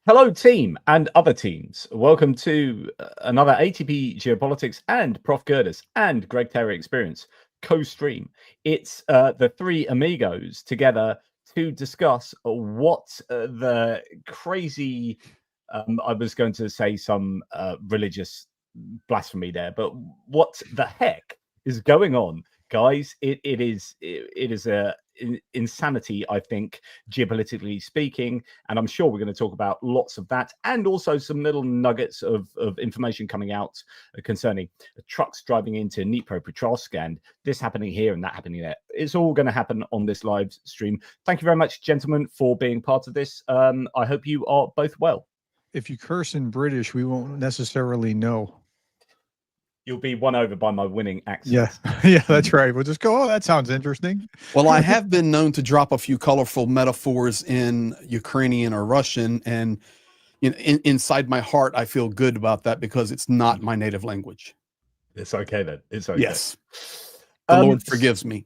Hello, team and other teams. Welcome to another ATP Geopolitics and Prof. Gerdes and Greg Terry Experience co-stream. It's the three amigos together to discuss what the crazy, I was going to say some religious blasphemy there, but what the heck is going on, guys? It is a insanity, I think, geopolitically speaking, and I'm sure we're going to talk about lots of that, and also some little nuggets of information coming out concerning trucks driving into Dnipropetrovsk and this happening here and that happening there. It's all going to happen on this live stream. Thank you very much, gentlemen, for being part of this. I hope you are both well. If you curse in British, we won't necessarily know. You'll be won over by my winning accent. Yeah, that's right. We'll just go, oh, that sounds interesting. Well, I have been known to drop a few colorful metaphors in Ukrainian or Russian, and inside my heart, I feel good about that because it's not my native language. It's okay then. It's okay. Yes. The Lord forgives me.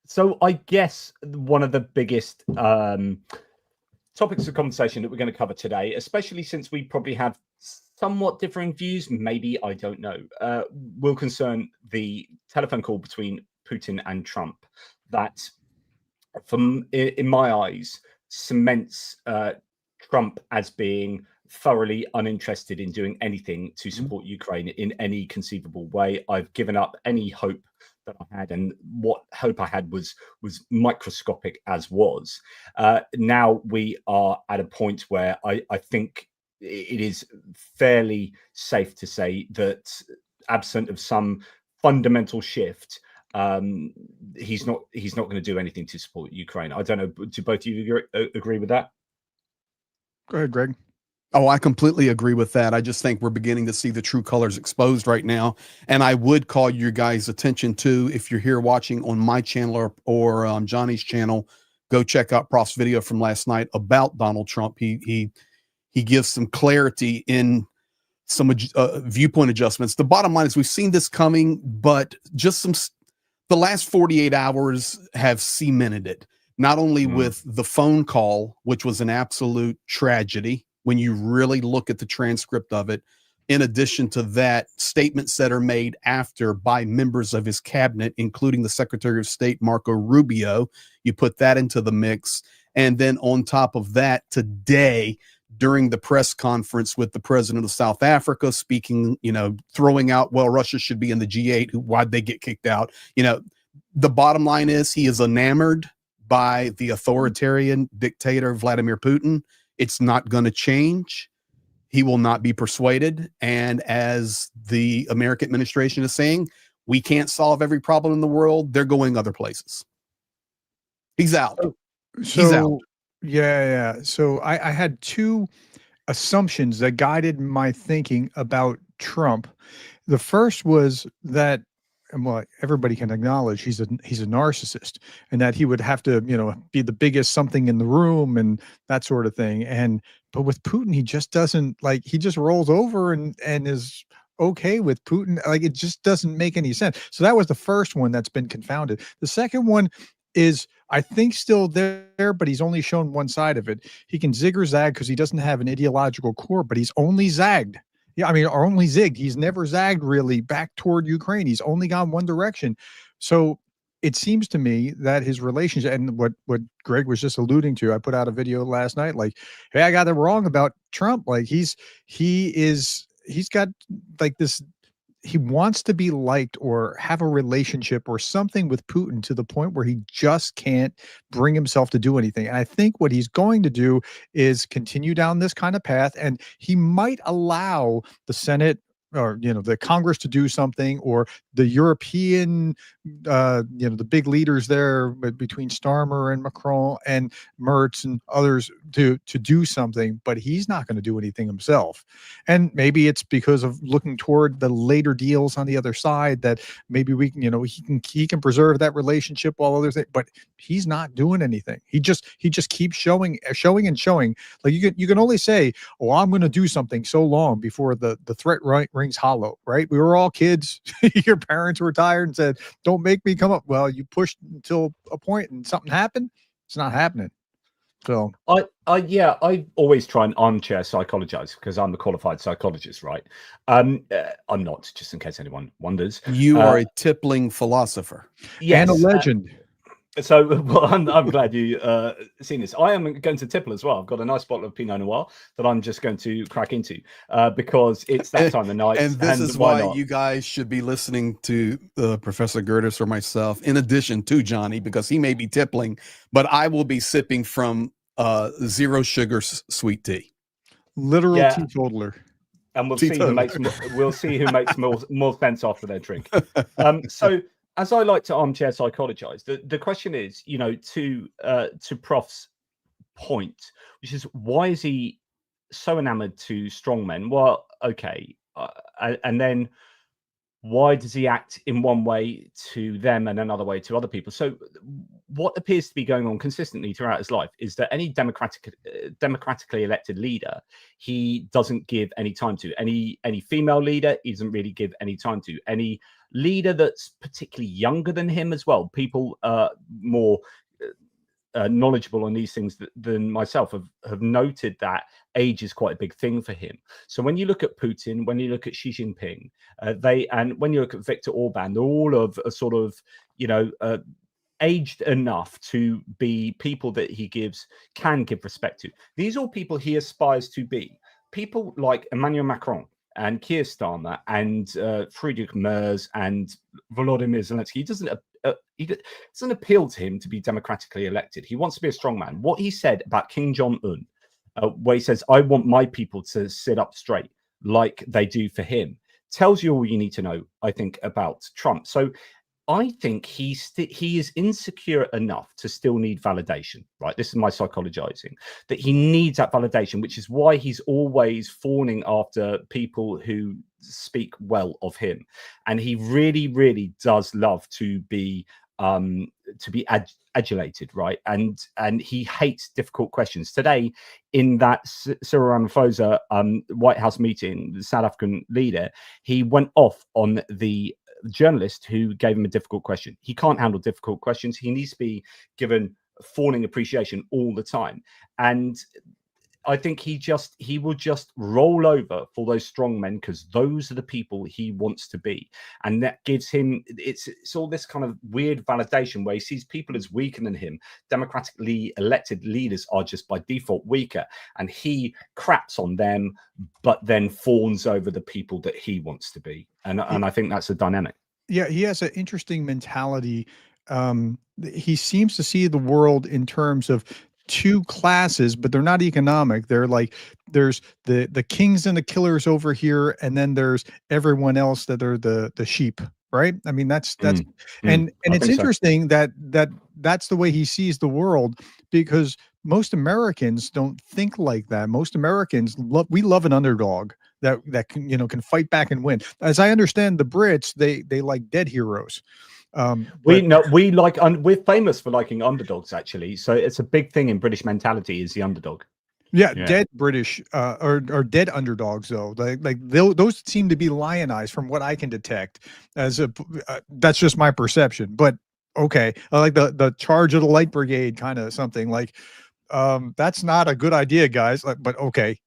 So I guess one of the biggest topics of conversation that we're going to cover today, especially since we probably have somewhat differing views, maybe, I don't know, will concern the telephone call between Putin and Trump that, in my eyes, cements Trump as being thoroughly uninterested in doing anything to support Ukraine in any conceivable way. I've given up any hope that I had, and what hope I had was microscopic as was. Now we are at a point where I think it is fairly safe to say that, absent of some fundamental shift, he's not going to do anything to support Ukraine. I don't know. Do both of you agree with that? Go ahead, Greg. Oh, I completely agree with that. I just think we're beginning to see the true colors exposed right now. And I would call your guys' attention to, if you're here watching on my channel or Johnny's channel, go check out Prof's video from last night about Donald Trump. He gives some clarity in some viewpoint adjustments. The bottom line is we've seen this coming, but just the last 48 hours have cemented it. Not only with the phone call, which was an absolute tragedy when you really look at the transcript of it. In addition to that, statements that are made after by members of his cabinet, including the Secretary of State, Marco Rubio, you put that into the mix. And then on top of that, today, during the press conference with the president of South Africa speaking, throwing out, well, Russia should be in the G8. Why'd they get kicked out? The bottom line is he is enamored by the authoritarian dictator, Vladimir Putin. It's not going to change. He will not be persuaded. And as the American administration is saying, we can't solve every problem in the world. They're going other places. He's out. He's out. Yeah. So I had two assumptions that guided my thinking about Trump. The first was that, well, everybody can acknowledge he's a narcissist, and that he would have to, be the biggest something in the room and that sort of thing. But with Putin, he just doesn't, he just rolls over and is okay with Putin. It just doesn't make any sense. So that was the first one that's been confounded. The second one is, I think, still there, but he's only shown one side of it. He can zig or zag because he doesn't have an ideological core, but he's only zagged. Or only zigged. He's never zagged really back toward Ukraine. He's only gone one direction. So it seems to me that his relationship, and what Greg was just alluding to, I put out a video last night, hey, I got it wrong about Trump. He's got this. He wants to be liked or have a relationship or something with Putin to the point where he just can't bring himself to do anything. And I think what he's going to do is continue down this kind of path, and he might allow the Senate or, the Congress to do something, or the European, the big leaders there between Starmer and Macron and Merz and others to do something, but he's not going to do anything himself. And maybe it's because of looking toward the later deals on the other side that maybe we can, he can preserve that relationship while others, but he's not doing anything. He just keeps showing. You can only say, oh, I'm going to do something so long before the threat rings hollow, right? We were all kids. Your parents were tired and said, don't make me come up. Well, you pushed until a point and something happened. It's not happening. So I always try and armchair psychologize because I'm a qualified psychologist, right? I'm not, just in case anyone wonders. You are a tippling philosopher. Yes, and a legend. So, well, I'm glad you seen this. I am going to tipple as well. I've got a nice bottle of Pinot Noir that I'm just going to crack into because it's that time of night. And this is why not? you guys should be listening to Professor Gerdes or myself, in addition to Johnny, because he may be tippling, but I will be sipping from zero sugar sweet tea. Literal teetotaler. And we'll see who makes more sense after their drink. So, as I like to armchair psychologize, the question is, to Prof's point, which is why is he so enamored to strongmen? Well, okay, and then why does he act in one way to them and another way to other people? So what appears to be going on consistently throughout his life is that any democratically elected leader, he doesn't give any time to. Any female leader, he doesn't really give any time to. Any leader that's particularly younger than him as well, people more knowledgeable on these things than myself have noted that age is quite a big thing for him. So when you look at Putin, when you look at Xi Jinping, when you look at Viktor Orban, they're all of a sort of, aged enough to be people that he can give respect to. These are all people he aspires to be. People like Emmanuel Macron and Keir Starmer and Friedrich Merz and Volodymyr Zelenskyy. It doesn't appeal to him to be democratically elected. He wants to be a strong man. What he said about Kim Jong-un, where he says, I want my people to sit up straight like they do for him, tells you all you need to know, I think, about Trump. So I think he is insecure enough to still need validation, right? This is my psychologizing, that he needs that validation, which is why he's always fawning after people who speak well of him. And he really, really does love to be adulated, right? And he hates difficult questions. Today, in that Cyril Ramaphosa White House meeting, the South African leader, he went off on the journalist who gave him a difficult question. He can't handle difficult questions. He needs to be given fawning appreciation all the time. And I think he will just roll over for those strong men because those are the people he wants to be. And that gives him, it's all this kind of weird validation where he sees people as weaker than him. Democratically elected leaders are just by default weaker. And he craps on them, but then fawns over the people that he wants to be. And I think that's a dynamic. Yeah, he has an interesting mentality. He seems to see the world in terms of two classes, but they're not economic. They're like, there's the kings and the killers over here, and then there's everyone else that are the sheep, right? I mean, that's and it's interesting that's the way he sees the world, because most Americans don't think like that. Most Americans love an underdog that can fight back and win. As I understand, the Brits, they like dead heroes. We're famous for liking underdogs, actually. So it's a big thing in British mentality is the underdog. Yeah. Dead British or dead underdogs, though. Those seem to be lionized from what I can detect. That's just my perception. But okay, I like the charge of the light brigade kind of something like. That's not a good idea, guys. But okay.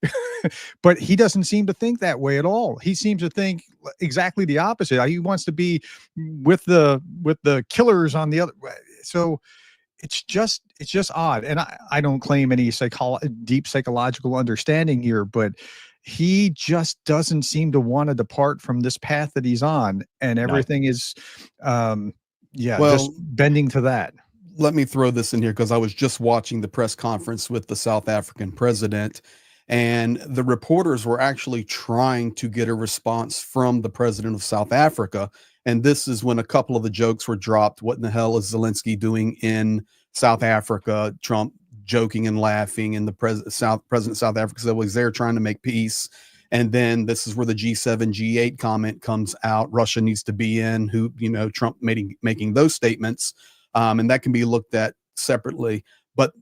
But he doesn't seem to think that way at all. He seems to think exactly the opposite. He wants to be with the killers on the other. So it's just odd. And I don't claim any deep psychological understanding here, but he just doesn't seem to want to depart from this path that he's on, and everything is just bending to that. Let me throw this in here because I was just watching the press conference with the South African president, and the reporters were actually trying to get a response from the president of South Africa. And this is when a couple of the jokes were dropped. What in the hell is Zelenskyy doing in South Africa? Trump joking and laughing, and the president of South Africa said, well, he's there trying to make peace. And then this is where the G7, G8 comment comes out. Russia needs to be in, Trump making those statements. And that can be looked at separately. But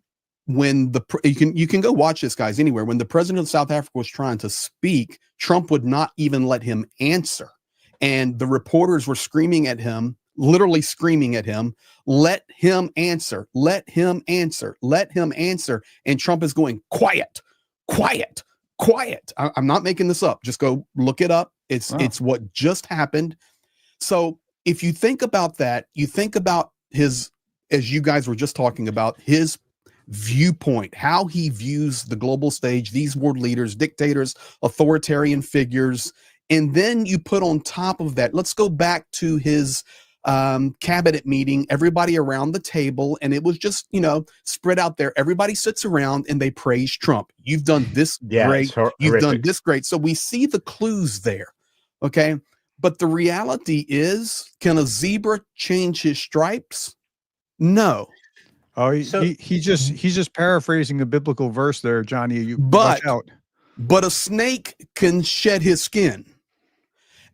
when you can go watch this, guys, anywhere. When the president of South Africa was trying to speak, Trump would not even let him answer. And the reporters were screaming at him literally screaming at him, let him answer, let him answer, let him answer. And Trump is going, quiet, quiet, quiet. I'm not making this up. Just go look it up. It's what just happened. So if you think about that, you think about his, as you guys were just talking about, his viewpoint, how he views the global stage, these world leaders, dictators, authoritarian figures. And then you put on top of that, let's go back to his cabinet meeting, everybody around the table, and it was just, you know, spread out there. Everybody sits around and they praise Trump. You've done this great. You've done this great. So we see the clues there. Okay. But the reality is, can a zebra change his stripes? No. Oh, he's just paraphrasing a biblical verse there, Johnny. You watch out. But a snake can shed his skin.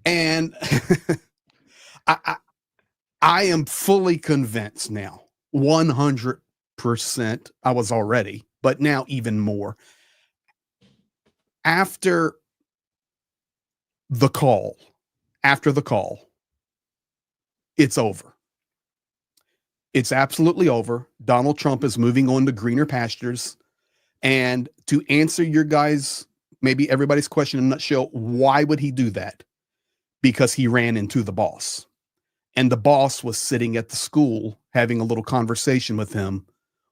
And I am fully convinced now, 100%. I was already, but now even more. After the call, it's over. It's absolutely over. Donald Trump is moving on to greener pastures. And to answer your guys, maybe everybody's question in a nutshell, why would he do that? Because he ran into the boss. And the boss was sitting at the school having a little conversation with him,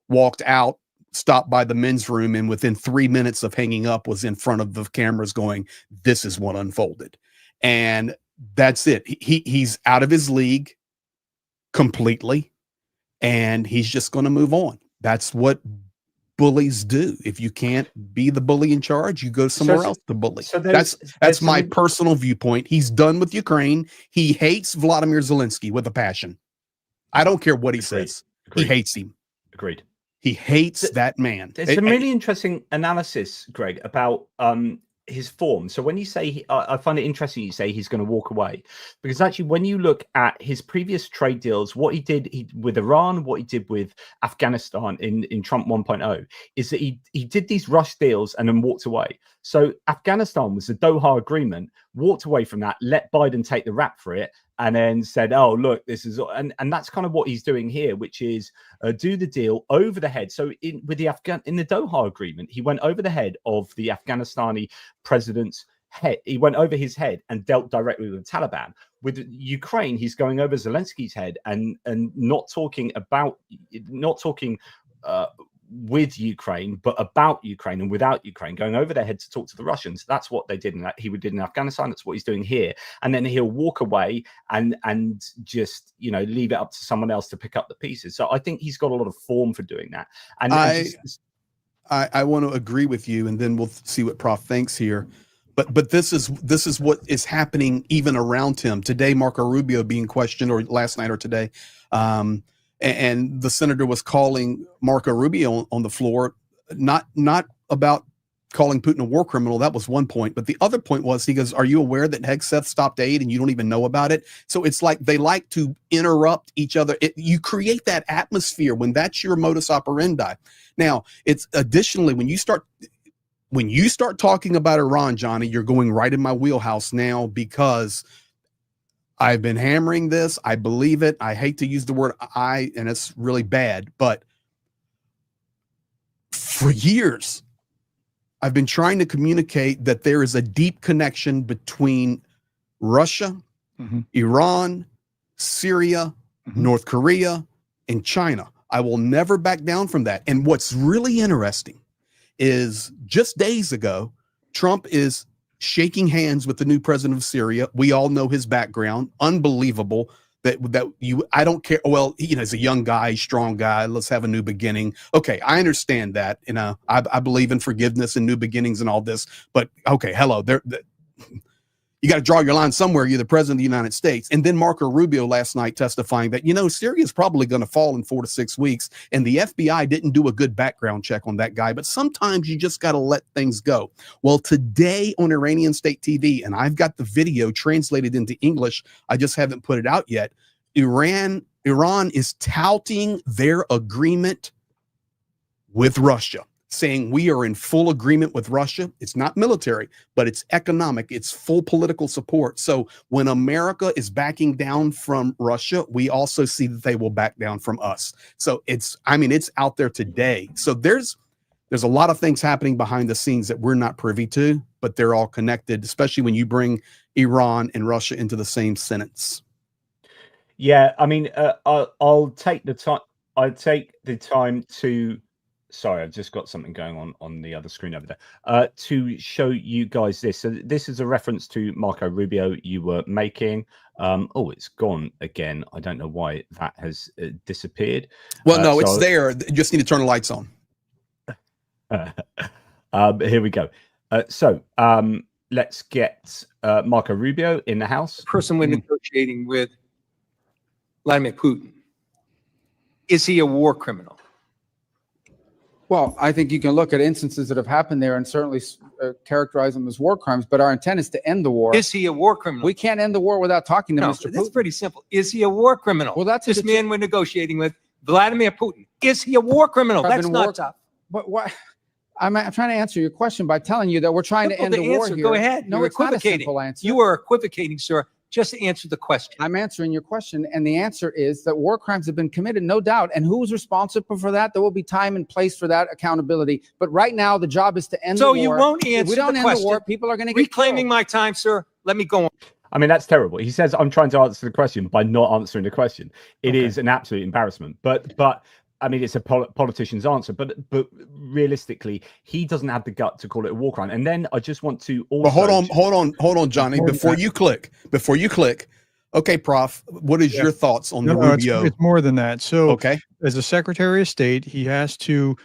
walked out, stopped by the men's room, and within 3 minutes of hanging up was in front of the cameras going, this is what unfolded. And that's it. He's out of his league completely. And he's just going to move on. That's what bullies do. If you can't be the bully in charge, you go somewhere else to bully. So that's my personal viewpoint. He's done with Ukraine. He hates Vladimir Zelenskyy with a passion. I don't care what he says. He hates him. Agreed. He hates that man. There's some really interesting analysis, Greg, about his form. So when you say, I find it interesting you say he's going to walk away, because actually when you look at his previous trade deals, what he did with Iran, what he did with Afghanistan in Trump 1.0, is that he did these rush deals and then walked away. So Afghanistan was the Doha agreement, walked away from that, let Biden take the rap for it, and then said, oh, look, this is, and that's kind of what he's doing here, which is do the deal over the head. So in the Doha agreement, he went over the head of the Afghanistani president's head. He went over his head and dealt directly with the Taliban. With Ukraine, he's going over Zelenskyy's head and not talking with Ukraine, but about Ukraine and without Ukraine, going over their head to talk to the Russians. That's what they did he did in Afghanistan. That's what he's doing here. And then he'll walk away and just, you know, leave it up to someone else to pick up the pieces. So I think he's got a lot of form for doing that. And I want to agree with you, and then we'll see what Prof thinks here. But this is what is happening even around him today. Marco Rubio being questioned, or last night or today, and the senator was calling Marco Rubio on the floor, not about calling Putin a war criminal. That was one point. But the other point was, he goes, are you aware that Hegseth stopped aid and you don't even know about it? So it's like they like to interrupt each other. You create that atmosphere when that's your modus operandi. Now, it's additionally, when you start talking about Iran, Johnny, you're going right in my wheelhouse now, because I've been hammering this. I believe it. I hate to use the word I, and it's really bad, but for years, I've been trying to communicate that there is a deep connection between Russia, Iran, Syria, North Korea, and China. I will never back down from that. And what's really interesting is just days ago, Trump is shaking hands with the new president of Syria. We all know his background. Unbelievable I don't care. Well, you know, he's a young guy, strong guy. Let's have a new beginning. Okay, I understand that. You know, I believe in forgiveness and new beginnings and all this. But okay, hello, you got to draw your line somewhere. You're the president of the United States. And then Marco Rubio last night testifying that, you know, Syria is probably going to fall in 4 to 6 weeks. And the FBI didn't do a good background check on that guy. But sometimes you just got to let things go. Well, today on Iranian State TV, and I've got the video translated into English, I just haven't put it out yet. Iran is touting their agreement with Russia, saying we are in full agreement with Russia. It's not military, but it's economic. It's full political support. So when America is backing down from Russia, we also see that they will back down from us. So it's out there today. So there's a lot of things happening behind the scenes that we're not privy to, but they're all connected, especially when you bring Iran and Russia into the same sentence. Yeah, I mean, I'll take the time. I take the time to. Sorry, I've just got something going on the other screen over there. To show you guys this. So this is a reference to Marco Rubio you were making. Oh, it's gone again. I don't know why that has disappeared. Well, no, it's there. You just need to turn the lights on. Here we go. Let's get Marco Rubio in the house. The person we're negotiating with, Vladimir Putin, is he a war criminal? Well, I think you can look at instances that have happened there and certainly characterize them as war crimes, but our intent is to end the war. Is he a war criminal? We can't end the war without talking to Mr. Putin. That's pretty simple. Is he a war criminal? Well, that's this man we're negotiating with, Vladimir Putin. Is he a war criminal? That's not tough. But what? I'm trying to answer your question by telling you that we're trying to end the war here. Go ahead. No, it's not a simple answer. You are equivocating, sir. Just answer the question. I'm answering your question, and the answer is that war crimes have been committed, no doubt. And who's responsible for that? There will be time and place for that accountability. But right now, the job is to end the war. So you won't answer if we don't the end question. The war, people are going to get reclaiming my time, sir. Let me go on. I mean, that's terrible. He says, I'm trying to answer the question by not answering the question. It is an absolute embarrassment. But I mean, it's a politician's answer, but realistically, he doesn't have the gut to call it a war crime. And then I just want to also... But hold on, Johnny. Before you click, okay, Prof, what is your thoughts on the Rubio? It's more than that. So, okay, as a Secretary of State, he has to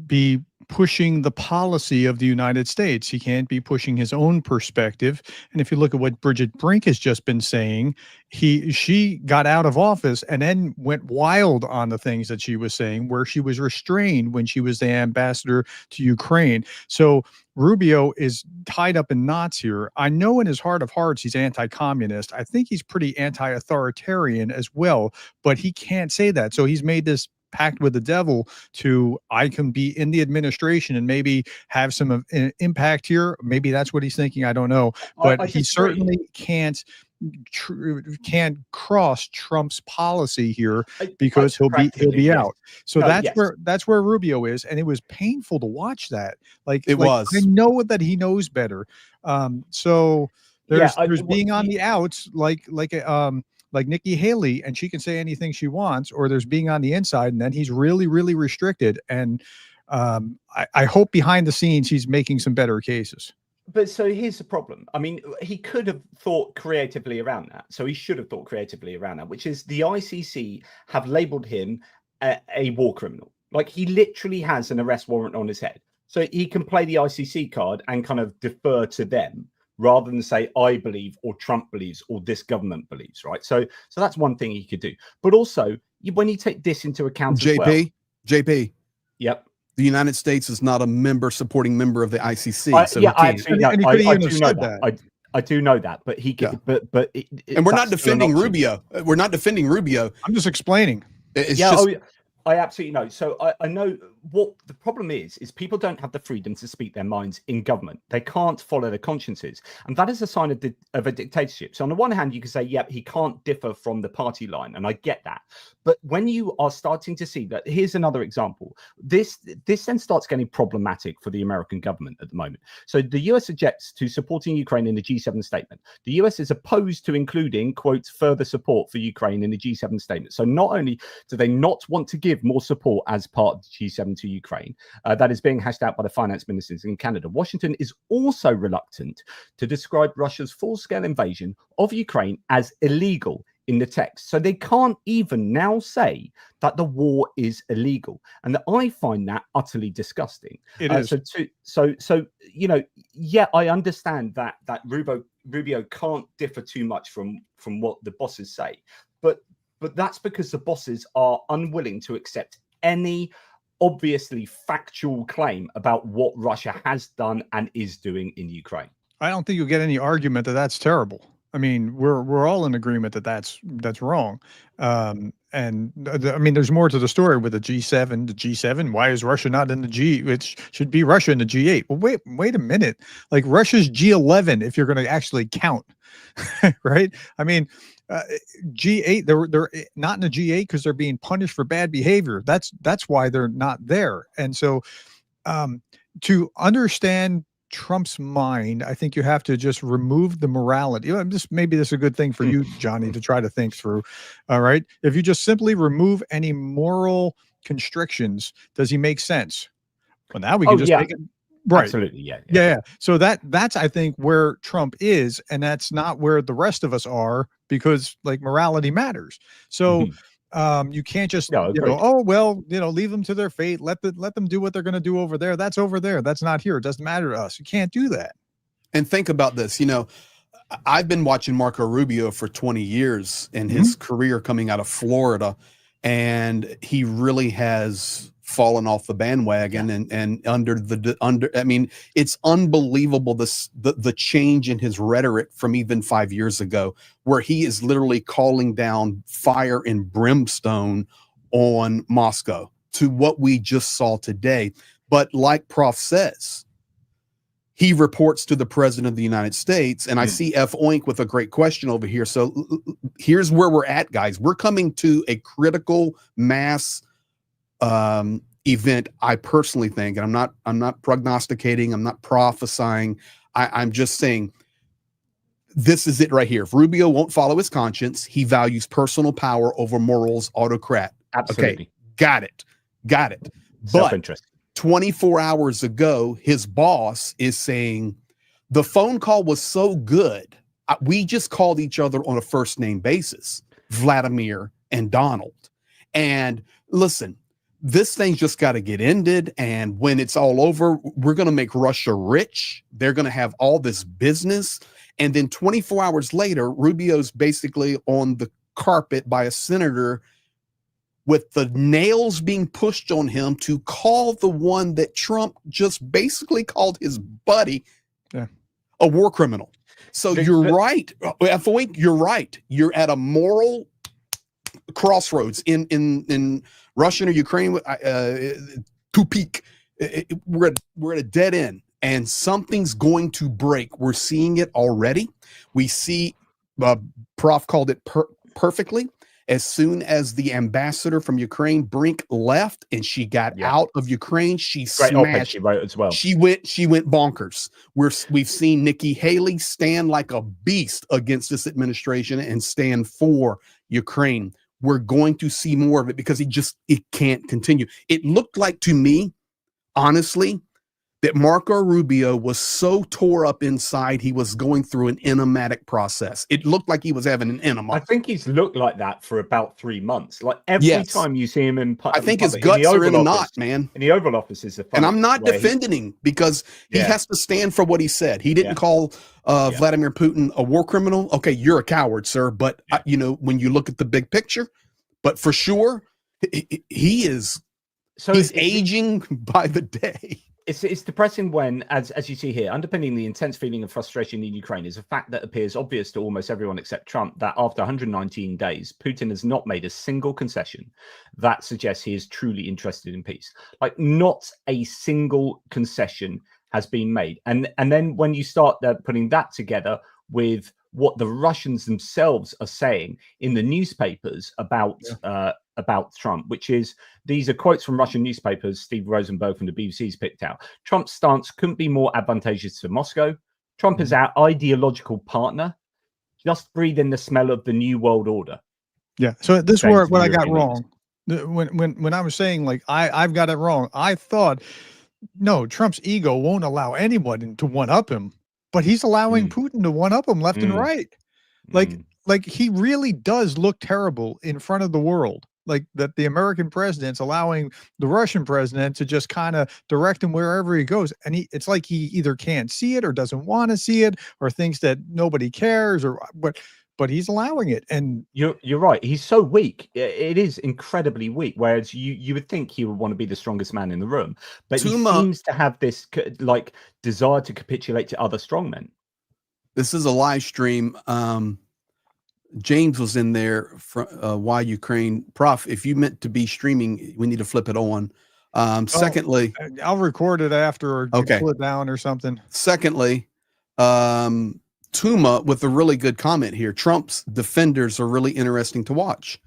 be pushing the policy of the United States. He can't be pushing his own perspective. And if you look at what Bridget Brink has just been saying, she got out of office and then went wild on the things that she was saying, where she was restrained when she was the ambassador to Ukraine. So Rubio is tied up in knots here. I know in his heart of hearts he's anti-communist. I think he's pretty anti-authoritarian as well, but he can't say that. So he's made this pact with the devil to, I can be in the administration and maybe have some impact here. Maybe that's what he's thinking. I don't know, but he certainly can't cross Trump's policy here because he'll be out. So that's where Rubio is, and it was painful to watch that. I know that he knows better. So there's being on the outs, like Nikki Haley, and she can say anything she wants, or there's being on the inside, and then he's really, really restricted. And I hope behind the scenes he's making some better cases. But so here's the problem. I mean, he could have thought creatively around that. So he should have thought creatively around that, which is the ICC have labeled him a war criminal. Like, he literally has an arrest warrant on his head. So he can play the ICC card and kind of defer to them, rather than say, I believe, or Trump believes, or this government believes, right? So that's one thing he could do. But also, when you take this into account JP. Yep. The United States is not a supporting member of the ICC. I do know that, but he can, and we're not defending Rubio. We're not defending Rubio. I'm just explaining. I absolutely know. So I know what the problem is people don't have the freedom to speak their minds in government. They can't follow their consciences. And that is a sign of a dictatorship. So on the one hand, you can say, yep, he can't differ from the party line. And I get that. But when you are starting to see that, here's another example. This then starts getting problematic for the American government at the moment. So the US objects to supporting Ukraine in the G7 statement. The US is opposed to including, quote, further support for Ukraine in the G7 statement. So not only do they not want to give more support as part of the G7 to Ukraine, that is being hashed out by the finance ministers in Canada, Washington is also reluctant to describe Russia's full-scale invasion of Ukraine as illegal in the text. So they can't even now say that the war is illegal. And I find that utterly disgusting. It is. So you know, yeah, I understand that Rubio can't differ too much from what the bosses say, but that's because the bosses are unwilling to accept any obviously factual claim about what Russia has done and is doing in Ukraine. I don't think you'll get any argument that that's terrible. I mean, we're all in agreement that that's wrong. And I mean, there's more to the story with the G7. The G7. Why is Russia not in the G? It should be Russia in the G8. Well, wait a minute. Like Russia's G11, if you're going to actually count, right? I mean, G8. They're not in the G8 because they're being punished for bad behavior. That's why they're not there. And so, to understand Trump's mind, I think you have to just remove the morality. Maybe this is a good thing for you, Johnny, to try to think through. All right. If you just simply remove any moral constrictions, does he make sense? Well, now we can just make it right. Absolutely. Yeah. Yeah. So that's, I think, where Trump is, and that's not where the rest of us are, because like morality matters. So you can't just oh well, leave them to their fate. Let them do what they're going to do over there. That's over there. That's not here. It doesn't matter to us. You can't do that. And think about this. I've been watching Marco Rubio for 20 years in his career coming out of Florida, and he really has fallen off the bandwagon and I mean, it's unbelievable the change in his rhetoric from even 5 years ago, where he is literally calling down fire and brimstone on Moscow, to what we just saw today. But like Prof says, he reports to the President of the United States, and I see F. Oink with a great question over here. So here's where we're at, guys. We're coming to a critical mass event, I personally think, and I'm not prognosticating, I'm not prophesying. I'm just saying this is it right here. If Rubio won't follow his conscience, he values personal power over morals, autocrat. Absolutely. Okay, got it. Self-interest. But 24 hours ago, his boss is saying the phone call was so good, we just called each other on a first name basis, Vladimir and Donald. And listen, this thing's just got to get ended. And when it's all over, we're going to make Russia rich. They're going to have all this business. And then 24 hours later, Rubio's basically on the carpet by a senator with the nails being pushed on him to call the one that Trump just basically called his buddy a war criminal. So you're right. You're right. You're at a moral crossroads in Russian or Ukraine, tupik. We're at a dead end, and something's going to break. We're seeing it already. We see, Prof called it perfectly. As soon as the ambassador from Ukraine, Brink, left and she got out of Ukraine, she smashed. She wrote as well. She went bonkers. We've seen Nikki Haley stand like a beast against this administration and stand for Ukraine. We're going to see more of it because it can't continue. It looked like to me, honestly, that Marco Rubio was so tore up inside, he was going through an enigmatic process. It looked like he was having an enema. I think he's looked like that for about 3 months. Like every time you see him in I think his guts are in a knot, man. In the Oval Office is and I'm not defending him because he has to stand for what he said. He didn't call Vladimir Putin a war criminal. Okay, you're a coward, sir. But when you look at the big picture, but for sure, he is. So he's aging by the day. It's depressing when, as you see here, underpinning the intense feeling of frustration in Ukraine is a fact that appears obvious to almost everyone except Trump, that after 119 days, Putin has not made a single concession that suggests he is truly interested in peace. Like, not a single concession has been made. And then when you start putting that together with what the Russians themselves are saying in the newspapers about Trump, which is, these are quotes from Russian newspapers, Steve Rosenberg from the BBC's picked out. Trump's stance couldn't be more advantageous to Moscow. Trump is our ideological partner. Just breathe in the smell of the new world order. Yeah. So this is what I got wrong. When I was saying, like, I've got it wrong. I thought, no, Trump's ego won't allow anyone to one-up him, but he's allowing Putin to one-up him left and right. Like he really does look terrible in front of the world. Like that the American president's allowing the Russian president to just kind of direct him wherever he goes. And it's like he either can't see it or doesn't want to see it or thinks that nobody cares, but he's allowing it. And you're right. He's so weak. It is incredibly weak. Whereas you would think he would want to be the strongest man in the room, but he seems to have this like desire to capitulate to other strongmen. This is a live stream. James was in there from Why Ukraine. Prof, if you meant to be streaming, we need to flip it on. Secondly, I'll record it after or Okay. pull it down or something. Secondly, Tuma with a really good comment here. Trump's defenders are really interesting to watch.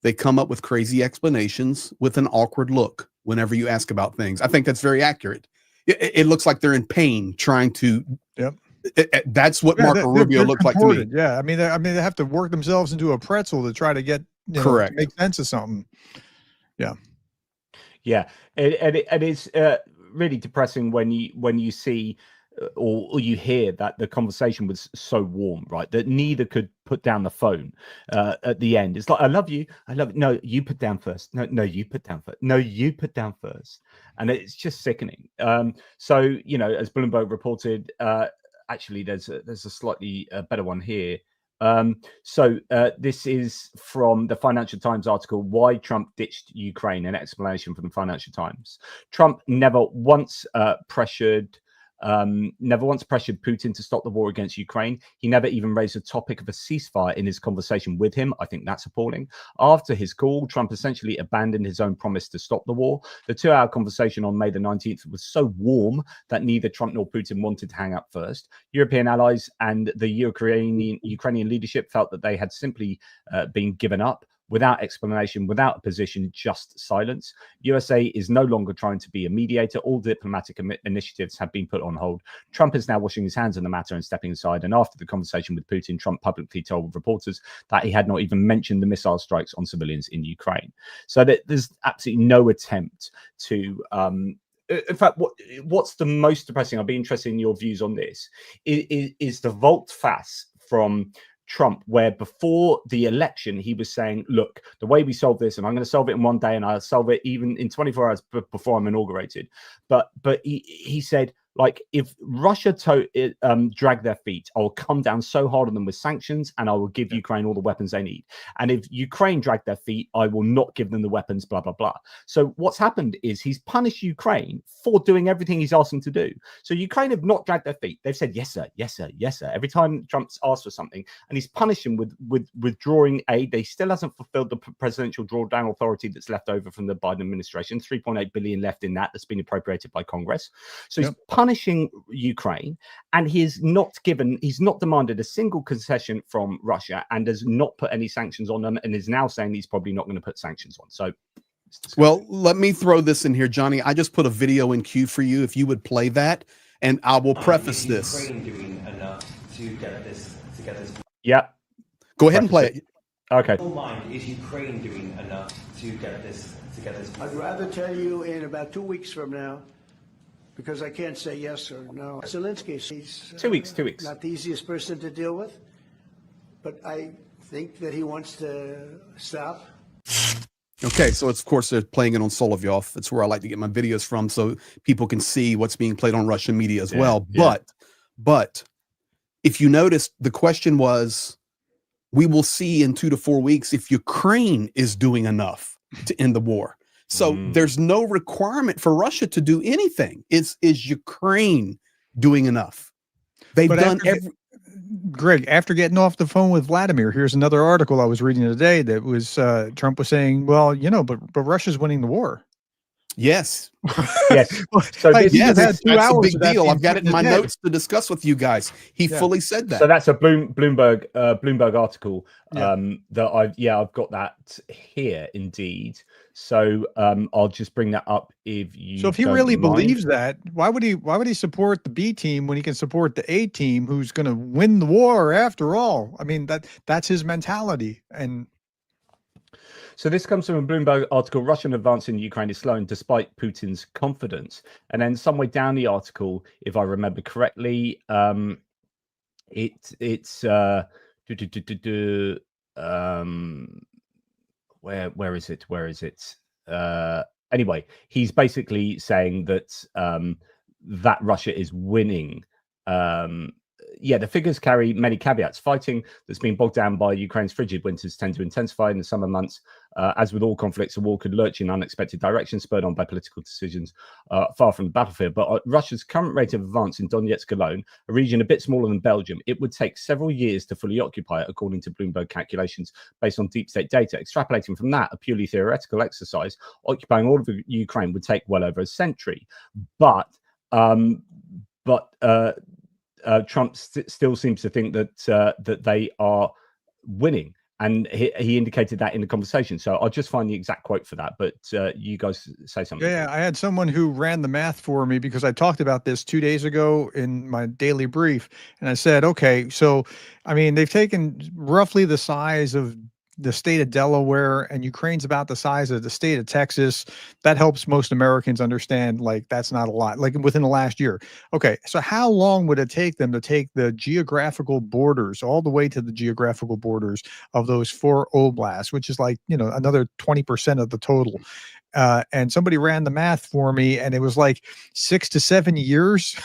They come up with crazy explanations with an awkward look whenever you ask about things. I think that's very accurate. It looks like they're in pain trying to. Yep. That's what Yeah, Marco Rubio they're looked like to me. contorted. Yeah, I mean, they have to work themselves into a pretzel to try to get Correct. to make sense of something. Yeah, and it's really depressing when you see or you hear that the conversation was so warm, right? That neither could put down the phone at the end. It's like, I love you. No, you put down first. No, you put down first. No, you put down first. And it's just sickening. So, as Bloomberg reported, actually, there's a slightly better one here. So this is from the Financial Times article, Why Trump Ditched Ukraine, an explanation from the Financial Times. Trump never once pressured Putin to stop the war against Ukraine. He never even raised the topic of a ceasefire in his conversation with him. I think that's appalling. After his call, Trump essentially abandoned his own promise to stop the war. The 2-hour conversation on May the 19th was so warm that neither Trump nor Putin wanted to hang up first. European allies and the Ukrainian leadership felt that they had simply been given up. Without explanation, without a position, just silence. USA is no longer trying to be a mediator. All diplomatic initiatives have been put on hold. Trump is now washing his hands on the matter and stepping aside. And after the conversation with Putin, Trump publicly told reporters that he had not even mentioned the missile strikes on civilians in Ukraine. So that there's absolutely no attempt to in fact, what's the most depressing, I'll be interested in your views on this, is the volte-face from Trump, where before the election he was saying, look, the way we solve this, and I'm going to solve it in one day, and I'll solve it even in 24 hours before I'm inaugurated. But he said, like, if Russia drag their feet, I will come down so hard on them with sanctions, and I will give Ukraine all the weapons they need. And if Ukraine drag their feet, I will not give them the weapons, blah, blah, blah. So what's happened is he's punished Ukraine for doing everything he's asked them to do. So Ukraine have not dragged their feet. They've said, yes, sir, yes, sir, yes, sir, every time Trump's asked for something, and he's punished them with withdrawing aid. They still hasn't fulfilled the presidential drawdown authority that's left over from the Biden administration. 3.8 billion left in that's been appropriated by Congress. So he's punishing Ukraine, and he's not demanded a single concession from Russia, and has not put any sanctions on them, and is now saying he's probably not going to put sanctions on. So, well, let me throw this in here, Johnny. I just put a video in queue for you. If you would play that, and I will preface this. Ukraine doing enough to get this? Yeah, go ahead and play it. Okay. Is Ukraine doing enough to get this? I'd rather tell you in about 2 weeks from now, because I can't say yes or no. Zelenskyy, he's 2 weeks. not the easiest person to deal with, but I think that he wants to stop. Okay, so of course they're playing it on Solovyov. It's where I like to get my videos from, so people can see what's being played on Russian media as well. Yeah. But if you notice, the question was, we will see in 2 to 4 weeks if Ukraine is doing enough to end the war. So there's no requirement for Russia to do anything. Is Ukraine doing enough? They've done Greg, after getting off the phone with Vladimir, here's another article I was reading today that was Trump was saying, well, but Russia's winning the war. Yes. Yes. So that's a big deal. I've got it in my notes to discuss with you guys. He fully said that. So that's a Bloomberg article that I've got that here indeed. So I'll just bring that up if you. So if he really believes that, why would he support the B team when he can support the A team, who's going to win the war after all? I mean, that's his mentality. And so this comes from a Bloomberg article. Russian advance in Ukraine is slowing despite Putin's confidence. And then somewhere down the article, if I remember correctly, it's where is it? Anyway, he's basically saying that that Russia is winning. The figures carry many caveats. Fighting that's been bogged down by Ukraine's frigid winters tend to intensify in the summer months. As with all conflicts, a war could lurch in unexpected directions, spurred on by political decisions far from the battlefield. But at Russia's current rate of advance in Donetsk alone, a region a bit smaller than Belgium, it would take several years to fully occupy it, according to Bloomberg calculations based on deep state data. Extrapolating from that, a purely theoretical exercise, occupying all of Ukraine would take well over a century. But Trump still seems to think that they are winning, and he indicated that in the conversation. So I'll just find the exact quote for that. But you guys say something. Yeah, I had someone who ran the math for me because I talked about this 2 days ago in my daily brief, and I said, okay, so I mean, they've taken roughly the size of the state of Delaware, and Ukraine's about the size of the state of Texas. That helps most Americans understand, like, that's not a lot, like within the last year. Okay, so how long would it take them to take the geographical borders, all the way to the geographical borders of those 4 oblasts, which is like, you know, another 20% of the total? And somebody ran the math for me, and it was like 6 to 7 years.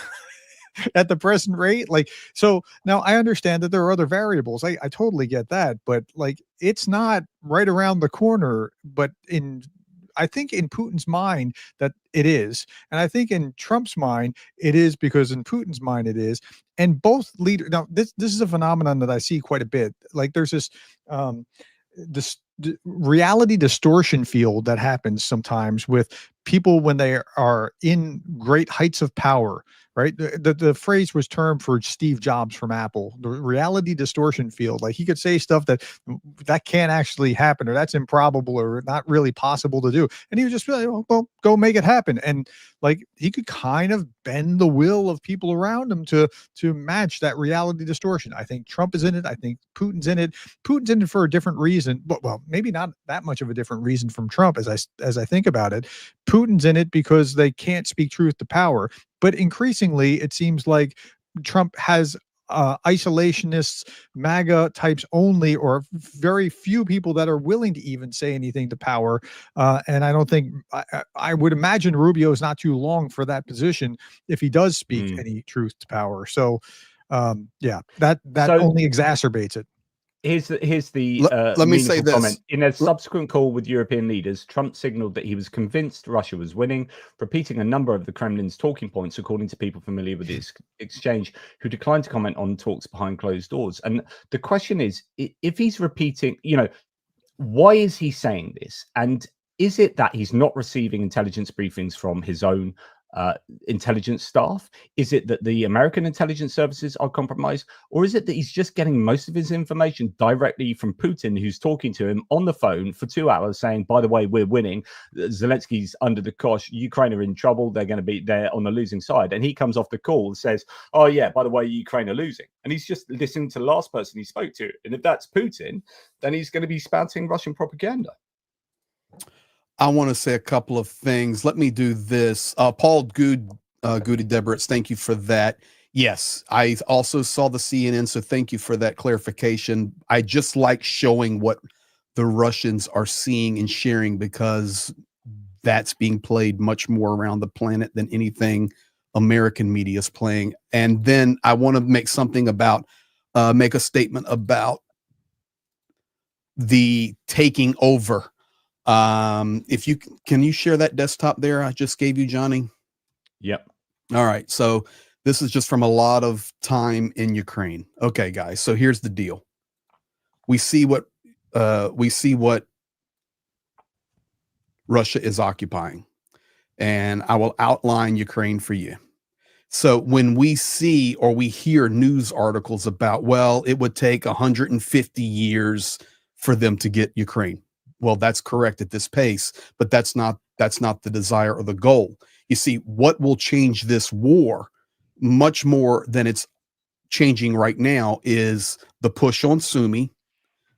At the present rate. Like, so now I understand that there are other variables. I totally get that, but like, it's not right around the corner. But I think in Putin's mind that it is, and I think in Trump's mind it is, because in Putin's mind it is. And both leaders, now this is a phenomenon that I see quite a bit. Like, there's this reality distortion field that happens sometimes with people when they are in great heights of power, right? The phrase was termed for Steve Jobs from Apple, the reality distortion field. Like, he could say stuff that can't actually happen, or that's improbable, or not really possible to do. And he would just be like, well, go make it happen. And like, he could kind of bend the will of people around him to match that reality distortion. I think Trump is in it. I think Putin's in it. Putin's in it for a different reason, but well, maybe not that much of a different reason from Trump as I think about it. Putin's in it because they can't speak truth to power. But increasingly, it seems like Trump has isolationists, MAGA types only, or very few people that are willing to even say anything to power. And I don't think, I would imagine Rubio is not too long for that position if he does speak any truth to power. So yeah, that only exacerbates it. Here's the let me say this. Comment. In a subsequent call with European leaders, Trump signaled that he was convinced Russia was winning, repeating a number of the Kremlin's talking points, according to people familiar with this exchange, who declined to comment on talks behind closed doors. And the question is, if he's repeating, why is he saying this? And is it that he's not receiving intelligence briefings from his own intelligence staff? Is it that the American intelligence services are compromised? Or is it that he's just getting most of his information directly from Putin, who's talking to him on the phone for 2 hours saying, by the way, we're winning, Zelensky's under the cosh, Ukraine are in trouble, they're going to be there on the losing side, and he comes off the call and says, oh yeah, by the way, Ukraine are losing, and he's just listening to the last person he spoke to. And if that's Putin, then he's going to be spouting Russian propaganda. I want to say a couple of things. Let me do this. Paul Goody Deberitz, thank you for that. Yes, I also saw the CNN, so thank you for that clarification. I just like showing what the Russians are seeing and sharing, because that's being played much more around the planet than anything American media is playing. And then I want to make a statement about the taking over. If you can you share that desktop there I just gave you, Johnny? Yep. All right. So this is just from a lot of time in Ukraine. Okay, guys. So here's the deal. We see what Russia is occupying, and I will outline Ukraine for you. So when we see or we hear news articles about, well, it would take 150 years for them to get Ukraine. Well, that's correct at this pace, but that's not the desire or the goal. You see, what will change this war much more than it's changing right now is the push on Sumy,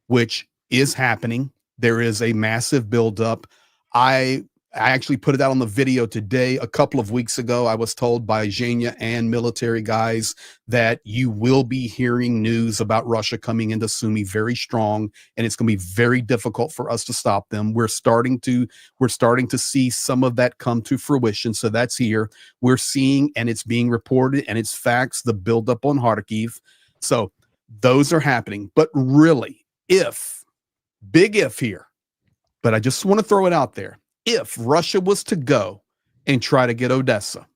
which is happening. There is a massive buildup. I actually put it out on the video today. A couple of weeks ago, I was told by Zhenya and military guys that you will be hearing news about Russia coming into Sumy very strong, and it's going to be very difficult for us to stop them. We're starting to see some of that come to fruition. So that's here. We're seeing, and it's being reported, and it's facts, the buildup on Kharkiv. So those are happening. But really, big if here, But I just want to throw it out there. If Russia was to go and try to get Odessa,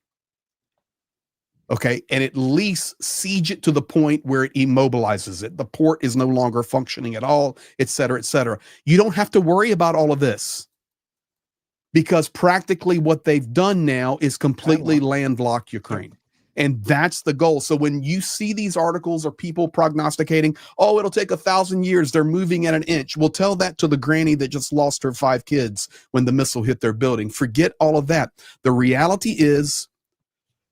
okay, and at least siege it to the point where it immobilizes it, the port is no longer functioning at all, et cetera, et cetera. You don't have to worry about all of this, because practically what they've done now is completely landlock Ukraine. And that's the goal. So when you see these articles or people prognosticating, oh, it'll take 1,000 years, they're moving at an inch. We'll tell that to the granny that just lost her 5 kids when the missile hit their building. Forget all of that. The reality is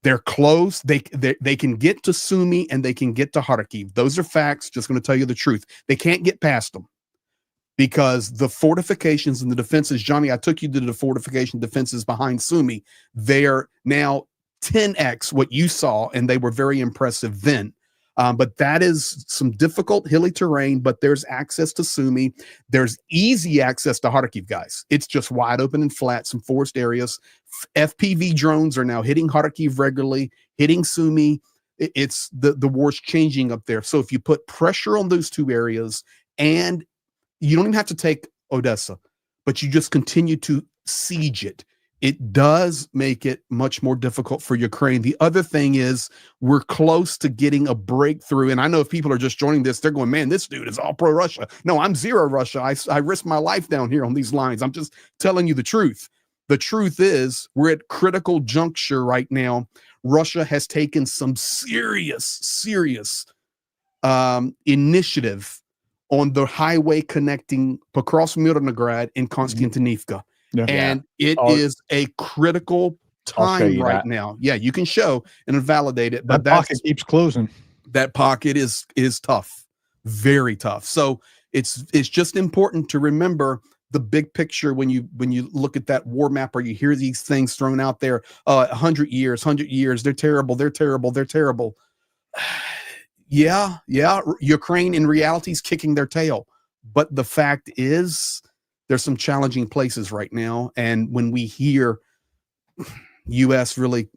they're close. They can get to Sumy and they can get to Kharkiv. Those are facts. Just going to tell you the truth. They can't get past them because the fortifications and the defenses, Johnny, I took you to the fortification defenses behind Sumy. They're now 10x what you saw, and they were very impressive then. But that is some difficult hilly terrain, but there's access to Sumy. There's easy access to Kharkiv, guys. It's just wide open and flat, some forest areas. FPV drones are now hitting Kharkiv regularly, hitting Sumy. It's the war's changing up there. So if you put pressure on those 2 areas, and you don't even have to take Odessa, but you just continue to siege it, it does make it much more difficult for Ukraine. The other thing is we're close to getting a breakthrough. And I know if people are just joining this, they're going, man, this dude is all pro-Russia. No, I'm zero Russia. I risk my life down here on these lines. I'm just telling you the truth. The truth is we're at critical juncture right now. Russia has taken some serious initiative on the highway connecting Pokrovsk-Mirnograd and Konstantinivka. Yeah. And it is a critical time right now. Yeah, you can show and invalidate it, but that pocket keeps closing. That pocket is tough, very tough. So it's just important to remember the big picture when you look at that war map, or you hear these things thrown out there. 100 years, they're terrible. Yeah. Ukraine in reality is kicking their tail, but the fact is, there's some challenging places right now. And when we hear U.S. really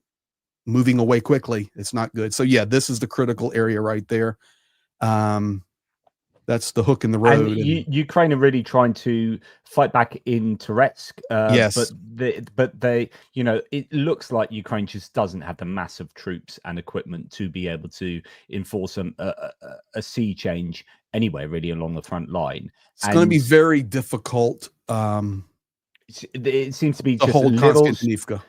moving away quickly, it's not good. So yeah, this is the critical area right there. That's the hook in the road. And Ukraine are really trying to fight back in Toretsk. Yes. But they, you know, it looks like Ukraine just doesn't have the massive troops and equipment to be able to enforce a sea change anywhere really along the front line. It's going to be very difficult. It seems to be to just hold little, Konstantinivka.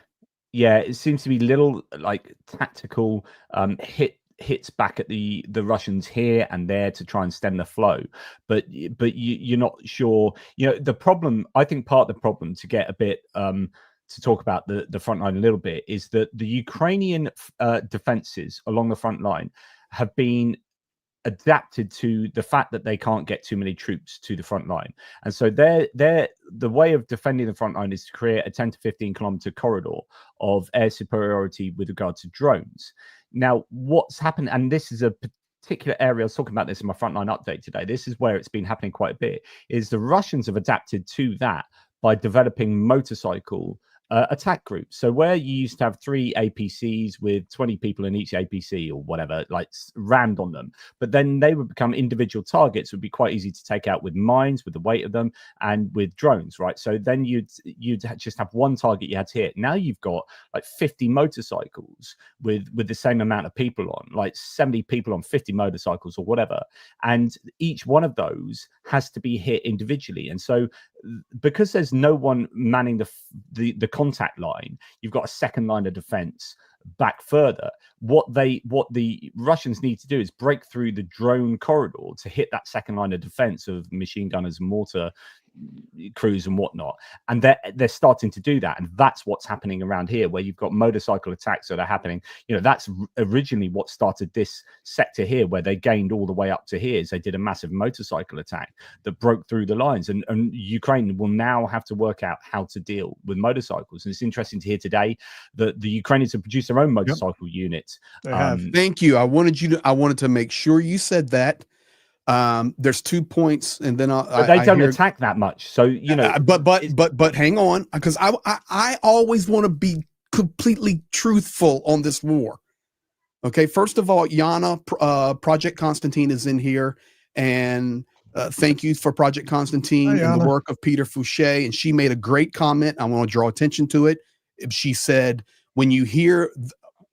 Yeah, it seems to be little like tactical hits back at the Russians here and there to try and stem the flow, but you're not sure. You know, the problem, I think part of the problem, to get a bit to talk about the front line a little bit, is that the Ukrainian defenses along the front line have been adapted to the fact that they can't get too many troops to the front line, and so the way of defending the front line is to create a 10 to 15 kilometer corridor of air superiority with regard to drones. Now, what's happened, and this is a particular area, I was talking about this in my frontline update today, this is where it's been happening quite a bit, is the Russians have adapted to that by developing motorcycle attack groups. So where you used to have 3 APCs with 20 people in each APC or whatever, like rammed on them, but then they would become individual targets, would be quite easy to take out with mines, with the weight of them, and with drones, right? So then you'd just have one target you had to hit. Now you've got like 50 motorcycles with the same amount of people on, like 70 people on 50 motorcycles or whatever, and each one of those has to be hit individually. And so because there's no one manning the contact line, you've got a second line of defense back further. What the Russians need to do is break through the drone corridor to hit that second line of defense of machine gunners and mortar crews and whatnot, and they're starting to do that, and that's what's happening around here, where you've got motorcycle attacks that are happening. You know, that's originally what started this sector here, where they gained all the way up to here, is they did a massive motorcycle attack that broke through the lines, and Ukraine will now have to work out how to deal with motorcycles. And it's interesting to hear today that the Ukrainians have produced their own motorcycle units. Thank you. I wanted to make sure you said that. There's 2 points, and then they don't attack that much, so you know. But hang on, because I always want to be completely truthful on this war. Okay, first of all, Yana, Project Constantine is in here, and Thank you for Project Constantine Hi, and the Anna. work of Peter Fouché. And she made a great comment. I want to draw attention to it. She said, when you hear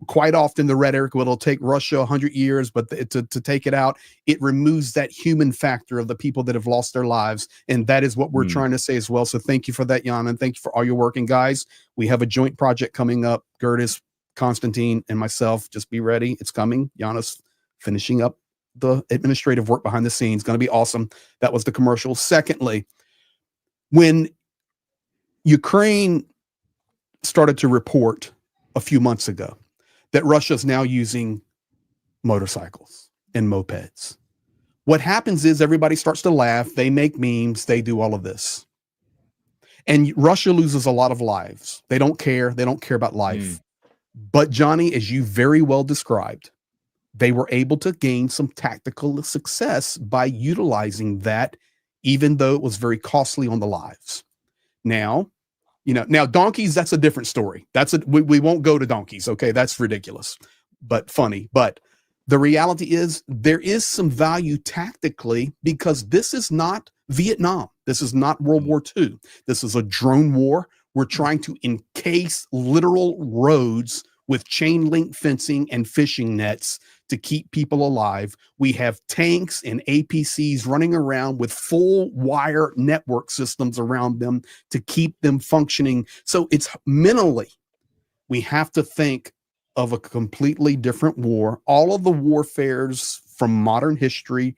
quite often the rhetoric, well, it'll take Russia 100 years, but to take it out, it removes that human factor of the people that have lost their lives. And that is what we're trying to say as well. So thank you for that, Jan, and thank you for all your work. And guys, we have a joint project coming up. Gerdes, Constantine, and myself. Just be ready. It's coming. Jan is finishing up the administrative work behind the scenes. Going to be awesome. That was the commercial. Secondly, when Ukraine started to report a few months ago that Russia's now using motorcycles and mopeds, what happens is everybody starts to laugh. They make memes. They do all of this. And Russia loses a lot of lives. They don't care. They don't care about life. But Johnny, as you very well described, they were able to gain some tactical success by utilizing that, even though it was very costly on the lives. Now, now donkeys, that's a different story. We won't go to donkeys. Okay. That's ridiculous, but funny. But the reality is there is some value tactically, because this is not Vietnam. This is not World War II. This is a drone war. We're trying to encase literal roads with chain link fencing and fishing nets to keep people alive. We have tanks and APCs running around with full wire network systems around them to keep them functioning. So it's mentally, we have to think of a completely different war. All of the warfares from modern history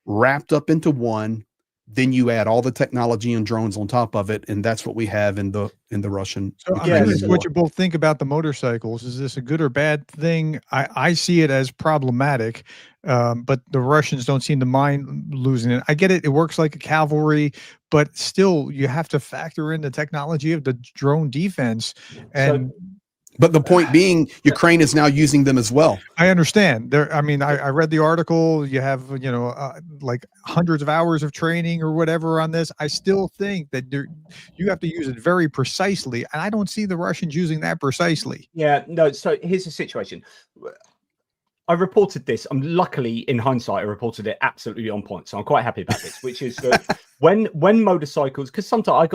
wrapped up into one. Then you add all the technology and drones on top of it, and that's what we have in the Russian. So I'm curious what you both think about the motorcycles. Is this a good or bad thing? I see it as problematic, but the Russians don't seem to mind losing it. I get it. It works like a cavalry, but still you have to factor in the technology of the drone defense. And but the point being, Ukraine is now using them as well. I understand. I mean, I read the article. You have, like hundreds of hours of training or whatever on this. I still think that you have to use it very precisely, and I don't see the Russians using that precisely. Yeah, no. So here's the situation. I reported this. Luckily, in hindsight, I reported it absolutely on point. So I'm quite happy about this, which is that when motorcycles, because sometimes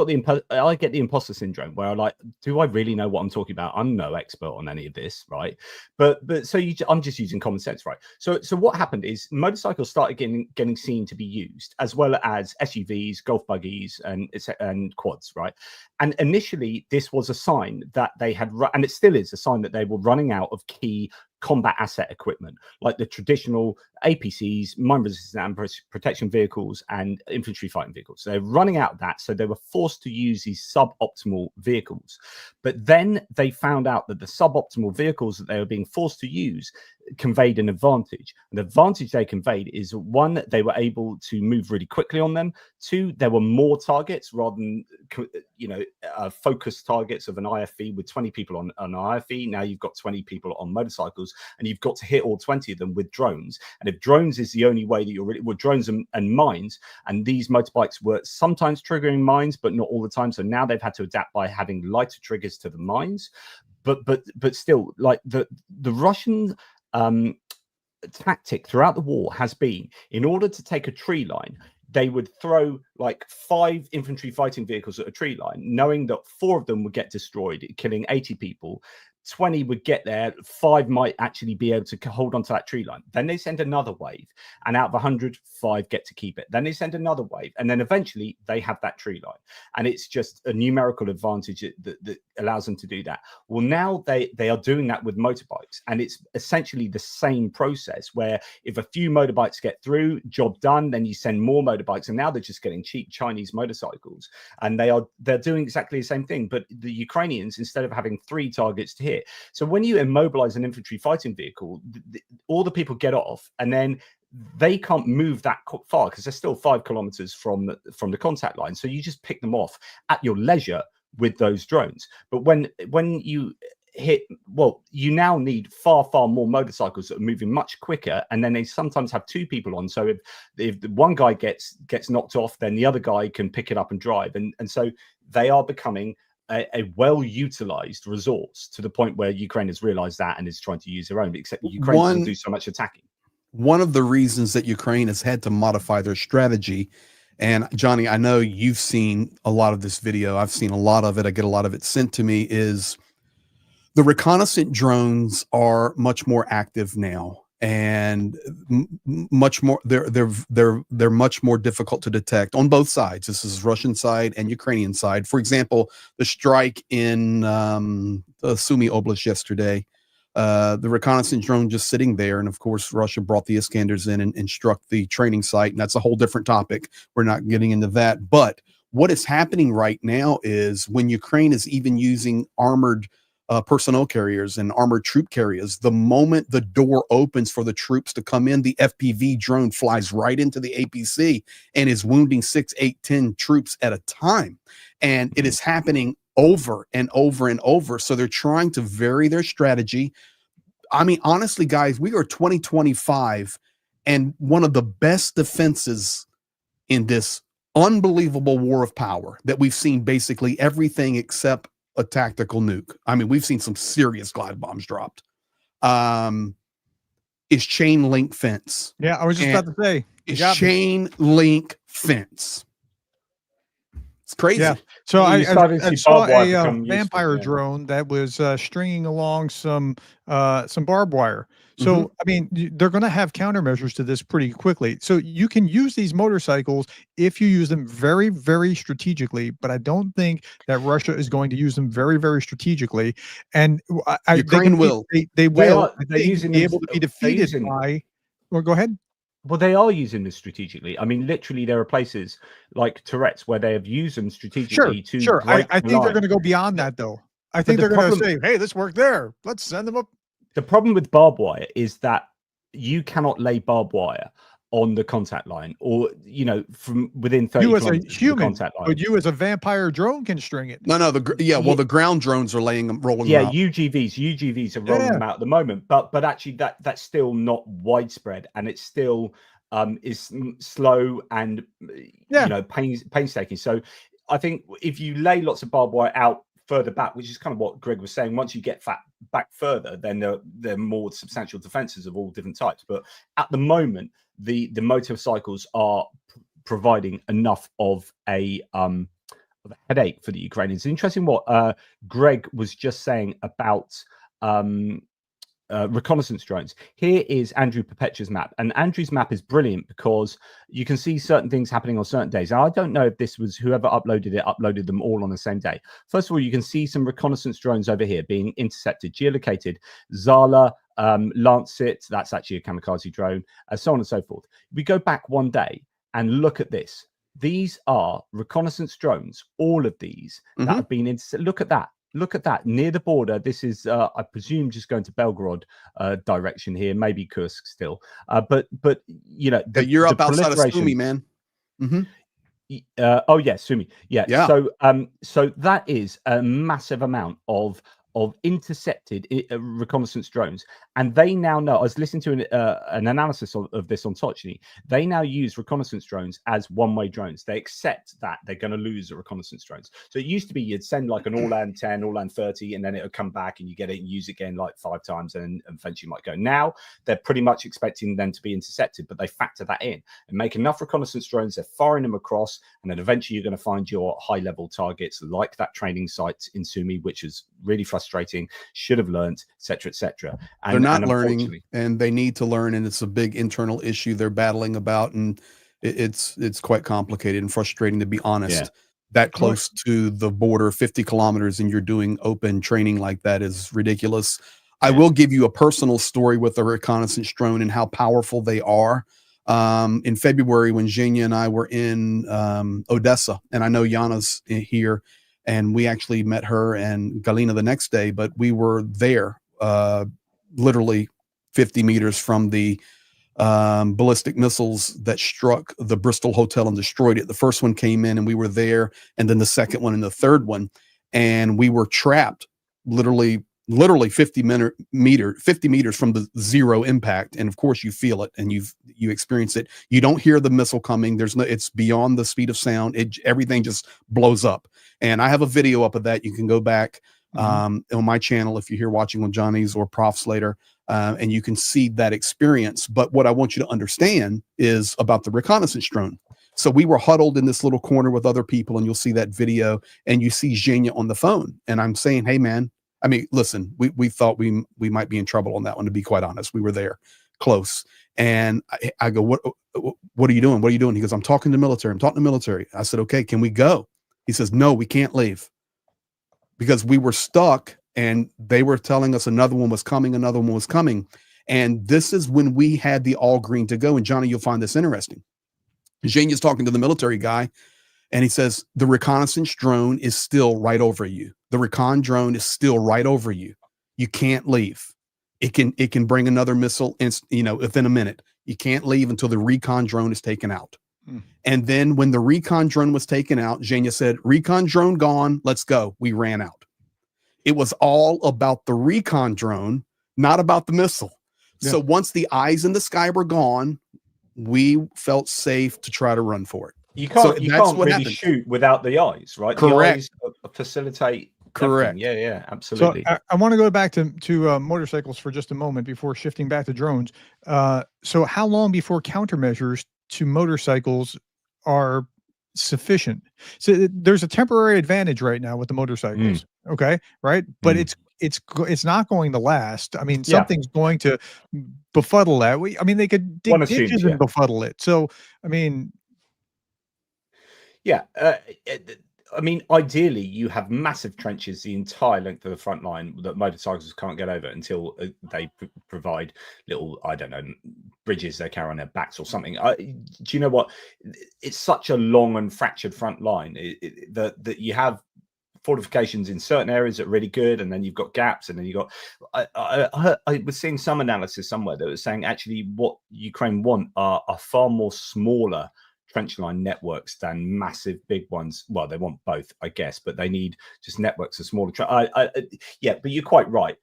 I get the imposter syndrome where I'm like, do I really know what I'm talking about? I'm no expert on any of this, right? But so I'm just using common sense, right? So what happened is motorcycles started getting seen to be used, as well as SUVs, golf buggies, and quads, right? And initially, this was a sign that they had, and it still is a sign that they were running out of key combat asset equipment, like the traditional APCs, mine resistant and protection vehicles, and infantry fighting vehicles. So they're running out of that, so they were forced to use these suboptimal vehicles. But then they found out that the suboptimal vehicles that they were being forced to use conveyed an advantage. And the advantage they conveyed is, one, they were able to move really quickly on them. Two, there were more targets rather than focused targets of an IFV with 20 people on an IFV. Now you've got 20 people on motorcycles, and you've got to hit all 20 of them with drones. And if drones is the only way that you're really, well, drones and mines, and these motorbikes were sometimes triggering mines, but not all the time. So now they've had to adapt by having lighter triggers to the mines. But still, like the Russian tactic throughout the war has been, in order to take a tree line, they would throw like 5 infantry fighting vehicles at a tree line, knowing that 4 of them would get destroyed, killing 80 people. 20 would get there, 5 might actually be able to hold on to that tree line. Then they send another wave, and out of 100, 5 get to keep it. Then they send another wave, and then eventually they have that tree line. And it's just a numerical advantage that allows them to do that. Well, now they are doing that with motorbikes, and it's essentially the same process, where if a few motorbikes get through, job done, then you send more motorbikes, and now they're just getting cheap Chinese motorcycles, and they're doing exactly the same thing. But the Ukrainians, instead of having 3 targets to hit, so when you immobilize an infantry fighting vehicle, all the people get off, and then they can't move that far because they're still 5 kilometers from the contact line. So you just pick them off at your leisure with those drones. But when you hit, well, you now need far more motorcycles that are moving much quicker, and then they sometimes have 2 people on. So if the one guy gets knocked off, then the other guy can pick it up and drive, and so they are becoming a well-utilized resource, to the point where Ukraine has realized that and is trying to use their own, except Ukraine doesn't do so much attacking. one of the reasons that Ukraine has had to modify their strategy, and Johnny, I know you've seen a lot of this video. I've seen a lot of it. I get a lot of it sent to me. Is the reconnaissance drones are much more active now, and much more. They're much more difficult to detect on both sides. This is Russian side and Ukrainian side. For example, the strike in the Sumy Oblast yesterday. The reconnaissance drone just sitting there. And of course, Russia brought the Iskanders in and struck the training site. And that's a whole different topic. We're not getting into that. But what is happening right now is when Ukraine is even using armored personnel carriers and armored troop carriers, the moment the door opens for the troops to come in, the FPV drone flies right into the APC and is wounding 6, 8, 10 troops at a time. And it is happening over and over and over. So they're trying to vary their strategy. I mean, honestly, guys, we are 2025, and one of the best defenses in this unbelievable war of power that we've seen basically everything except a tactical nuke. I mean, we've seen some serious glide bombs dropped. Is chain link fence. Yeah, I was just about to say. Is chain link fence. It's crazy. Yeah. So I see saw barbed wire a become vampire useful, yeah. drone that was stringing along some barbed wire. So, I mean, they're going to have countermeasures to this pretty quickly. So you can use these motorcycles if you use them very, very strategically. But I don't think that Russia is going to use them very, very strategically. And Ukraine will. They will. They're using be them- able to be they're defeated using- by. Well, go ahead. Well, they are using this strategically. I mean, literally, there are places like Tourette's where they have used them strategically to. Sure. I break the think they're line. going to go beyond that, though. I think the they're going to problem- say, "Hey, this worked there. Let's send them up." The problem with barbed wire is that you cannot lay barbed wire on the contact line, or from within 30 You as a kilometers of the human, contact line. but you as a vampire drone can string it. No, well, the ground drones are rolling them out. UGVs are rolling them out at the moment, but actually that's still not widespread, and it's still is slow and painstaking. So I think if you lay lots of barbed wire out further back, which is kind of what Greg was saying, once you get back further, then there are more substantial defenses of all different types. But at the moment, the motorcycles are providing enough of a headache for the Ukrainians. Interesting what Greg was just saying about reconnaissance drones. Here is Andrew Perpetua's map, and Andrew's map is brilliant because you can see certain things happening on certain days. Now, I don't know if this was whoever uploaded them all on the same day. First of all, you can see some reconnaissance drones over here being intercepted, geolocated. Zala, Lancet, that's actually a kamikaze drone, so on and so forth. We go back one day and look at this. These are reconnaissance drones, all of these that have been intercepted. Look at that near the border. This is, I presume, just going to Belgorod direction here, maybe Kursk still. But you're up outside of Sumy, man. Oh yeah, Sumy. Yeah. So so that is a massive amount of intercepted reconnaissance drones, and they now know. I was listening to an analysis of this on Tochny. They now use reconnaissance drones as one-way drones. They accept that they're going to lose the reconnaissance drones. So it used to be you'd send like an all-land 10, all-land 30, and then it would come back and you get it and use it again like 5 times, and eventually you might go. Now they're pretty much expecting them to be intercepted, but they factor that in and make enough reconnaissance drones. They're firing them across, and then eventually you're going to find your high-level targets like that training site in Sumy, which is really frustrating, should have learned, etc., etc. They're not learning, and they need to learn, and it's a big internal issue they're battling about, and it's quite complicated and frustrating, to be honest. That close to the border, 50 kilometers, and you're doing open training like that is ridiculous. I will give you a personal story with a reconnaissance drone and how powerful they are. In February, when Zhenya and I were in Odessa, and I know Yana's here, and we actually met her and Galina the next day, but we were there literally 50 meters from the ballistic missiles that struck the Bristol Hotel and destroyed it. The first one came in and we were there, and then the second one and the third one, and we were trapped literally 50 meters from the zero impact. And of course you feel it and you experience it. You don't hear the missile coming. It's beyond the speed of sound. Everything just blows up. And I have a video up of that. You can go back on my channel if you're here watching on Johnny's or Prof's later. and you can see that experience. But what I want you to understand is about the reconnaissance drone. So we were huddled in this little corner with other people, and you'll see that video, and you see Zhenya on the phone. And I'm saying, hey, man, I mean, listen, we thought we might be in trouble on that one, to be quite honest. We were there close. And I go, what are you doing? What are you doing? He goes, I'm talking to the military. I'm talking to the military. I said, okay, can we go? He says, no, we can't leave, because we were stuck and they were telling us another one was coming. Another one was coming. And this is when we had the all green to go. And Johnny, you'll find this interesting. Zhenya's talking to the military guy, and he says, the reconnaissance drone is still right over you. The recon drone is still right over you. You can't leave. It can bring another missile within a minute. You can't leave until the recon drone is taken out. And then when the recon drone was taken out, Zhenya said, recon drone gone, let's go. We ran out. It was all about the recon drone, not about the missile. Yeah. So once the eyes in the sky were gone, we felt safe to try to run for it. You can't really shoot without the eyes, right? Correct. The eyes facilitate. Correct. Everything. Yeah, absolutely. So I want to go back to motorcycles for just a moment before shifting back to drones. So how long before countermeasures to motorcycles are sufficient? So there's a temporary advantage right now with the motorcycles. Okay, right, but it's not going to last. I mean, something's going to befuddle that. I mean, they could dig ditches and befuddle it. So, I mean, I mean, ideally, you have massive trenches the entire length of the front line that motorcycles can't get over until they provide little, I don't know, bridges they carry on their backs or something. Do you know what? It's such a long and fractured front line that you have fortifications in certain areas that are really good, and then you've got gaps, and then you've got I was seeing some analysis somewhere that was saying actually what Ukraine want are far more smaller trench line networks than massive big ones. Well, they want both, I guess, but they need just networks of smaller but you're quite right.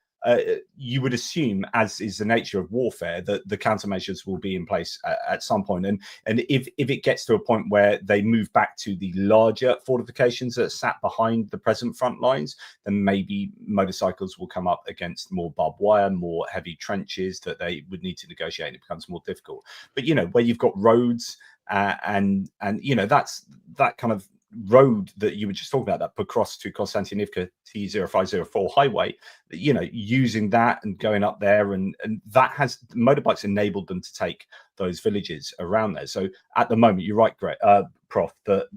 You would assume, as is the nature of warfare, that the countermeasures will be in place at some point. And if it gets to a point where they move back to the larger fortifications that sat behind the present front lines, then maybe motorcycles will come up against more barbed wire, more heavy trenches that they would need to negotiate, and it becomes more difficult. But, where you've got roads and that's that kind of road that you were just talking about, that Pokros to Konstantinivka T0504 highway, using that and going up there, and that has motorbikes enabled them to take those villages around there. So at the moment, you're right, Prof, that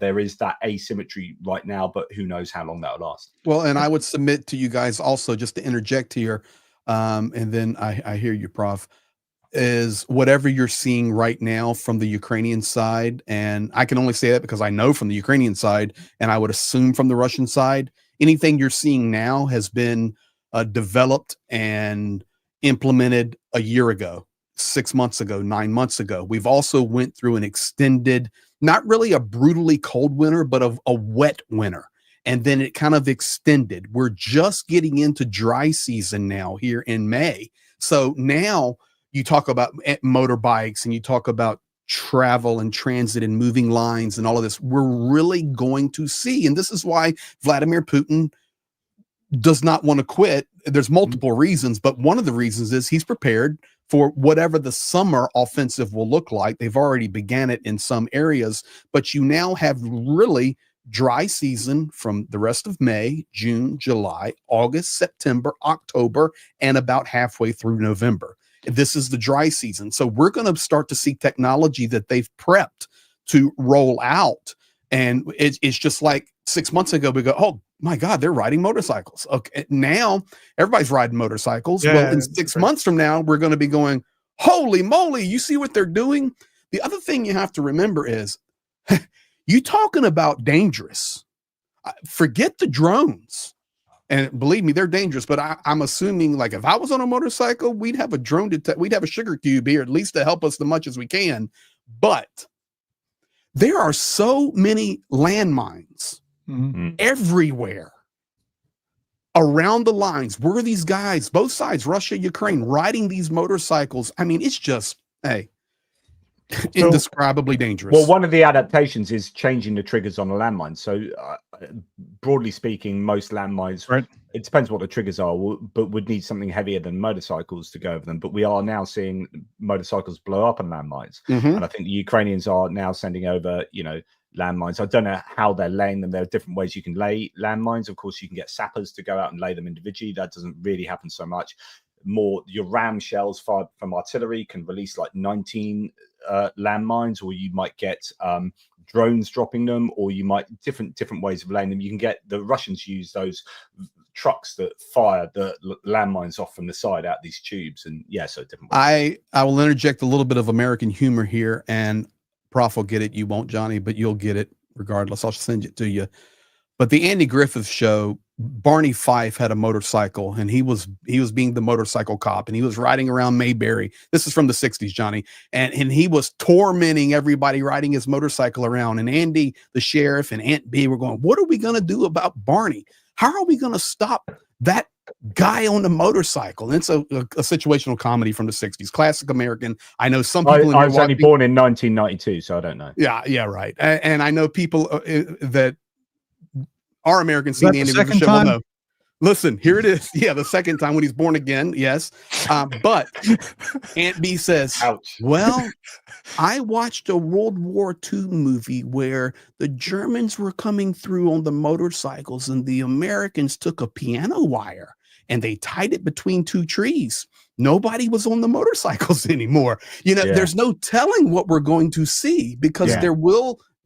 there is that asymmetry right now, but who knows how long that'll last. Well, and I would submit to you guys also, just to interject here, and then I hear you, Prof, is whatever you're seeing right now from the Ukrainian side, and I can only say that because I know from the Ukrainian side, and I would assume from the Russian side, anything you're seeing now has been developed and implemented a year ago, 6 months ago, 9 months ago. We've also went through an extended, not really a brutally cold winter, but a wet winter. And then it kind of extended. We're just getting into dry season now here in May. So now you talk about motorbikes and you talk about travel and transit and moving lines and all of this. We're really going to see, and this is why Vladimir Putin does not want to quit. There's multiple reasons, but one of the reasons is he's prepared for whatever the summer offensive will look like. They've already began it in some areas, but you now have really dry season from the rest of May, June, July, August, September, October, and about halfway through November. This is the dry season. So we're going to start to see technology that they've prepped to roll out. And it's just like 6 months ago, we go, oh my God, they're riding motorcycles. Okay, now everybody's riding motorcycles. Well, in 6 months from now, we're going to be going, holy moly, you see what they're doing? The other thing you have to remember is you talking about dangerous. Forget the drones. And believe me, they're dangerous, but I'm assuming, like, if I was on a motorcycle, we'd have a drone we'd have a sugar cube here, at least to help us as much as we can. But there are so many landmines everywhere around the lines. Where are these guys, both sides, Russia, Ukraine, riding these motorcycles? I mean, it's just, hey, Indescribably dangerous. Well, one of the adaptations is changing the triggers on a landmine. So, broadly speaking, most landmines, Right. it depends what the triggers are, but would need something heavier than motorcycles to go over them. But we are now seeing motorcycles blow up on landmines. Mhm. And I think the Ukrainians are now sending over, landmines. I don't know how they're laying them. There are different ways you can lay landmines. Of course, you can get sappers to go out and lay them individually. That doesn't really happen so much. More your ram shells fired from artillery can release like 19 landmines, or you might get drones dropping them, or you might different ways of laying them. You can get the Russians use those trucks that fire the landmines off from the side out these tubes, and so different ways. I will interject a little bit of American humor here, and Prof will get it. You won't, Johnny, but you'll get it regardless. I'll send it to you. But the Andy Griffith show, Barney Fife had a motorcycle, and he was being the motorcycle cop, and he was riding around Mayberry. This is from the 60s, Johnny. And he was tormenting everybody riding his motorcycle around. And Andy, the sheriff, and Aunt B were going, what are we going to do about Barney? How are we going to stop that guy on the motorcycle? And it's a situational comedy from the 60s, classic American. I know some people. I was only born in 1992, so I don't know. Yeah, right. And I know people that are American seen the Andy Griffith show. Well, no. Listen, here it is. Yeah, the second time when he's born again. Yes. But Aunt B says, ouch. Well, I watched a World War II movie where the Germans were coming through on the motorcycles and the Americans took a piano wire and they tied it between two trees. Nobody was on the motorcycles anymore. There's no telling what we're going to see because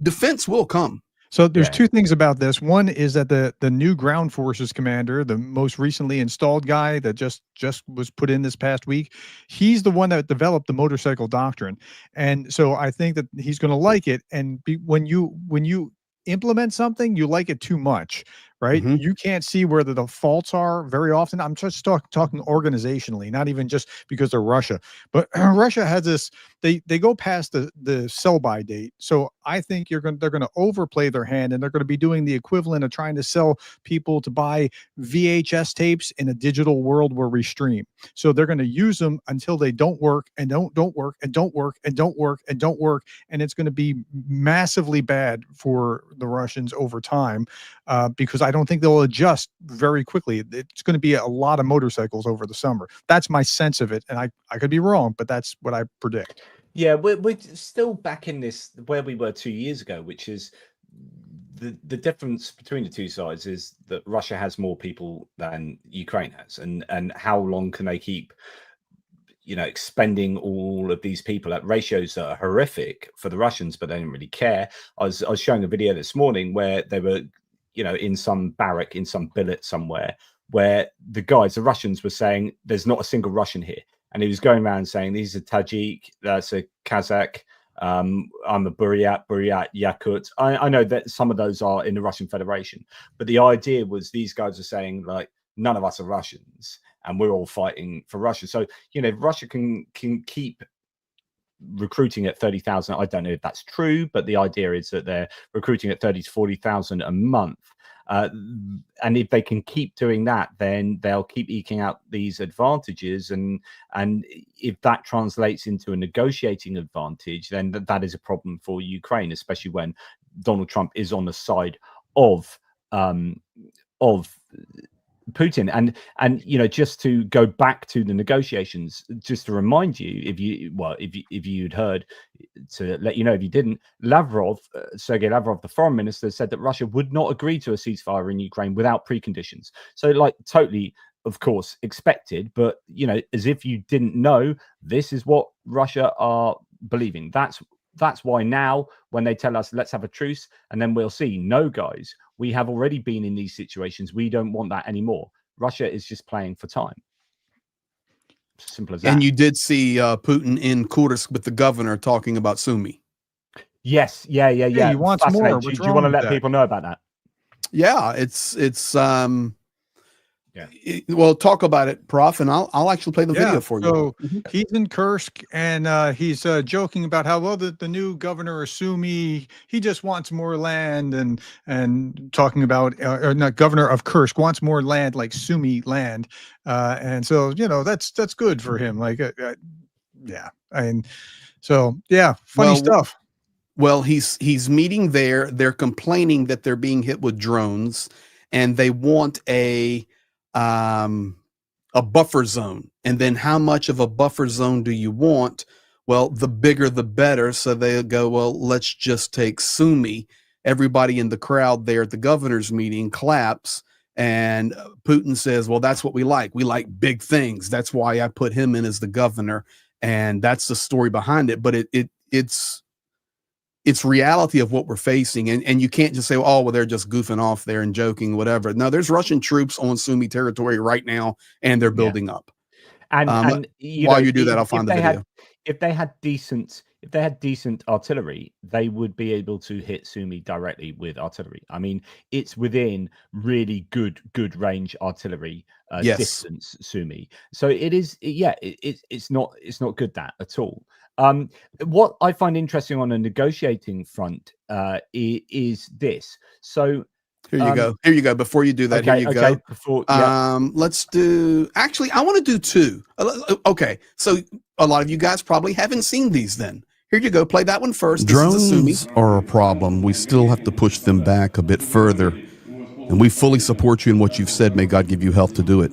defense will come. So there's two things about this. One is that the new ground forces commander, the most recently installed guy that just was put in this past week, he's the one that developed the motorcycle doctrine. And so I think that he's going to like it. And when you implement something, you like it too much, right? Mm-hmm. You can't see where the faults are very often. I'm just talking organizationally, not even just because they're Russia. But Russia has this, they go past the sell-by date. So I think they're going to overplay their hand, and they're going to be doing the equivalent of trying to sell people to buy VHS tapes in a digital world where we stream. So they're going to use them until they don't work and don't work and don't work and don't work and don't work. And it's going to be massively bad for the Russians over time because I don't think they'll adjust very quickly. It's going to be a lot of motorcycles over the summer. That's my sense of it. And I could be wrong, but that's what I predict. Yeah, we're still back in this where we were 2 years ago, which is the difference between the two sides is that Russia has more people than Ukraine has, and how long can they keep expending all of these people at ratios that are horrific for the Russians, but they don't really care. I was showing a video this morning where they were in some barrack, in some billet somewhere, where the Russians were saying there's not a single Russian here. And he was going around saying, these are Tajik, that's a Kazakh, I'm a Buryat, Yakut. I know that some of those are in the Russian Federation. But the idea was these guys are saying, like, none of us are Russians, and we're all fighting for Russia. So, Russia can keep recruiting at 30,000. I don't know if that's true, but the idea is that they're recruiting at 30 to 40,000 a month. And if they can keep doing that, then they'll keep eking out these advantages. And if that translates into a negotiating advantage, then that is a problem for Ukraine, especially when Donald Trump is on the side of Putin. And just to go back to the negotiations, just to remind you, if you'd heard, to let you know if you didn't, Sergei Lavrov, the foreign minister, said that Russia would not agree to a ceasefire in Ukraine without preconditions. So, totally, of course, expected, but as if you didn't know, this is what Russia are believing. That's why now, when they tell us, let's have a truce, and then we'll see, no, guys, we have already been in these situations. We don't want that anymore. Russia is just playing for time. Simple as that. And you did see Putin in Kursk with the governor talking about Sumy. Yes. Yeah. He wants more. Do you want to let people know about that? Yeah, well, talk about it, Prof, and I'll actually play the video for you. So he's in Kursk, and he's joking about how the new governor of Sumy, he just wants more land, and talking about or not, governor of Kursk wants more land, like Sumy land, and so that's good for him. Like, yeah, and So yeah, funny Well, stuff. Well, he's meeting there. They're complaining that they're being hit with drones, and they want a buffer zone. And then how much of a buffer zone do you want? Well, the bigger the better. So they go, well, let's just take Sumy. Everybody in the crowd there at the governor's meeting claps, and Putin says, well, that's what we like. We like big things. That's why I put him in as the governor, and that's the story behind it. But it's reality of what we're facing. And you can't just say, oh, well, they're just goofing off there and joking, whatever. No, there's Russian troops on Sumy territory right now, and they're building up. And while you do that, I'll find the video. If they had decent artillery, they would be able to hit Sumy directly with artillery. I mean, it's within really good range artillery distance, Sumy. So it is, it's not good that at all. What I find interesting on a negotiating front is this. So here you go. Here you go. Before you do that, here you go. Before, let's do. Actually, I want to do two. Okay, so a lot of you guys probably haven't seen these. Then here you go. Play that one first. Drones are a problem. We still have to push them back a bit further, and we fully support you in what you've said. May God give you health to do it.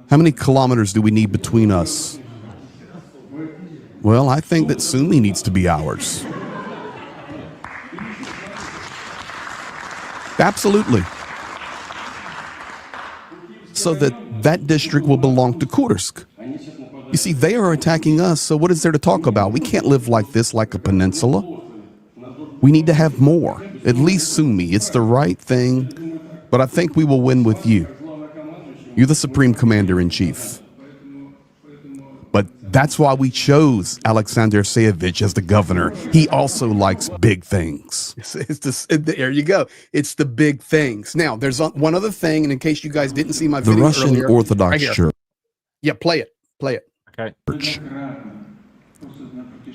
How many kilometers do we need between us? Well, I think that Sumy needs to be ours. Absolutely. So that district will belong to Kursk. You see, they are attacking us, so what is there to talk about? We can't live like this, like a peninsula. We need to have more. At least Sumy. It's the right thing, but I think we will win with you. You're the Supreme Commander-in-Chief. But that's why we chose Alexander Sayevich as the governor. He also likes big things. There you go. It's the big things. Now, there's one other thing, and in case you guys didn't see my video The Russian earlier, Orthodox Church. Yeah, play it. Play it. Okay.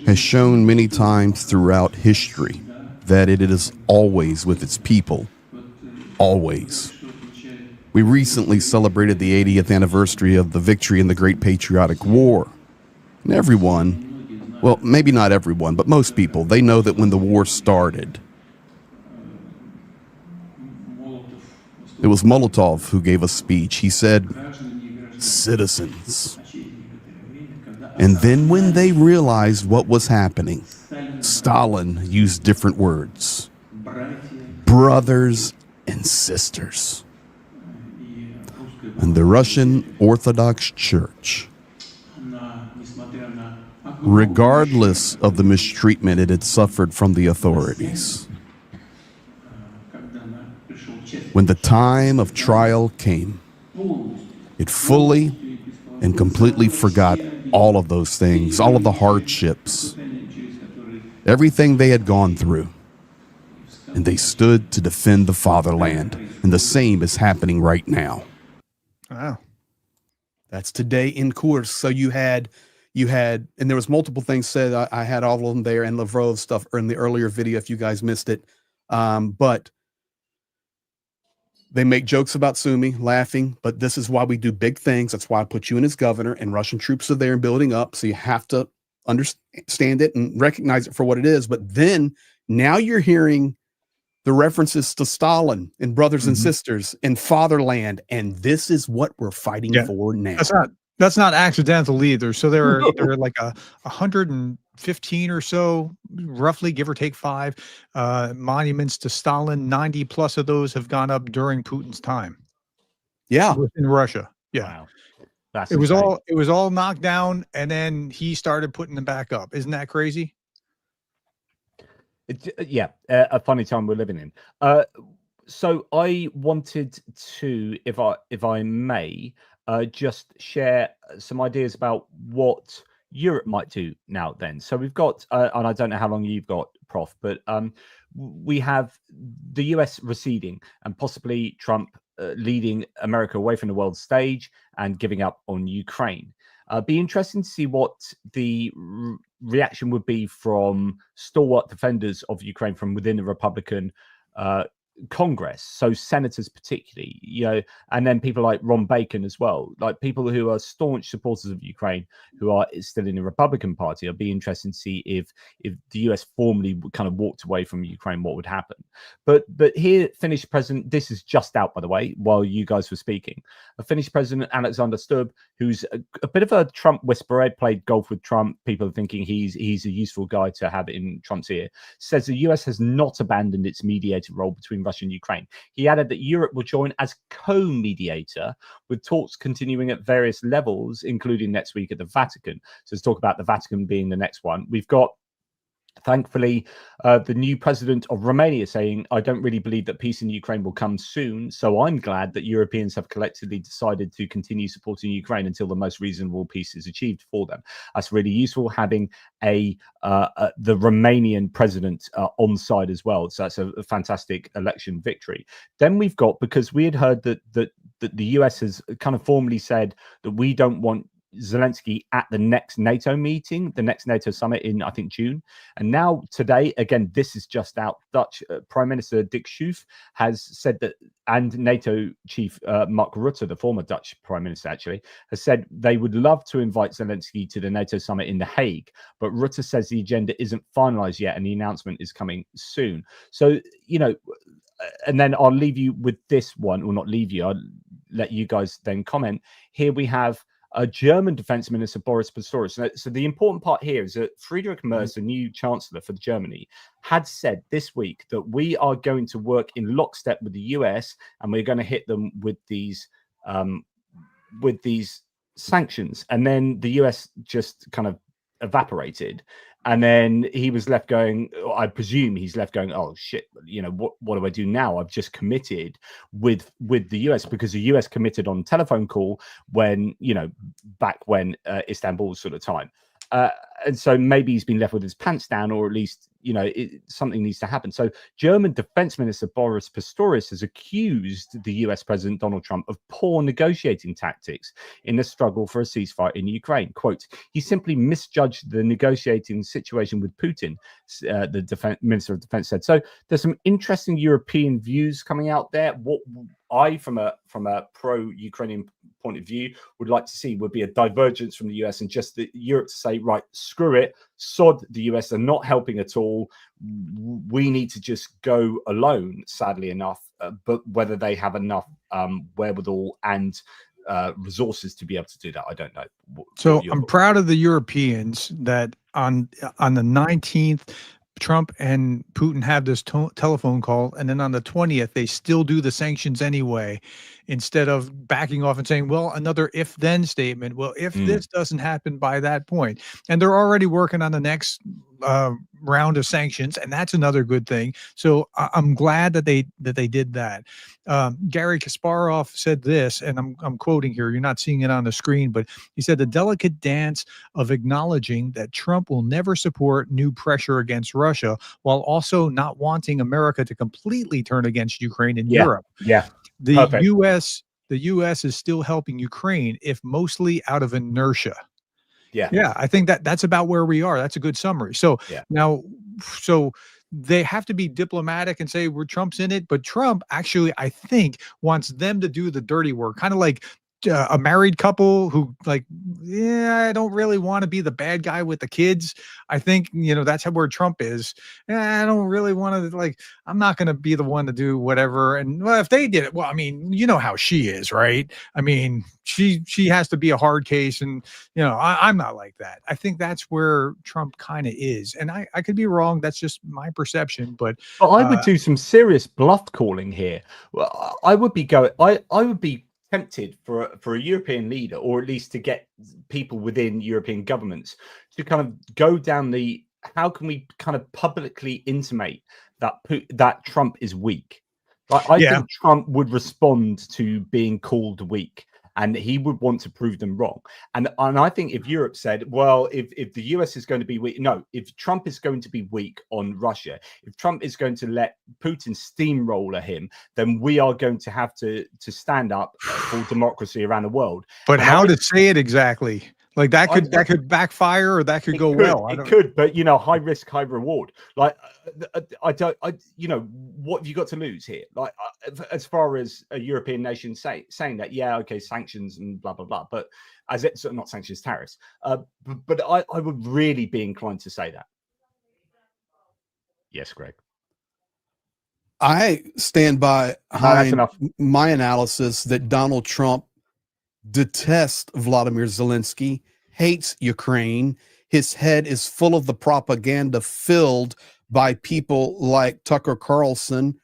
Has shown many times throughout history that it is always with its people. Always. We recently celebrated the 80th anniversary of the victory in the Great Patriotic War. And everyone, well, maybe not everyone, but most people, they know that when the war started, it was Molotov who gave a speech. He said, "Citizens." And then when they realized what was happening, Stalin used different words. Brothers and sisters. And the Russian Orthodox Church, regardless of the mistreatment it had suffered from the authorities, when the time of trial came, it fully and completely forgot all of those things, all of the hardships, everything they had gone through, and they stood to defend the fatherland. And the same is happening right now. Wow. That's today in Kursk. So you had, and there was multiple things said. I had all of them there, and Lavrov stuff in the earlier video if you guys missed it. But they make jokes about Sumy, laughing, but this is why we do big things. That's why I put you in as governor, and Russian troops are there and building up. So you have to understand it and recognize it for what it is. But then now you're hearing the references to Stalin and brothers and sisters and fatherland, and this is what we're fighting for now. That's not accidental either. So there are like 115 or so, roughly, give or take 5, monuments to Stalin. 90 plus of those have gone up during Putin's time. Yeah, in Russia. Yeah, wow. It was all knocked down, and then he started putting them back up. Isn't that crazy? A funny time we're living in. So I wanted to, if I may, just share some ideas about what Europe might do now. Then, so we've got, and I don't know how long you've got, Prof, but we have the US receding, and possibly Trump leading America away from the world stage and giving up on Ukraine. Be interesting to see what the reaction would be from stalwart defenders of Ukraine from within the Republican Congress, so senators particularly, and then people like Ron Bacon as well, like people who are staunch supporters of Ukraine, who are still in the Republican Party. I'd be interested to see if the US formally kind of walked away from Ukraine, what would happen. But here, Finnish President, this is just out, by the way, while you guys were speaking, a Finnish President, Alexander Stubb, who's a bit of a Trump whisperer, played golf with Trump, people are thinking he's a useful guy to have in Trump's ear, says the US has not abandoned its mediator role between Russia and Ukraine. He added that Europe will join as co-mediator, with talks continuing at various levels, including next week at the Vatican. So let's talk about the Vatican being the next one. We've got, thankfully, the new president of Romania saying, I don't really believe that peace in Ukraine will come soon. So I'm glad that Europeans have collectively decided to continue supporting Ukraine until the most reasonable peace is achieved for them. That's really useful, having the Romanian president on side as well. So that's a fantastic election victory. Then we've got, because we had heard that the US has kind of formally said that we don't want Zelenskyy at the next NATO meeting, the next NATO summit in, I think, June. And now today, again, this is just out, Dutch Prime Minister Dick Schoof has said that, and NATO chief Mark Rutte, the former Dutch Prime Minister, actually, has said they would love to invite Zelenskyy to the NATO summit in The Hague. But Rutte says the agenda isn't finalized yet and the announcement is coming soon. So, and then I'll leave you with this one, or not leave you, I'll let you guys then comment. Here we have a German defense minister, Boris Pistorius. So the important part here is that Friedrich Merz, the new chancellor for Germany, had said this week that we are going to work in lockstep with the US, and we're going to hit them with these sanctions. And then the US just kind of evaporated. And then he was left going, I presume he's left going, oh shit, what do I do now? I've just committed with the US, because the US committed on telephone call when, back when Istanbul sort of time. And so maybe he's been left with his pants down, or at least, something needs to happen. So German Defense Minister Boris Pistorius has accused the US President Donald Trump of poor negotiating tactics in the struggle for a ceasefire in Ukraine. Quote, he simply misjudged the negotiating situation with Putin, the Minister of Defense said. So there's some interesting European views coming out there. What I, from a pro-Ukrainian point of view, would like to see would be a divergence from the US, and just the Europe to say, right, screw it, sod the US, are not helping at all. We need to just go alone, sadly enough. But whether they have enough wherewithal and resources to be able to do that, I don't know. So I'm proud of the Europeans that on the 19th, Trump and Putin have this telephone call, and then on the 20th, they still do the sanctions anyway, instead of backing off and saying, well, another if-then statement. Well, if this doesn't happen by that point, and they're already working on the next round of sanctions, and that's another good thing. So I'm glad that they did that. Gary Kasparov said this, and I'm quoting here. You're not seeing it on the screen, but he said the delicate dance of acknowledging that Trump will never support new pressure against Russia, while also not wanting America to completely turn against Ukraine and Europe. Yeah. The Perfect. US is still helping Ukraine, if mostly out of inertia. Yeah. I think that's about where we are. That's a good summary. So now, they have to be diplomatic and say, Trump's in it, but Trump actually, I think, wants them to do the dirty work, kind of like a married couple who I don't really want to be the bad guy with the kids. I think, that's where Trump is. I don't really want to, I'm not going to be the one to do whatever. And well, if they did it, well, I mean, you know how she is, right? I mean, she has to be a hard case, and, I'm not like that. I think that's where Trump kind of is. And I could be wrong. That's just my perception, but I would do some serious bluff calling here. Well, I would be tempted for a European leader, or at least to get people within European governments to kind of go down the, how can we kind of publicly intimate that Trump is weak? I think Trump would respond to being called weak, and he would want to prove them wrong. And I think if Europe said, well, if the US is going to be weak, no, if Trump is going to be weak on Russia, if Trump is going to let Putin steamroller him, then we are going to have to stand up for democracy around the world. But how to say it exactly? Like that could backfire, or that could go well. It could, but high risk, high reward. Like what have you got to lose here? Like as far as a European nation saying that, yeah, okay, sanctions and blah blah blah, but as it's not sanctions, tariffs. But I would really be inclined to say that. Yes, Greg. I stand by that's enough. my analysis that Donald Trump detests Vladimir Zelenskyy, hates Ukraine. His head is full of the propaganda filled by people like Tucker Carlson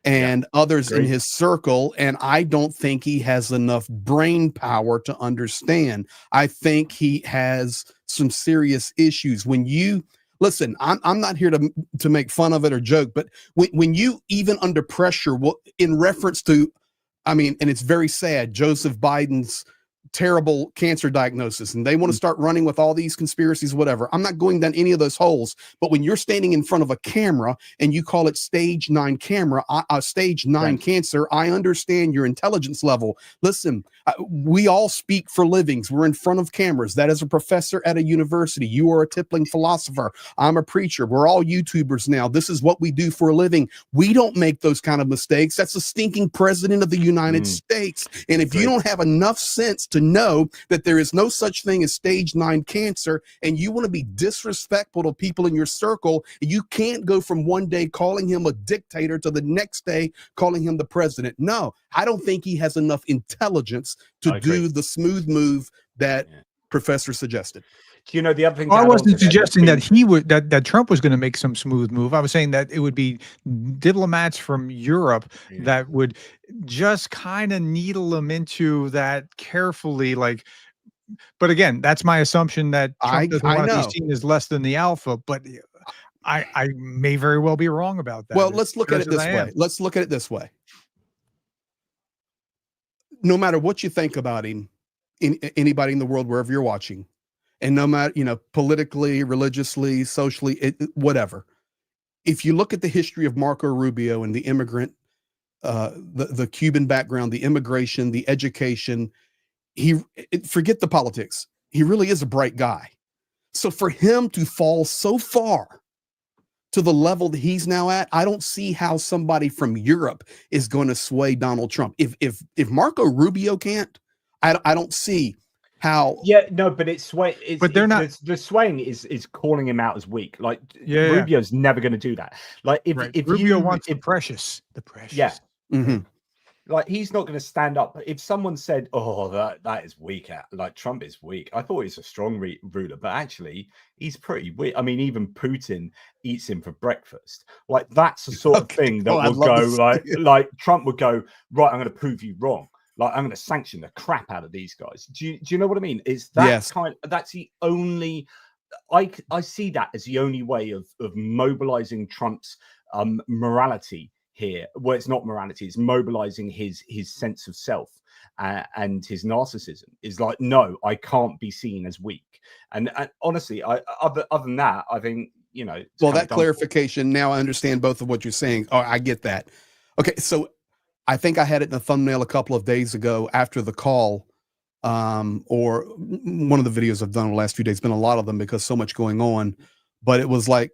and others in his circle. And I don't think he has enough brain power to understand. I think he has some serious issues. When you listen, I'm not here to make fun of it or joke, but when you even under pressure, in reference to, and it's very sad, Joseph Biden's terrible cancer diagnosis, and they want to start running with all these conspiracies, whatever. I'm not going down any of those holes, but when you're standing in front of a camera and you call it stage 9 stage 9 cancer, I understand your intelligence level. Listen, we all speak for livings. We're in front of cameras. That is a professor at a university. You are a tippling philosopher. I'm a preacher. We're all YouTubers now. This is what we do for a living. We don't make those kind of mistakes. That's a stinking president of the United States. And if you don't have enough sense to know that there is no such thing as stage 9 cancer, and you want to be disrespectful to people in your circle, you can't go from one day calling him a dictator to the next day calling him the president. No, I don't think he has enough intelligence to do the smooth move that Professor suggested. Do you know the other thing? I wasn't suggesting that he would that Trump was going to make some smooth move. I was saying that it would be diplomats from Europe that would just kind of needle him into that carefully. Like, but again, that's my assumption that Trump doesn't want to be seen as less than the alpha. But I may very well be wrong about that. Well, let's look at it this way. Let's look at it this way. No matter what you think about him, anybody in the world, wherever you're watching, and no matter, politically, religiously, socially, whatever, if you look at the history of Marco Rubio and the immigrant, the Cuban background, the immigration, the education, forget the politics. He really is a bright guy. So for him to fall so far to the level that he's now at, I don't see how somebody from Europe is going to sway Donald Trump. If Marco Rubio can't, I don't see how. Yeah, no, but it's sway. But they're not. The swaying is calling him out as weak. Like Rubio's never going to do that. Like if Rubio wants the precious. Yeah. Mm-hmm. Like he's not going to stand up. If someone said, "Oh, that is weak," like Trump is weak, I thought he's a strong ruler, but actually he's pretty weak. I mean, even Putin eats him for breakfast. Like that's the sort of thing that will go like Trump would go, right, I'm going to prove you wrong. Like I'm going to sanction the crap out of these guys. Do you know what I mean? Is that that's the only I see that as the only way of mobilizing Trump's morality here. Well, it's not morality, it's mobilizing his sense of self and his narcissism. Is like, no, I can't be seen as weak. And honestly, other than that, I think, well, that clarification, now I understand both of what you're saying. Oh, I get that. Okay, so I think I had it in the thumbnail a couple of days ago after the call, or one of the videos I've done in the last few days. Been a lot of them because so much going on, but it was like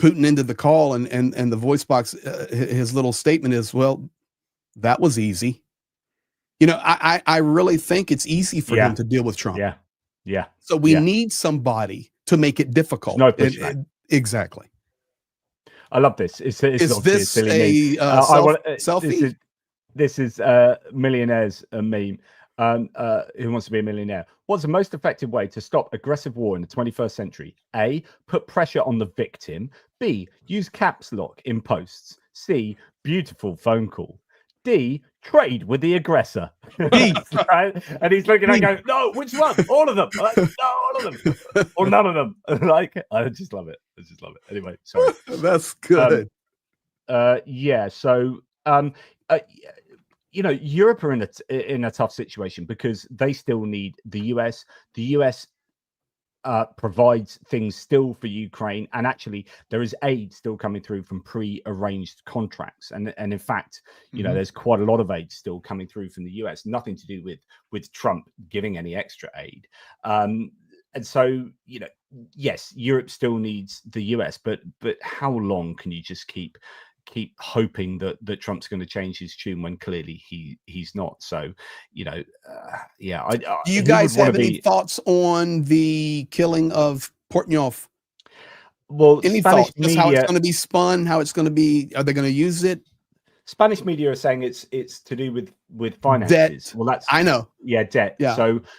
Putin ended the call, and the voice box, his little statement is, well, that was easy. I really think it's easy for him to deal with Trump. Yeah. So we need somebody to make it difficult. No, exactly. I love this. Is this a selfie? This is millionaires a meme. Who wants to be a millionaire? What's the most effective way to stop aggressive war in the 21st century? A, put pressure on the victim. B, use caps lock in posts. C, beautiful phone call. D, trade with the aggressor. Right? And he's looking at going, no, which one? All of them. Like, no, all of them. Or none of them. Like, I just love it. Anyway, sorry. That's good. So Europe are in a tough situation because they still need the US. The US provides things still for Ukraine, and actually there is aid still coming through from pre-arranged contracts, and in fact, you know, there's quite a lot of aid still coming through from the US, nothing to do with Trump giving any extra aid. And so, you know, yes, Europe still needs the US, but how long can you just keep hoping that Trump's going to change his tune when clearly he's not? So, you know, yeah. Do you guys have any thoughts on the killing of Portnoy? Well, any Spanish thoughts? Just media, how it's going to be spun, how it's going to be, are they going to use it? Spanish media are saying it's to do with finances. Debt. Well, that's, I know. Yeah, debt. Yeah.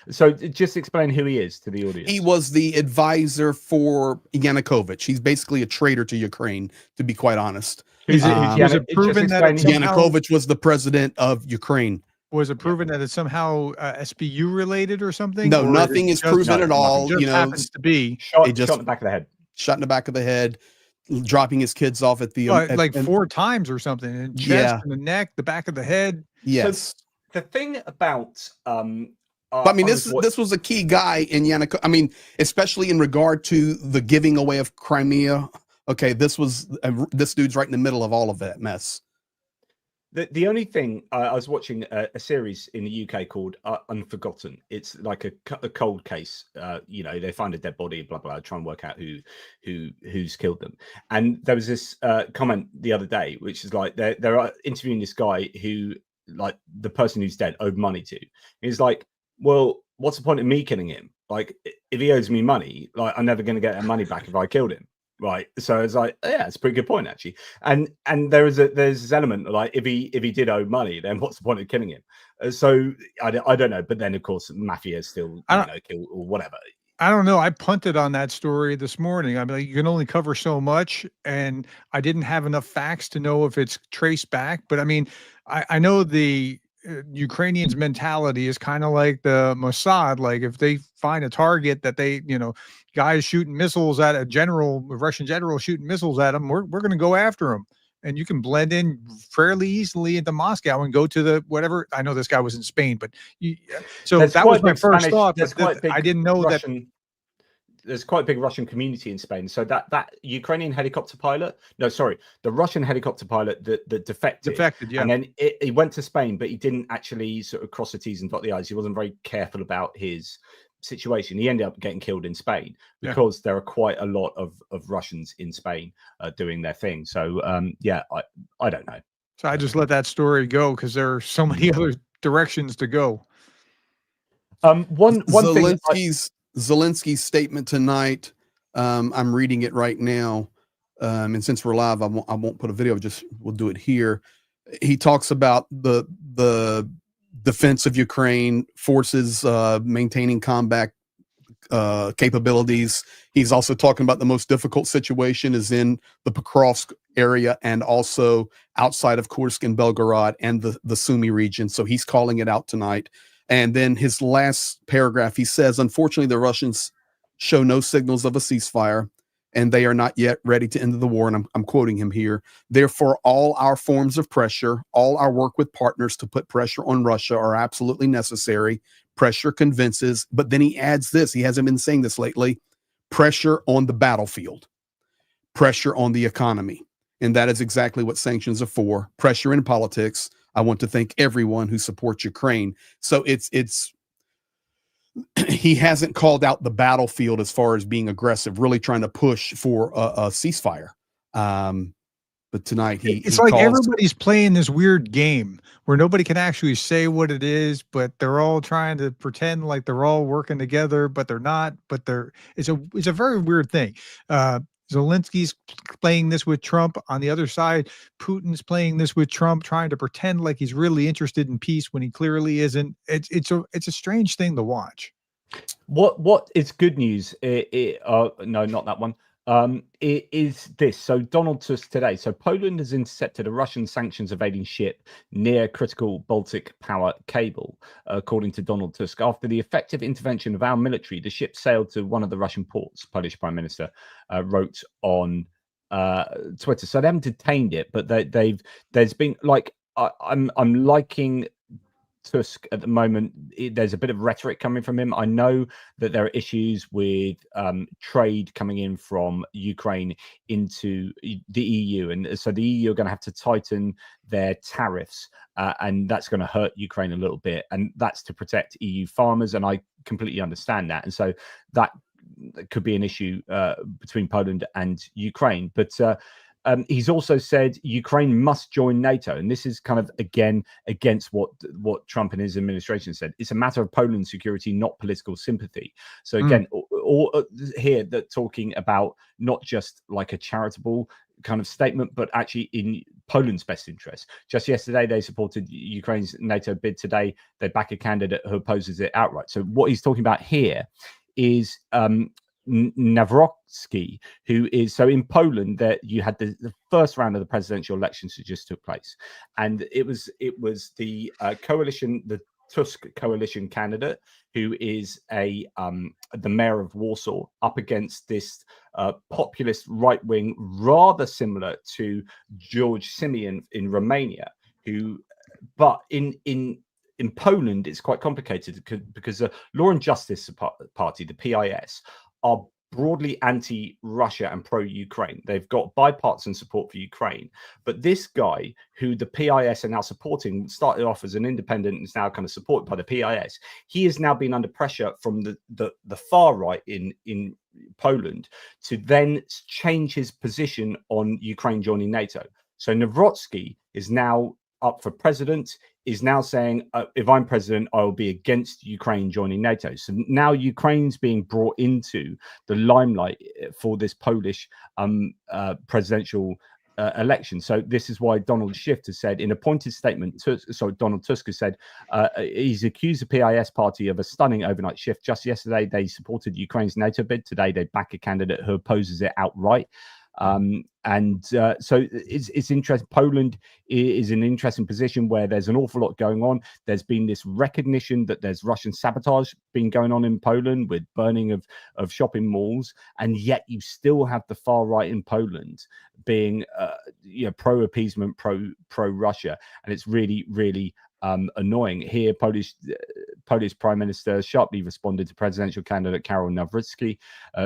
So just explain who he is to the audience. He was the advisor for Yanukovych. He's basically a traitor to Ukraine, to be quite honest. Was it proven that Yanukovych was the president of Ukraine? Was it proven that it's somehow SBU related or something? No, or nothing is proven at all. Just you know, happens to be shot in the back of the head. Shot in the back of the head, dropping his kids off at the like 4 times or something. In chest, in the neck, the back of the head. Yes. So the thing about but I mean, this was a key guy in Yanukovych. I mean, especially in regard to the giving away of Crimea. Okay, this dude's right in the middle of all of that mess. The only thing, I was watching a series in the UK called Unforgotten. It's like a cold case. You know, they find a dead body, blah blah, try and work out who's killed them. And there was this comment the other day, which is like they're interviewing this guy who, like, the person who's dead owed money to. He's like, well, what's the point of me killing him? Like, if he owes me money, like, I'm never going to get that money back if I killed him. Right, so it's like, yeah, it's a pretty good point actually, and there's this element like if he did owe money, then what's the point of killing him? So I don't know, but then of course mafia still kill or whatever. I don't know. I punted on that story this morning. I mean, like, you can only cover so much, and I didn't have enough facts to know if it's traced back. But I mean, I know the Ukrainians' mentality is kind of like the Mossad. Like, if they find a target that they, you know, guys shooting missiles at a Russian general shooting missiles at them, we're going to go after them. And you can blend in fairly easily into Moscow and go to the whatever. I know this guy was in Spain, but that was my first thought. I didn't know Russian, that. There's quite a big Russian community in Spain. So that Ukrainian helicopter pilot, the Russian helicopter pilot that defected, yeah. And then he went to Spain, but he didn't actually sort of cross the T's and dot the I's. He wasn't very careful about his situation. He ended up getting killed in Spain because there are quite a lot of Russians in Spain doing their thing. So I don't know. So I just let that story go because there are so many other directions to go. One thing, Zelensky's statement tonight, I'm reading it right now, and since we're live, I won't put a video. We'll do it here. He talks about the defense of Ukraine forces maintaining combat capabilities. He's also talking about the most difficult situation is in the Pokrovsk area and also outside of Kursk and Belgorod and the Sumy region. So he's calling it out tonight. And then his last paragraph, he says, unfortunately, the Russians show no signals of a ceasefire, and they are not yet ready to end the war. And I'm quoting him here. Therefore, all our forms of pressure, all our work with partners to put pressure on Russia are absolutely necessary. Pressure convinces. But then he adds this. He hasn't been saying this lately. Pressure on the battlefield. Pressure on the economy. And that is exactly what sanctions are for. Pressure in politics. I want to thank everyone who supports Ukraine. So it's he hasn't called out the battlefield as far as being aggressive, really trying to push for a ceasefire. But tonight it's like everybody's playing this weird game where nobody can actually say what it is, but they're all trying to pretend like they're all working together, but they're not. But it's a very weird thing. Zelensky's playing this with Trump. On the other side, Putin's playing this with Trump, trying to pretend like he's really interested in peace when he clearly isn't. It's a strange thing to watch. What is good news? No, not that one. It is this. So Donald Tusk today. So Poland has intercepted a Russian sanctions evading ship near critical Baltic power cable, according to Donald Tusk. After the effective intervention of our military, the ship sailed to one of the Russian ports. Polish Prime Minister wrote on Twitter. So they haven't detained it, but there's been like I'm liking Tusk at the moment, there's a bit of rhetoric coming from him. I know that there are issues with trade coming in from Ukraine into the EU, and so the EU are going to have to tighten their tariffs, and that's going to hurt Ukraine a little bit, and that's to protect EU farmers, and I completely understand that, and so that could be an issue between Poland and Ukraine, but he's also said Ukraine must join NATO, and this is kind of again against what Trump and his administration said. It's a matter of Poland's security, not political sympathy. So again, here they're talking about not just like a charitable kind of statement, but actually in Poland's best interest. Just yesterday, they supported Ukraine's NATO bid. Today, they back a candidate who opposes it outright. So what he's talking about here is Nawrocki, who is so in Poland that you had the first round of the presidential elections that just took place, and it was the coalition, the Tusk coalition candidate, who is the mayor of Warsaw, up against this populist right wing, rather similar to George Simeon in Romania, who, but in Poland, it's quite complicated because the Law and Justice Party, the PIS, are broadly anti-Russia and pro-Ukraine. They've got bipartisan support for Ukraine. But this guy, who the PIS are now supporting, started off as an independent and is now kind of supported by the PIS. He has now been under pressure from the far right in Poland to then change his position on Ukraine joining NATO. So Nawrocki is now up for president, is now saying, if I'm president, I will be against Ukraine joining NATO. So now Ukraine's being brought into the limelight for this Polish presidential election. So this is why Donald Schiff has said in a pointed statement, Donald Tusk has said he's accused the PIS party of a stunning overnight shift. Just yesterday, they supported Ukraine's NATO bid. Today, they back a candidate who opposes it outright. So it's interesting. Poland is in an interesting position where there's an awful lot going on. There's been this recognition that there's Russian sabotage been going on in Poland with burning of shopping malls, and yet you still have the far right in Poland being pro appeasement, pro Russia, and it's really annoying. Here, Polish Prime Minister sharply responded to presidential candidate Karol Nawrocki,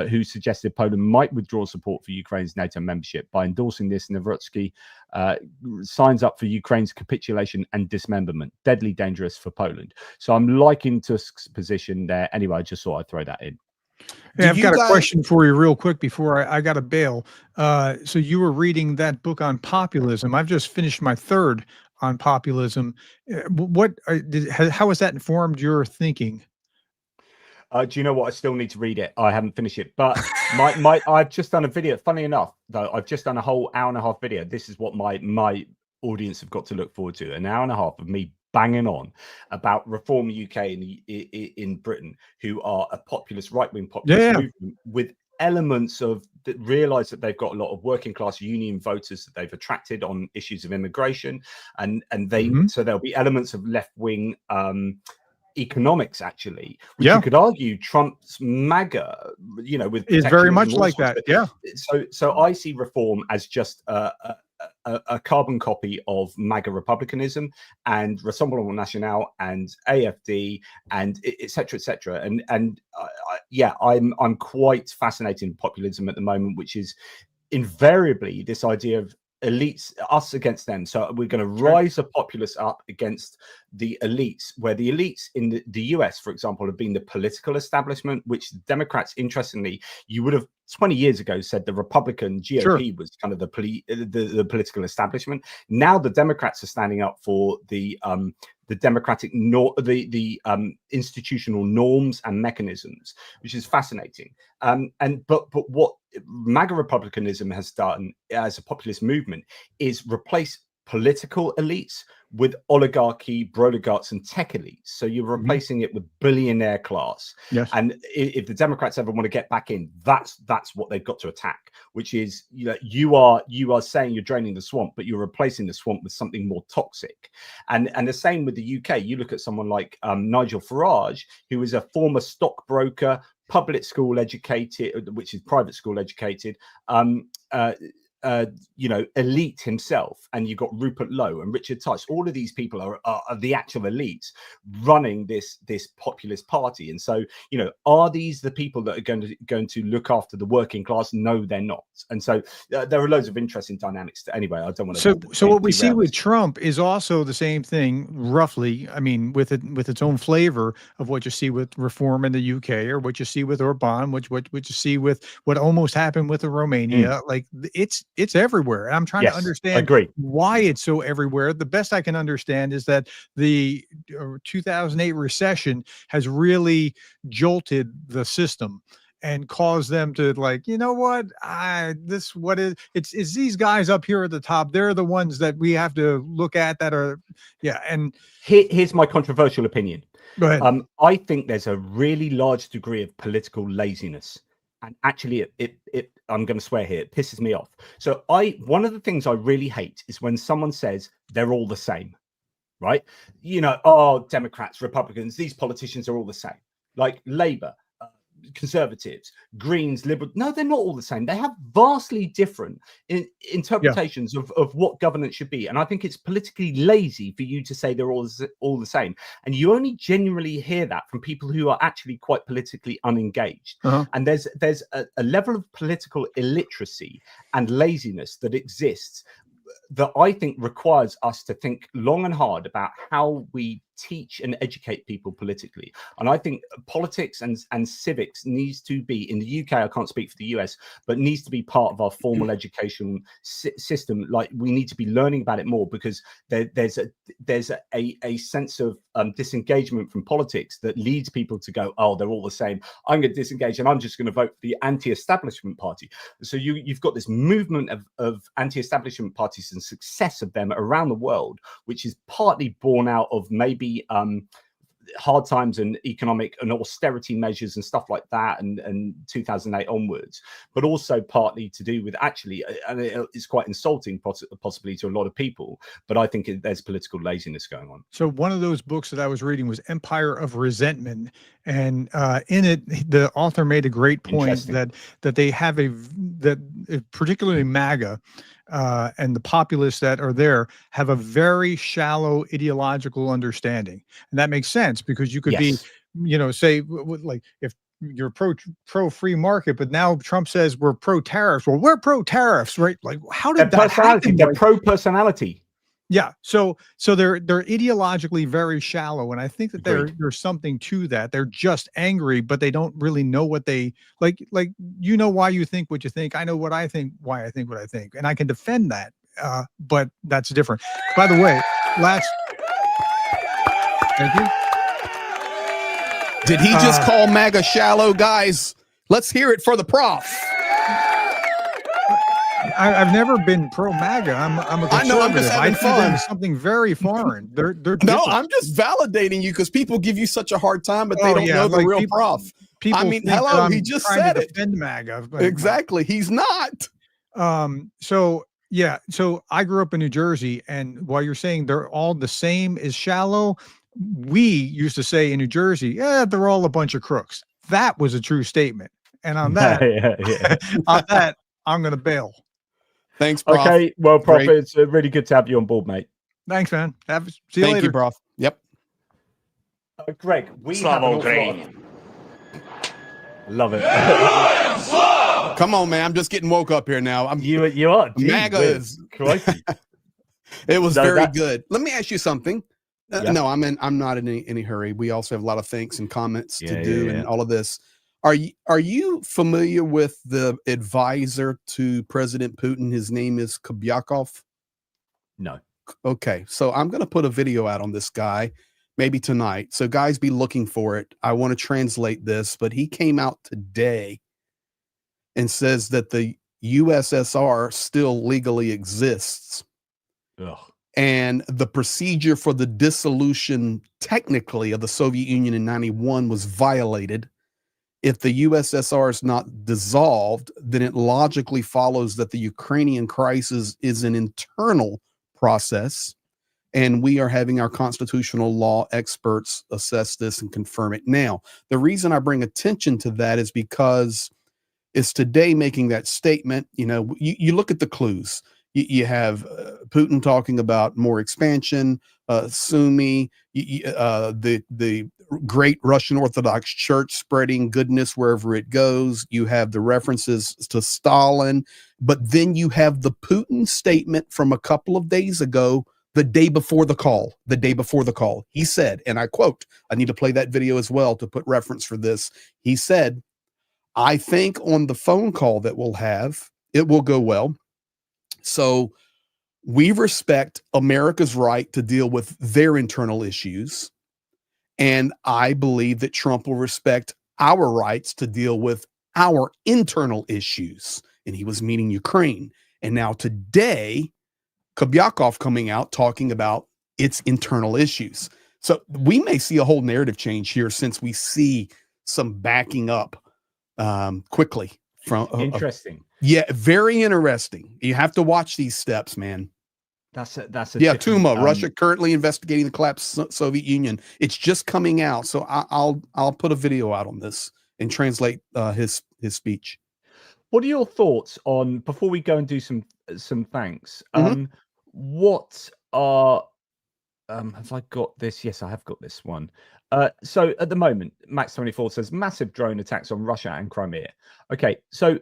who suggested Poland might withdraw support for Ukraine's NATO membership. By endorsing this, Nawrocki signs up for Ukraine's capitulation and dismemberment. Deadly dangerous for Poland. So I'm liking Tusk's position there. Anyway, I just thought I'd throw that in. Hey, I've got a question for you real quick before I got to bail. So you were reading that book on populism. I've just finished my third on populism. How has that informed your thinking? Do you know what? I still need to read it. I haven't finished it, but I've just done a video. Funny enough, though, I've just done a whole hour-and-a-half video. This is what my audience have got to look forward to: an hour and a half of me banging on about Reform UK in Britain, who are a populist, right-wing populist movement with elements of that realize that they've got a lot of working class union voters that they've attracted on issues of immigration, and they so there'll be elements of left-wing economics, actually, which you could argue Trump's MAGA, with is very much like that. So I see Reform as just a carbon copy of MAGA republicanism and Rassemblement National and AFD and etc. And I'm quite fascinated in populism at the moment, which is invariably this idea of elites, us against them. So we're going to rise the populace up against the elites, where the elites in the US, for example, have been the political establishment, which Democrats, interestingly, you would have 20 years ago said the Republican GOP was kind of the political establishment. Now the Democrats are standing up for the democratic institutional norms and mechanisms, which is fascinating. But what MAGA republicanism has done as a populist movement is replace political elites with oligarchy, broligarchs, and tech elites. So you're replacing it with billionaire class. And if the Democrats ever want to get back in, that's what they've got to attack, which is you are saying you're draining the swamp, but you're replacing the swamp with something more toxic. And the same with the UK. You look at someone like Nigel Farage, who is a former stockbroker, public school educated, which is private school educated, elite himself, and you've got Rupert Lowe and Richard Tice. All of these people are the actual elites running this populist party. And so, are these the people that are going to look after the working class? No, they're not. And so there are loads of interesting dynamics. Anyway, I don't want to. So what we see with Trump is also the same thing, roughly. I mean, with its own flavor of what you see with reform in the UK, or what you see with Orban, what you see with what almost happened with the Romania. Like it's everywhere. And I'm trying to understand why it's so everywhere. The best I can understand is that the 2008 recession has really jolted the system and caused them to, like, it's these guys up here at the top. They're the ones that we have to look at that are, And here's my controversial opinion. Go ahead. I think there's a really large degree of political laziness. And actually, I'm going to swear here, it pisses me off. So one of the things I really hate is when someone says they're all the same, right? Democrats, Republicans, these politicians are all the same. Like Labour, Conservatives, Greens, Liberals. No, they're not all the same. They have vastly different interpretations of what governance should be. And I think it's politically lazy for you to say they're all the same. And you only genuinely hear that from people who are actually quite politically unengaged. And there's a level of political illiteracy and laziness that exists that I think requires us to think long and hard about how we teach and educate people politically. And I think politics and civics needs to be, in the UK, I can't speak for the US, but needs to be part of our formal education system. Like, we need to be learning about it more, because there's a sense of disengagement from politics that leads people to go, oh, they're all the same. I'm going to disengage and I'm just going to vote for the anti-establishment party. So you've got this movement of anti-establishment parties and success of them around the world, which is partly born out of maybe hard times and economic and austerity measures and stuff like that, and 2008 onwards, but also partly to do with, actually, and it's quite insulting possibly to a lot of people, but I think there's political laziness going on. So one of those books that I was reading was Empire of Resentment, and in it the author made a great point that they have particularly MAGA and the populists that are there have a very shallow ideological understanding. And that makes sense, because you could be, say, like, if you're pro free market, but now Trump says we're pro tariffs. Well, we're pro tariffs, right? Like, how did that happen? They're pro personality. Yeah. So they're ideologically very shallow. And I think that there's something to that. They're just angry, but they don't really know what they like, why you think what you think. I know what I think, why I think what I think. And I can defend that. But that's different. By the way, thank you. Did he just call MAGA shallow, guys? Let's hear it for the prof. I've never been pro MAGA. I'm a conservative. I know, I'm just having fun. Something very foreign. They're no, I'm just validating you, because people give you such a hard time, but they don't know the real prof. People, hello, he just said it. Defend MAGA. Exactly, he's not. So I grew up in New Jersey, and while you're saying they're all the same is shallow, we used to say in New Jersey, they're all a bunch of crooks. That was a true statement. And on that, on that, I'm going to bail. Thanks, Prof. Okay, well, Prof, it's really good to have you on board, mate. Thanks, man. See you later. Thank you, Prof. Yep. Greg, we have an awful lot. Love it. Come on, man. I'm just getting woke up here now. You are. MAGA is crazy. It was very good. Let me ask you something. No, I'm not in any hurry. We also have a lot of thanks and comments to do and all of this. Are you familiar with the advisor to President Putin? His name is Kubyakov. No. Okay, so I'm going to put a video out on this guy, maybe tonight. So guys, be looking for it. I want to translate this, but he came out today and says that the USSR still legally exists. Ugh. And the procedure for the dissolution, technically, of the Soviet Union in 91 was violated. If the USSR is not dissolved, then it logically follows that the Ukrainian crisis is an internal process, and we are having our constitutional law experts assess this and confirm it. Now, the reason I bring attention to that is because is today making that statement. You know, you look at the clues. You have Putin talking about more expansion, Sumi, the great Russian Orthodox Church spreading goodness wherever it goes. You have the references to Stalin, but then you have the Putin statement from a couple of days ago, the day before the call. He said, and I quote, I need to play that video as well to put reference for this. He said, I think on the phone call that we'll have, it will go well. So we respect America's right to deal with their internal issues. And I believe that Trump will respect our rights to deal with our internal issues. And he was meaning Ukraine. And now today, Kobyakov coming out talking about its internal issues. So we may see a whole narrative change here since we see some backing up quickly from interesting. Yeah, very interesting. You have to watch these steps, man. That's a yeah. Tuma, Russia currently investigating the collapse of Soviet Union. It's just coming out, so I'll put a video out on this and translate his speech. What are your thoughts on, before we go and do some thanks? What are have I got this? Yes, I have got this one. So at the moment, Max24 says massive drone attacks on Russia and Crimea. Okay, so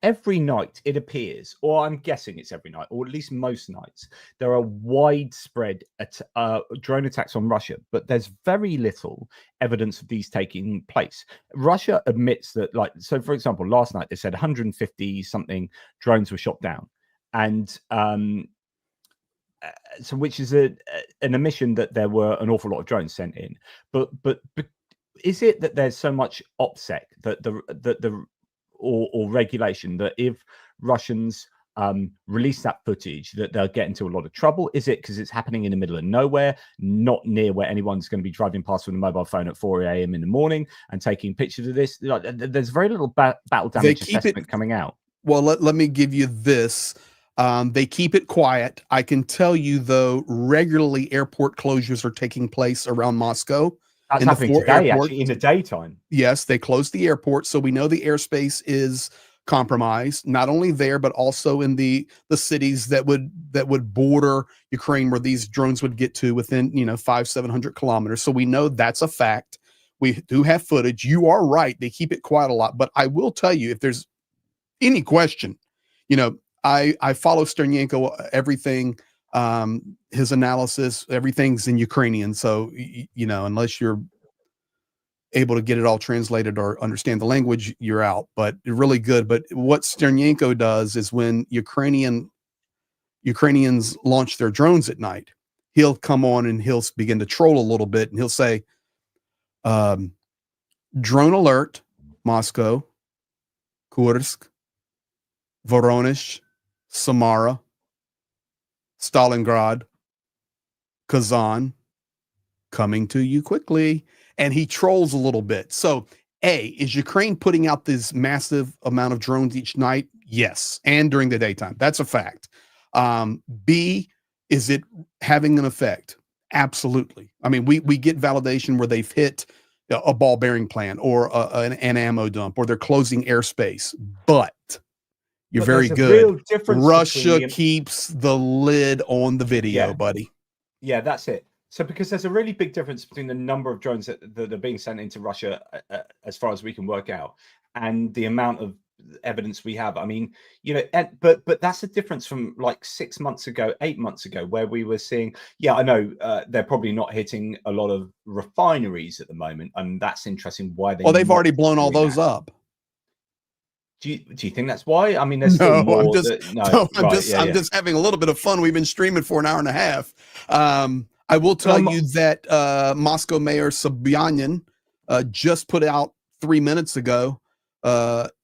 every night it appears, or I'm guessing it's every night, or at least most nights, there are widespread drone attacks on Russia, but there's very little evidence of these taking place. Russia admits that, like, so for example, last night they said 150 something drones were shot down, and so which is an admission that there were an awful lot of drones sent in. But is it that there's so much OPSEC that or regulation that if Russians release that footage that they'll get into a lot of trouble? Is it because it's happening in the middle of nowhere, not near where anyone's going to be driving past with a mobile phone at 4 a.m. in the morning and taking pictures of this? Like, there's very little battle damage assessment coming out. Well, let me give you this. They keep it quiet. I can tell you, though, regularly airport closures are taking place around Moscow. That's happening today, actually, in the daytime. Yes, they closed the airport, so we know the airspace is compromised. Not only there, but also in the cities that would border Ukraine, where these drones would get to within 500-700 kilometers. So we know that's a fact. We do have footage. You are right; they keep it quiet a lot. But I will tell you, if there's any question, I follow Sternyenko, everything, his analysis, everything's in Ukrainian. So, unless you're able to get it all translated or understand the language, you're out, but really good. But what Sternyenko does is when Ukrainians launch their drones at night, he'll come on and he'll begin to troll a little bit. And he'll say, drone alert, Moscow, Kursk, Voronezh, Samara, Stalingrad, Kazan, coming to you quickly. And he trolls a little bit. So, A, is Ukraine putting out this massive amount of drones each night? Yes. And during the daytime. That's a fact. B, is it having an effect? Absolutely. I mean, we get validation where they've hit a ball bearing plant or an ammo dump, or they're closing airspace. But you're very good. Russia keeps the lid on the video, buddy. Yeah, that's it. So because there's a really big difference between the number of drones that are being sent into Russia, as far as we can work out, and the amount of evidence we have. I mean, but that's a difference from like 6 months ago, 8 months ago, where we were seeing, I know they're probably not hitting a lot of refineries at the moment. And that's interesting why they've already blown all those up. Do you think that's why? I mean, there's still more. I'm just having a little bit of fun. We've been streaming for an hour and a half. I will tell you that Moscow Mayor Sobyanin just put out 3 minutes ago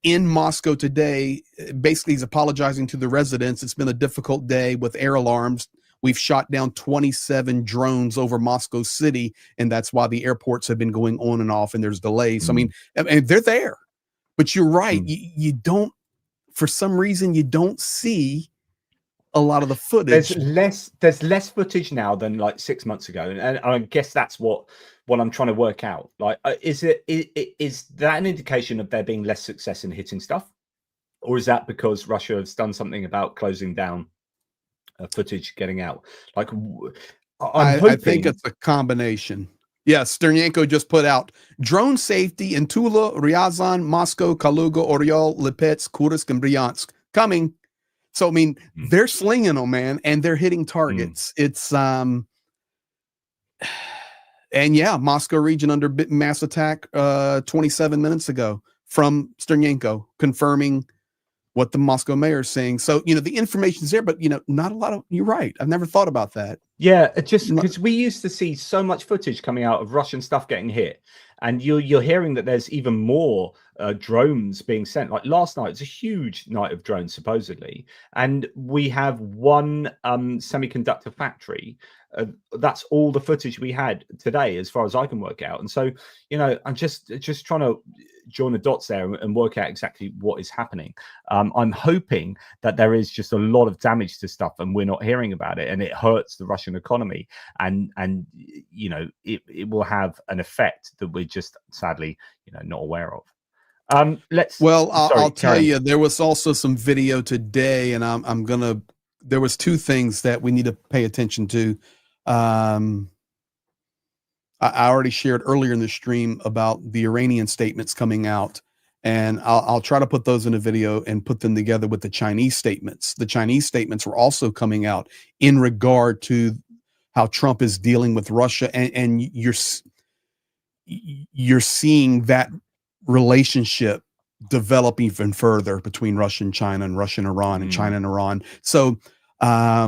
in Moscow today. Basically, he's apologizing to the residents. It's been a difficult day with air alarms. We've shot down 27 drones over Moscow City, and that's why the airports have been going on and off, and there's delays. So, I mean, they're there. But you're right. You don't, for some reason, you don't see a lot of the footage. There's less footage now than like 6 months ago, and I guess that's what I'm trying to work out. Like, is that an indication of there being less success in hitting stuff, or is that because Russia has done something about closing down footage getting out? Like, I think it's a combination. Yes, Sternyenko just put out drone safety in Tula, Ryazan, Moscow, Kaluga, Oryol, Lipetsk, Kursk, and Bryansk coming. So, I mean, they're slinging them, man, and they're hitting targets. It's, and yeah, Moscow region under mass attack 27 minutes ago from Sternyenko, confirming what the Moscow mayor is saying. So, you know, the information's there, but, you know, not a lot of, you're right. I've never thought about that. Yeah, just because we used to see so much footage coming out of Russian stuff getting hit, and you're hearing that there's even more drones being sent. Like last night, it's a huge night of drones supposedly, and we have one semiconductor factory. That's all the footage we had today, as far as I can work out. And so, you know, I'm just trying to join the dots there and work out exactly what is happening. I'm hoping that there is just a lot of damage to stuff and we're not hearing about it, and it hurts the Russian economy, and you know, it will have an effect that we're just sadly, you know, not aware of. I'll tell you, there was also some video today, and there was two things that we need to pay attention to. I already shared earlier in the stream about the Iranian statements coming out, and I'll try to put those in a video and put them together with the Chinese statements. The Chinese statements were also coming out in regard to how Trump is dealing with Russia, and you're seeing that relationship develop even further between Russia and China, and Russia and Iran, and China and Iran. So I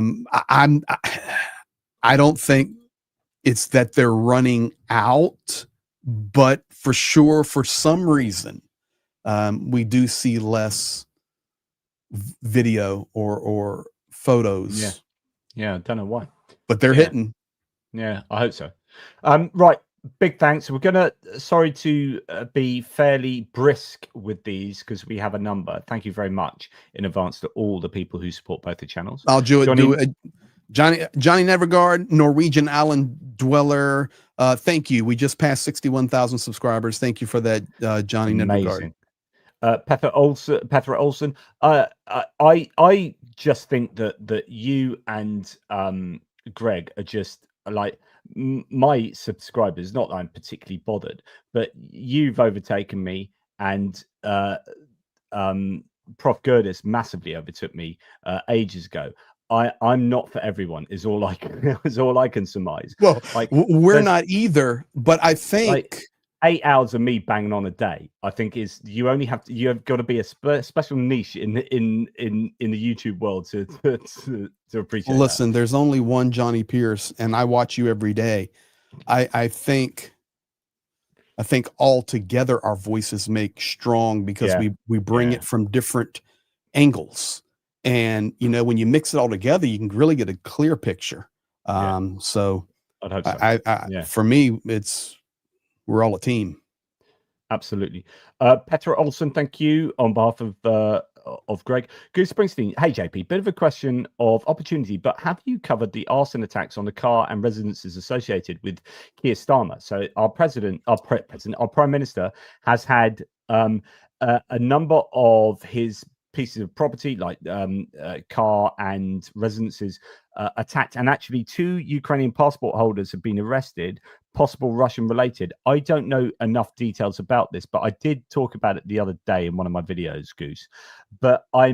don't think it's that they're running out, but for sure, for some reason, we do see less video or photos. Yeah, I don't know why, but they're hitting. Yeah, I hope so. Right. Big thanks. We're gonna sorry to be fairly brisk with these because we have a number. Thank you very much in advance to all the people who support both the channels. I'll do it. Johnny Neverguard, Norwegian Island Dweller. Thank you. We just passed 61,000 subscribers. Thank you for that, Johnny Neverguard. Petra Olsen. I just think that you and Greg are just like my subscribers. Not that I'm particularly bothered, but you've overtaken me, and Prof. Gerdes massively overtook me ages ago. I'm not for everyone is all I can surmise. Well, like we're not either, but I think like 8 hours of me banging on a day, I think is you have got to be a special niche in the YouTube world to appreciate. Listen, there's only one Johnny Pearce, and I watch you every day. I think all together our voices make strong because we bring it from different angles. And, you know, when you mix it all together, you can really get a clear picture. So I'd hope so. For me, we're all a team. Absolutely. Petra Olsen, thank you on behalf of Greg. Goose Springsteen, hey JP, bit of a question of opportunity, but have you covered the arson attacks on the car and residences associated with Keir Starmer? So our prime minister has had a number of his pieces of property like car and residences attacked, and actually 2 Ukrainian passport holders have been arrested, possible Russian related. I don't know enough details about this, but I did talk about it the other day in one of my videos, Goose. But I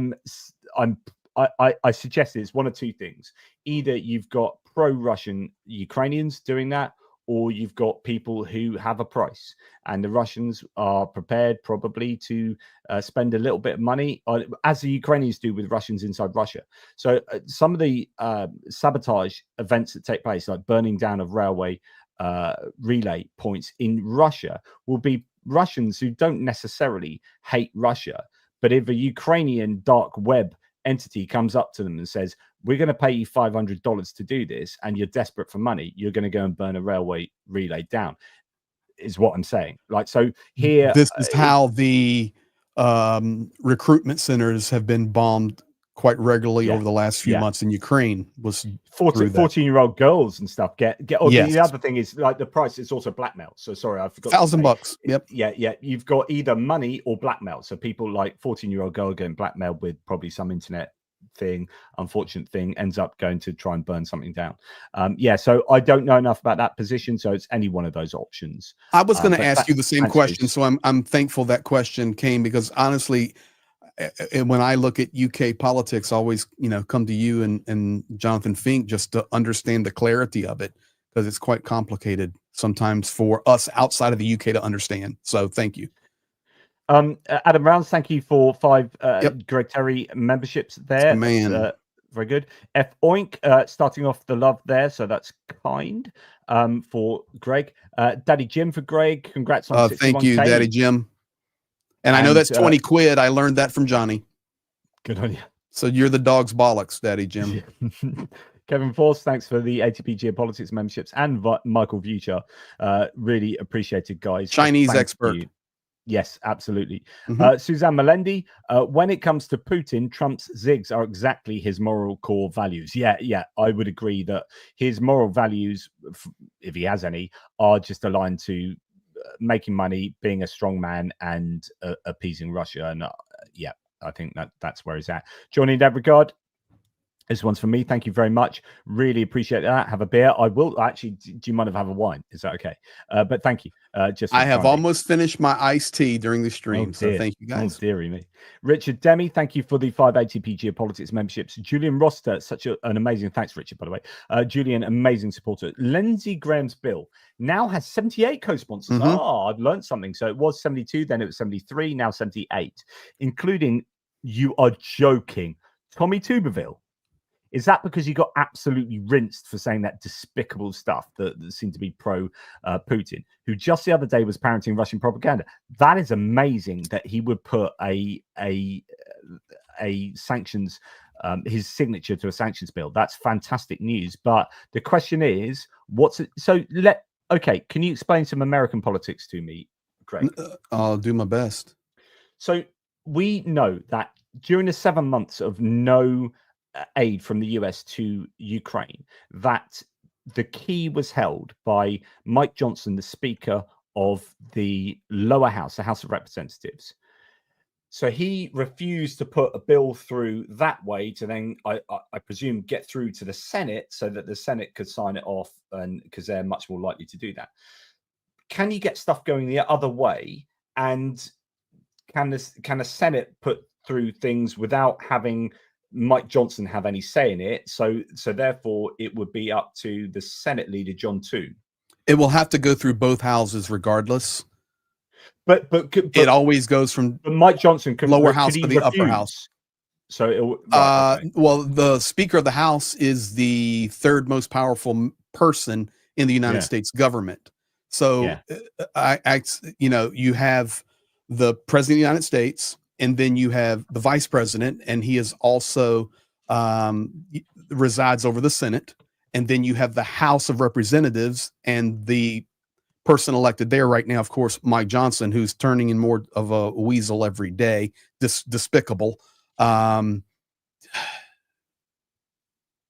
suggest it's one of two things. Either you've got pro-Russian Ukrainians doing that, or you've got people who have a price, and the Russians are prepared probably to spend a little bit of money, as the Ukrainians do with Russians inside Russia. So some of the sabotage events that take place, like burning down of railway relay points in Russia, will be Russians who don't necessarily hate Russia, but if a Ukrainian dark web entity comes up to them and says, we're going to pay you $500 to do this, and you're desperate for money, you're going to go and burn a railway relay down, is what I'm saying. Like, so here, this is how the recruitment centers have been bombed quite regularly Yeah. over the last few Yeah. months in Ukraine was 14-year-old girls and stuff get. Oh, Yes. the other thing is like the price is also blackmail. So sorry, I forgot. $1,000. Yep. Yeah. You've got either money or blackmail. So people like 14-year-old girl getting blackmailed with probably some internet thing, unfortunate thing, ends up going to try and burn something down. So I don't know enough about that position, so it's any one of those options. I was going to but ask you the same thanks, question, Bruce. so I'm thankful that question came, because honestly, when I look at UK politics, I always come to you and Jonathan Fink just to understand the clarity of it, because it's quite complicated sometimes for us outside of the UK to understand. So thank you. Adam Rounds, thank you for 5 Greg Terry memberships there. Man. That's, very good. F Oink, starting off the love there, so that's kind for Greg. Daddy Jim for Greg, congrats on 61K. Thank you, Daddy Jim. And I know that's 20 quid. I learned that from Johnny. Good on you. So you're the dog's bollocks, Daddy Jim. Kevin Force, thanks for the ATP Geopolitics memberships, and Michael Future. Really appreciated, guys. Chinese Thank expert. you. Yes, absolutely. Mhm. Suzanne Melendi, when it comes to Putin, Trump's zigs are exactly his moral core values. Yeah, I would agree that his moral values, if he has any, are just aligned to making money, being a strong man, and appeasing Russia. And I think that's where he's at. Johnny, in that regard, this one's for me. Thank you very much. Really appreciate that. Have a beer. I will actually. Do you mind if I have a wine? Is that okay? But thank you. I have almost finished my iced tea during the stream. So thank you, guys. Oh, dearie me. Richard Demi, thank you for the 5 ATP Geopolitics memberships. Julian Roster, such an amazing. Thanks, Richard, by the way. Julian, amazing supporter. Lindsey Graham's bill now has 78 co-sponsors. Mhm. Oh, I've learned something. So it was 72, then it was 73, now 78, including, you are joking, Tommy Tuberville. Is that because he got absolutely rinsed for saying that despicable stuff that seemed to be pro-Putin, who just the other day was parroting Russian propaganda? That is amazing that he would put a sanctions, his signature to a sanctions bill. That's fantastic news. But the question is, okay, can you explain some American politics to me, Greg? I'll do my best. So we know that during the 7 months of no aid from the US to Ukraine, that the key was held by Mike Johnson, the Speaker of the lower house, the House of Representatives. So he refused to put a bill through that way to then, I presume, get through to the Senate so that the Senate could sign it off, and because they're much more likely to do that. Can you get stuff going the other way? And can the Senate put through things without having Mike Johnson have any say in it? So therefore it would be up to the Senate leader, John Toon. It will have to go through both houses regardless. But it always goes from Mike Johnson can lower house to the upper house. So well, the Speaker of the House is the third most powerful person in the United States government. So you have the President of the United States, and then you have the Vice President, and he is also resides over the Senate. And then you have the House of Representatives, and the person elected there right now, of course, Mike Johnson, who's turning in more of a weasel every day. Despicable.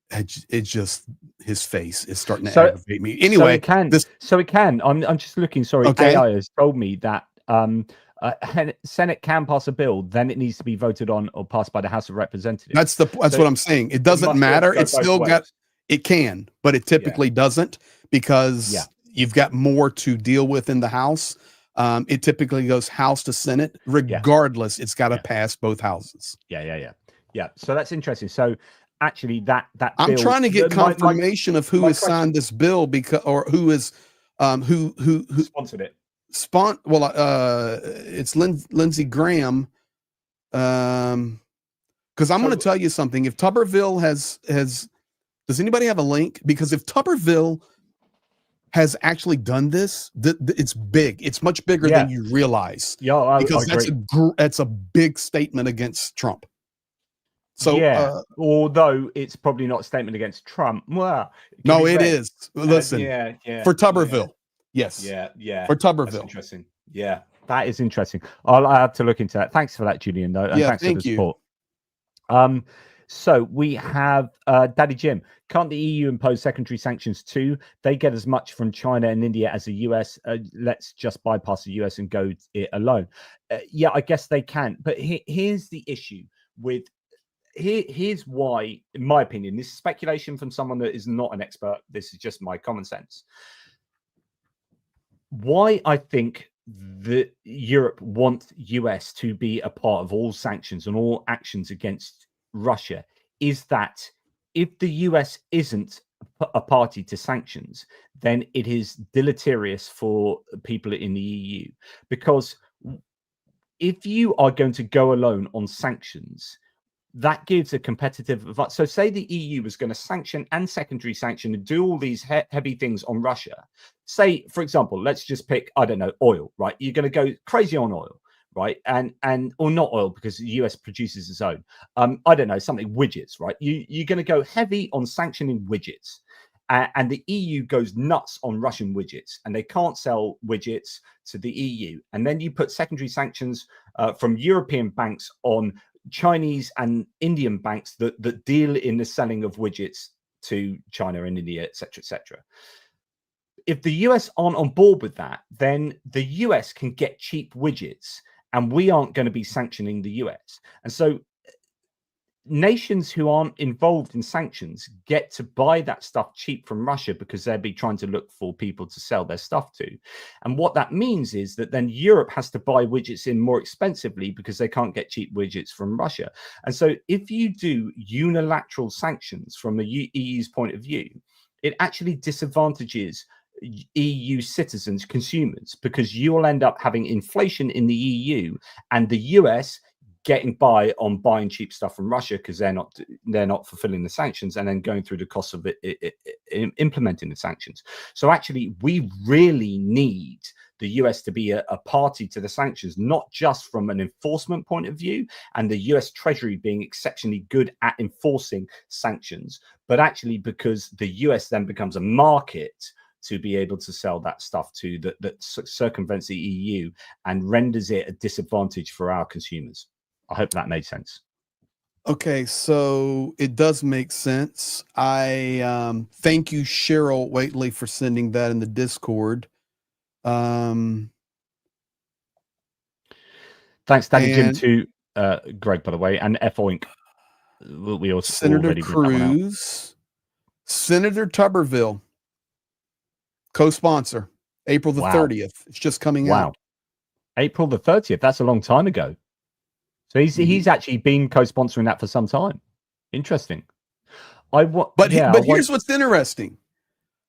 It's just his face is starting to aggravate me. Anyway, so it can. I'm just looking. Sorry, okay. AI has told me that Senate can pass a bill, then it needs to be voted on or passed by the House of Representatives. That's what I'm saying. It doesn't matter. It's still it can, but it typically doesn't, because you've got more to deal with in the House. It typically goes House to Senate. Regardless, it's got to pass both houses. Yeah. So that's interesting. So actually, that I'm bill, trying to get confirmation of who has signed this bill, because who is who sponsored it. It's Lindsey Graham. Because I'm going to tell you something. If Tuberville has, does anybody have a link? Because if Tuberville has actually done this, it's big. It's much bigger than you realize. Yeah, because that's a big statement against Trump. So although it's probably not a statement against Trump. Well, no, it is. Listen, for Tuberville. Yes. Yeah. For Tuberville. That's interesting. Yeah, that is interesting. I'll have to look into that. Thanks for that, Julian, though. And thanks for the support. So we have Daddy Jim. Can't the EU impose secondary sanctions too? They get as much from China and India as the US. Let's just bypass the US and go it alone. Yeah, I guess they can. But here's the issue with here's why, in my opinion, this is speculation from someone that is not an expert. This is just my common sense. Why I think that Europe wants US to be a part of all sanctions and all actions against Russia is that if the US isn't a party to sanctions, then it is deleterious for people in the EU. Because if you are going to go alone on sanctions, that gives a competitive advantage. So say the EU was going to sanction and secondary sanction and do all these heavy things on Russia. Say, for example, let's just pick, I don't know, oil, right? You're going to go crazy on oil, right? And or not oil because the US produces its own. I don't know, something, widgets, right? You're going to go heavy on sanctioning widgets. And the EU goes nuts on Russian widgets, and they can't sell widgets to the EU. And then you put secondary sanctions from European banks on Chinese and Indian banks that deal in the selling of widgets to China and India, etc., etc. If the US aren't on board with that, then the US can get cheap widgets, and we aren't going to be sanctioning the US. And so nations who aren't involved in sanctions get to buy that stuff cheap from Russia because they'll be trying to look for people to sell their stuff to. And what that means is that then Europe has to buy widgets in more expensively because they can't get cheap widgets from Russia. And so if you do unilateral sanctions from the EU's point of view, it actually disadvantages EU citizens, consumers, because you will end up having inflation in the EU and the US getting by on buying cheap stuff from Russia because they're not fulfilling the sanctions and then going through the cost of implementing the sanctions. So actually, we really need the US to be a party to the sanctions, not just from an enforcement point of view and the US Treasury being exceptionally good at enforcing sanctions, but actually because the US then becomes a market to be able to sell that stuff to that circumvents the EU and renders it a disadvantage for our consumers. I hope that made sense. Okay, so it does make sense. I thank you, Cheryl Waitley, for sending that in the Discord. Thanks, Danny Jim, to Greg, by the way, and F Oink. We also Senator Cruz, Senator Tuberville, co-sponsor, April the 30th. It's just coming out. April the 30th. That's a long time ago. So he's actually been co-sponsoring that for some time. Interesting. But here's what's interesting.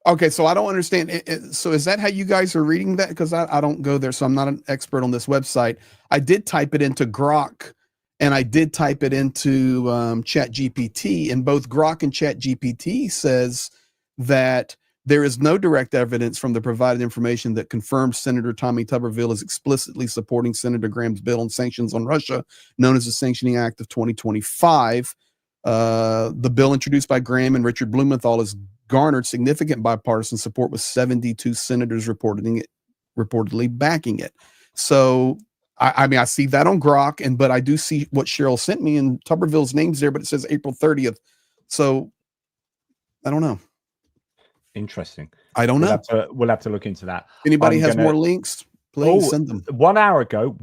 Okay, so I don't understand. So is that how you guys are reading that? Because I don't go there, so I'm not an expert on this website. I did type it into Grok, and I did type it into ChatGPT, and both Grok and ChatGPT says that there is no direct evidence from the provided information that confirms Senator Tommy Tuberville is explicitly supporting Senator Graham's bill on sanctions on Russia, known as the Sanctioning Act of 2025. The bill introduced by Graham and Richard Blumenthal has garnered significant bipartisan support, with 72 senators reportedly backing it. So, I mean, I see that on Grok, but I do see what Cheryl sent me, and Tuberville's name's there, but it says April 30th. So, I don't know. Interesting. I don't know. We'll have to look into that. Anybody has more links, please send them. 1 hour ago,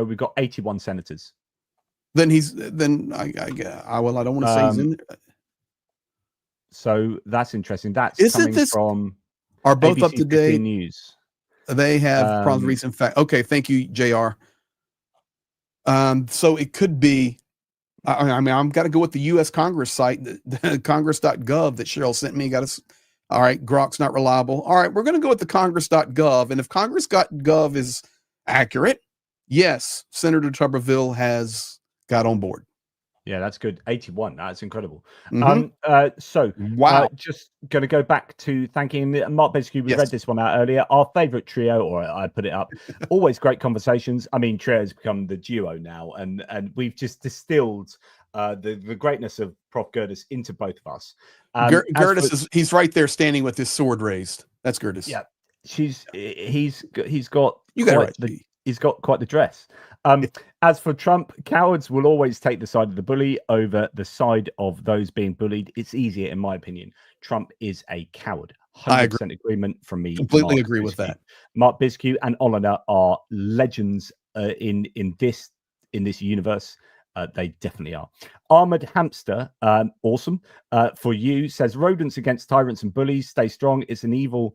we got 81 senators. I don't want to say he's in there. So that's interesting. That's Isn't coming from are both ABC up to date News. They have recent fact. Okay, thank you, JR. So it could be. I mean, I've got to go with the U.S. Congress site, the Congress.gov that Cheryl sent me. All right, Grok's not reliable. All right, we're going to go with the Congress.gov. And if Congress.gov is accurate, yes, Senator Tuberville has got on board. Yeah, that's good. 81. That's incredible. Mm-hmm. Wow. Just going to go back to thanking Mark. Basically, we read this one out earlier. Our favorite trio, or I put it up. Always great conversations. I mean, trio has become the duo now, and we've just distilled the greatness of Prof. Gerdes into both of us. Gerdes he's right there standing with his sword raised. That's Gerdes. Yeah, he's got you got he's got quite the dress. As for Trump, cowards will always take the side of the bully over the side of those being bullied. It's easier, in my opinion. Trump is a coward. 100% agreement from me. Completely Mark agree with Biscuit. that. Mark Biscuit and Oliner are legends in this universe. They definitely are. Armored Hamster, awesome. For you, says rodents against tyrants and bullies. Stay strong. It's an evil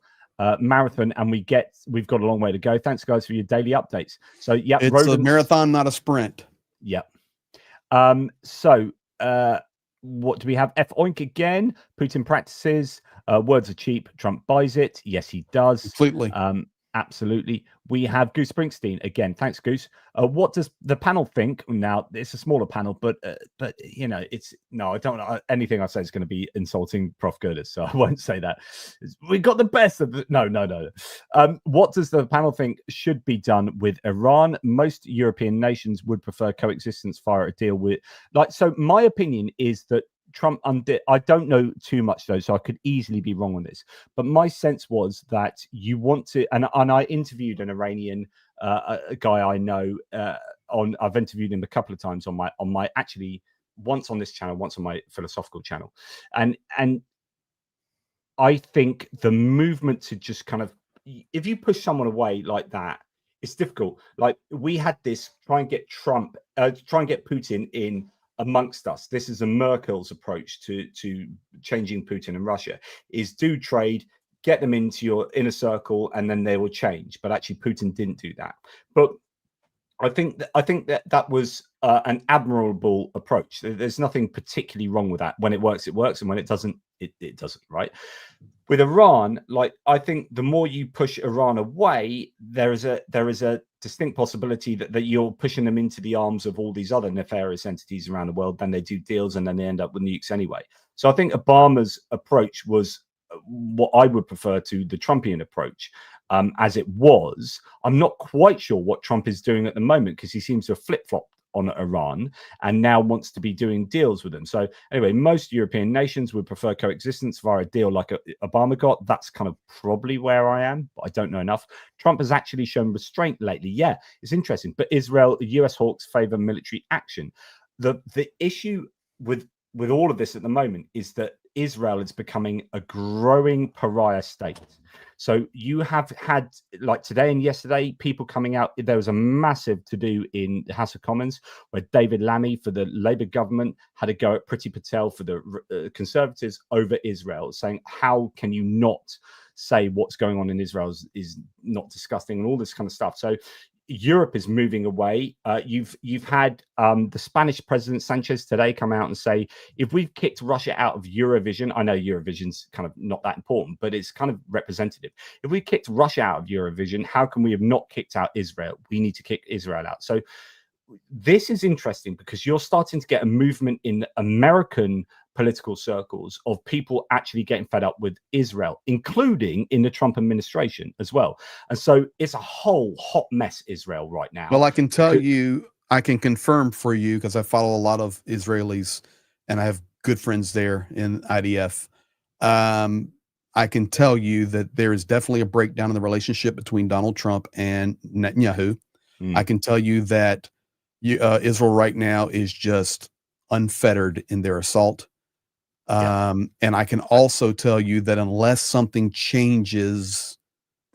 marathon, and we've got a long way to go. Thanks, guys, for your daily updates. So, yeah, it's rodents, a marathon, not a sprint. Yep. What do we have? F oink again. Putin practices. Words are cheap. Trump buys it. Yes, he does. Completely. Absolutely. We have Goose Springsteen again. Thanks, Goose. What does the panel think? Now, it's a smaller panel, but you know, I don't know. Anything I say is going to be insulting Prof. Gerdes, so I won't say that. We got the best of the. No. What does the panel think should be done with Iran? Most European nations would prefer coexistence via a deal with, so my opinion is that Trump I don't know too much though, so I could easily be wrong on this. But my sense was that you want to, and I interviewed an Iranian a guy I know I've interviewed him a couple of times on my actually once on this channel, once on my philosophical channel, and I think the movement to just kind of, if you push someone away like that, it's difficult. Like we had this try and get Putin in amongst us. This is a Merkel's approach to changing Putin and Russia, is do trade, get them into your inner circle, and then they will change. But actually, Putin didn't do that. But I think that was an admirable approach. There's nothing particularly wrong with that. When it works, it works, and when it doesn't, it doesn't. Right? With Iran, I think the more you push Iran away, there is a distinct possibility that you're pushing them into the arms of all these other nefarious entities around the world. Then they do deals, and then they end up with nukes anyway. So I think Obama's approach was what I would prefer to the Trumpian approach. As it was, I'm not quite sure what Trump is doing at the moment, because he seems to have flip-flopped on Iran and now wants to be doing deals with them. So anyway, most European nations would prefer coexistence via a deal like Obama got. That's kind of probably where I am, but I don't know enough. Trump has actually shown restraint lately. Yeah, it's interesting. But Israel, the US hawks favor military action. The issue with all of this at the moment is that Israel is becoming a growing pariah state. So you have had, like today and yesterday, people coming out. There was a massive to-do in the House of Commons where David Lammy for the Labour government had a go at Priti Patel for the Conservatives over Israel, saying, how can you not say what's going on in Israel is not disgusting and all this kind of stuff. So Europe is moving away. You've had the Spanish president Sanchez today come out and say, if we've kicked Russia out of Eurovision, I know Eurovision's kind of not that important, but it's kind of representative. If we kicked Russia out of Eurovision, how can we have not kicked out Israel? We need to kick Israel out. So this is interesting because you're starting to get a movement in American political circles of people actually getting fed up with Israel, including in the Trump administration as well. And so it's a whole hot mess, Israel, right now. Well, I can tell you, I can confirm for you, because I follow a lot of Israelis and I have good friends there in IDF. I can tell you that there is definitely a breakdown in the relationship between Donald Trump and Netanyahu. I can tell you that Israel right now is just unfettered in their assault. And I can also tell you that unless something changes,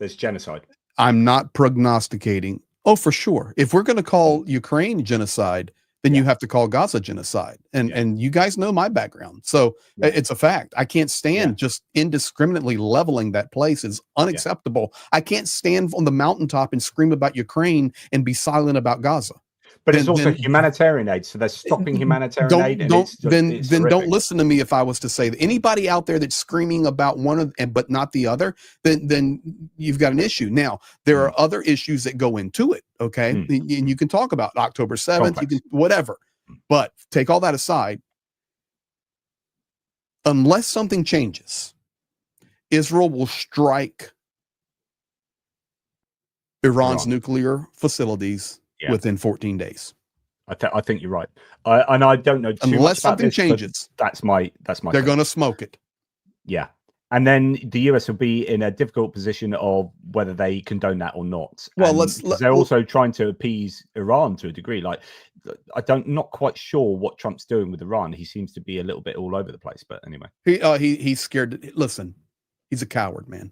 there's genocide. I'm not prognosticating. Oh, for sure. If we're going to call Ukraine genocide, then you have to call Gaza genocide. And you guys know my background. So it's a fact. I can't stand just indiscriminately leveling that place. It's unacceptable. I can't stand on the mountaintop and scream about Ukraine and be silent about Gaza. But it's also humanitarian aid, so they're stopping humanitarian aid. Then don't listen to me if I was to say that anybody out there that's screaming about one but not the other, then you've got an issue. Now there are other issues that go into it, okay, and you can talk about October 7th, you can whatever, but take all that aside. Unless something changes, Israel will strike Iran's nuclear facilities within 14 days. I think you're right. And I don't know too unless much about something this, changes. That's my. They're going to smoke it. Yeah. And then the US will be in a difficult position of whether they condone that or not. Well, And they're also trying to appease Iran to a degree. Like, not quite sure what Trump's doing with Iran. He seems to be a little bit all over the place. But anyway, he's scared. Listen, he's a coward, man.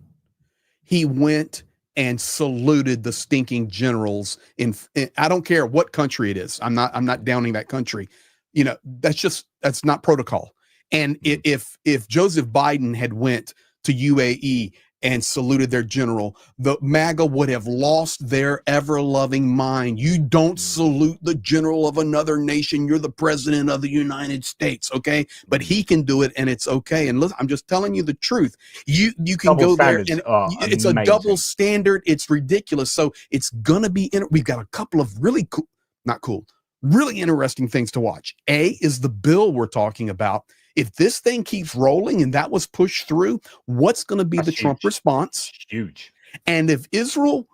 He went and saluted the stinking generals in I don't care what country it is. I'm not downing that country. You know, that's not protocol. And if Joseph Biden had went to UAE and saluted their general, the MAGA would have lost their ever-loving mind. You don't salute the general of another nation. You're the president of the United States, okay? But he can do it, and it's okay. And look, I'm just telling you the truth. You can double go there, and it's amazing. a double standard. It's ridiculous. So it's gonna be. We've got a couple of really cool, not cool, really interesting things to watch. A is the bill we're talking about. If this thing keeps rolling and that was pushed through, what's going to be the Trump response? Huge. And if Israel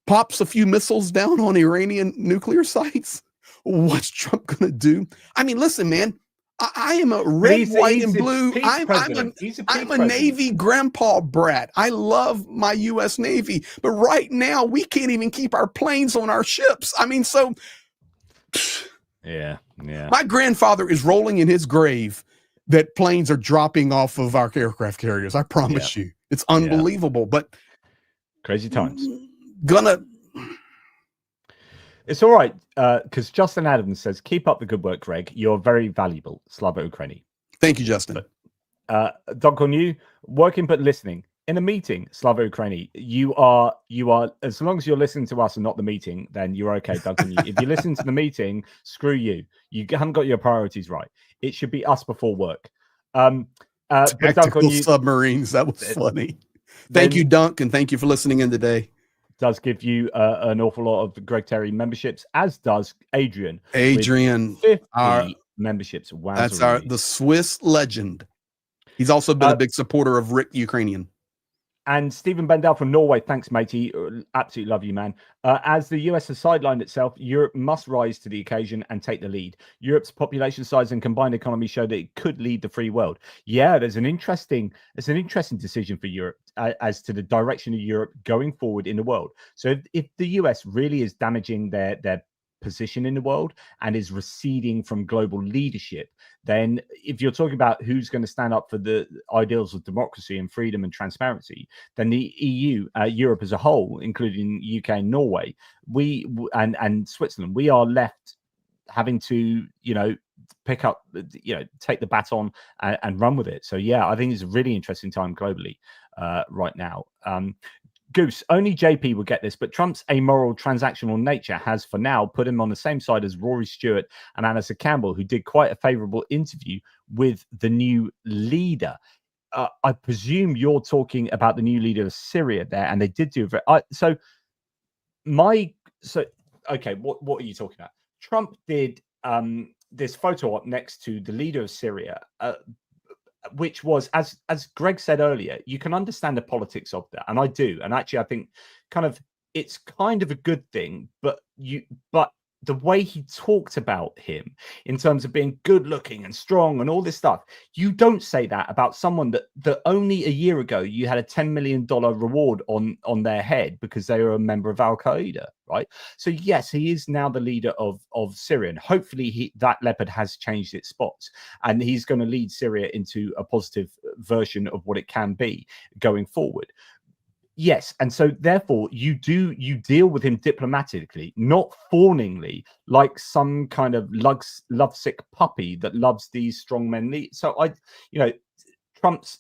pops a few missiles down on Iranian nuclear sites, what's Trump going to do? I mean, listen, man, I am a red, white, and blue. I'm a Navy grandpa brat. I love my U.S. Navy, but right now we can't even keep our planes on our ships. I mean, so. Yeah. My grandfather is rolling in his grave that planes are dropping off of our aircraft carriers. I promise you. It's unbelievable, but crazy times. It's all right, because Justin Adams says, keep up the good work, Greg. You're very valuable. Slava Ukraini. Thank you, Justin. Dunk on you, working but listening. In a meeting, Slava Ukraini, you are, as long as you're listening to us and not the meeting, then you're okay, Duncan. If you listen to the meeting, screw you. You haven't got your priorities right. It should be us before work. Tactical submarines. That was funny. Thank you, Dunk, and thank you for listening in today. Does give you an awful lot of Greg Terry memberships, as does Adrian. 50 memberships. Wow, that's the Swiss legend. He's also been a big supporter of Rick Ukrainian. And Stephen Bendel from Norway, thanks, matey. Absolutely love you, man. As the US has sidelined itself, Europe must rise to the occasion and take the lead. Europe's population size and combined economy show that it could lead the free world. Yeah, there's an interesting decision for Europe as to the direction of Europe going forward in the world. So if the US really is damaging their position in the world and is receding from global leadership, then if you're talking about who's going to stand up for the ideals of democracy and freedom and transparency, then the EU, Europe as a whole, including UK and Norway, and Switzerland, we are left having to, pick up, take the baton and run with it. So yeah, I think it's a really interesting time globally right now. Goose, only JP will get this, but Trump's amoral transactional nature has for now put him on the same side as Rory Stewart and Anissa Campbell, who did quite a favorable interview with the new leader. I presume you're talking about the new leader of Syria there, and they did do okay, what are you talking about? Trump did this photo op next to the leader of Syria, which was, as Greg said earlier, you can understand the politics of that, and I do. And actually, I think it's kind of a good thing. But the way he talked about him in terms of being good looking and strong and all this stuff, you don't say that about someone that only a year ago you had a $10 million reward on their head because they were a member of Al Qaeda, right? So yes, he is now the leader of Syria, and hopefully that leopard has changed its spots, and he's going to lead Syria into a positive version of what it can be going forward. Yes, and so therefore you deal with him diplomatically, not fawningly, like some kind of lovesick puppy that loves these strongmen. So Trump's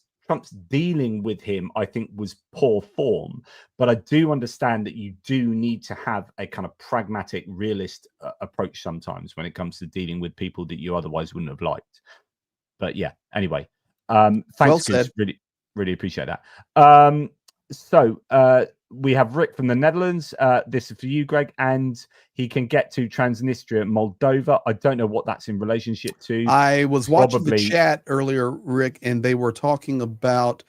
dealing with him, I think, was poor form, but I do understand that you do need to have a kind of pragmatic, realist approach sometimes when it comes to dealing with people that you otherwise wouldn't have liked. But yeah, anyway, thanks, well said. Goose. Really appreciate that. So we have Rick from the Netherlands. This is for you, Greg, and he can get to Transnistria, Moldova. I don't know what that's in relationship to. I was watching the chat earlier, Rick, and they were talking about,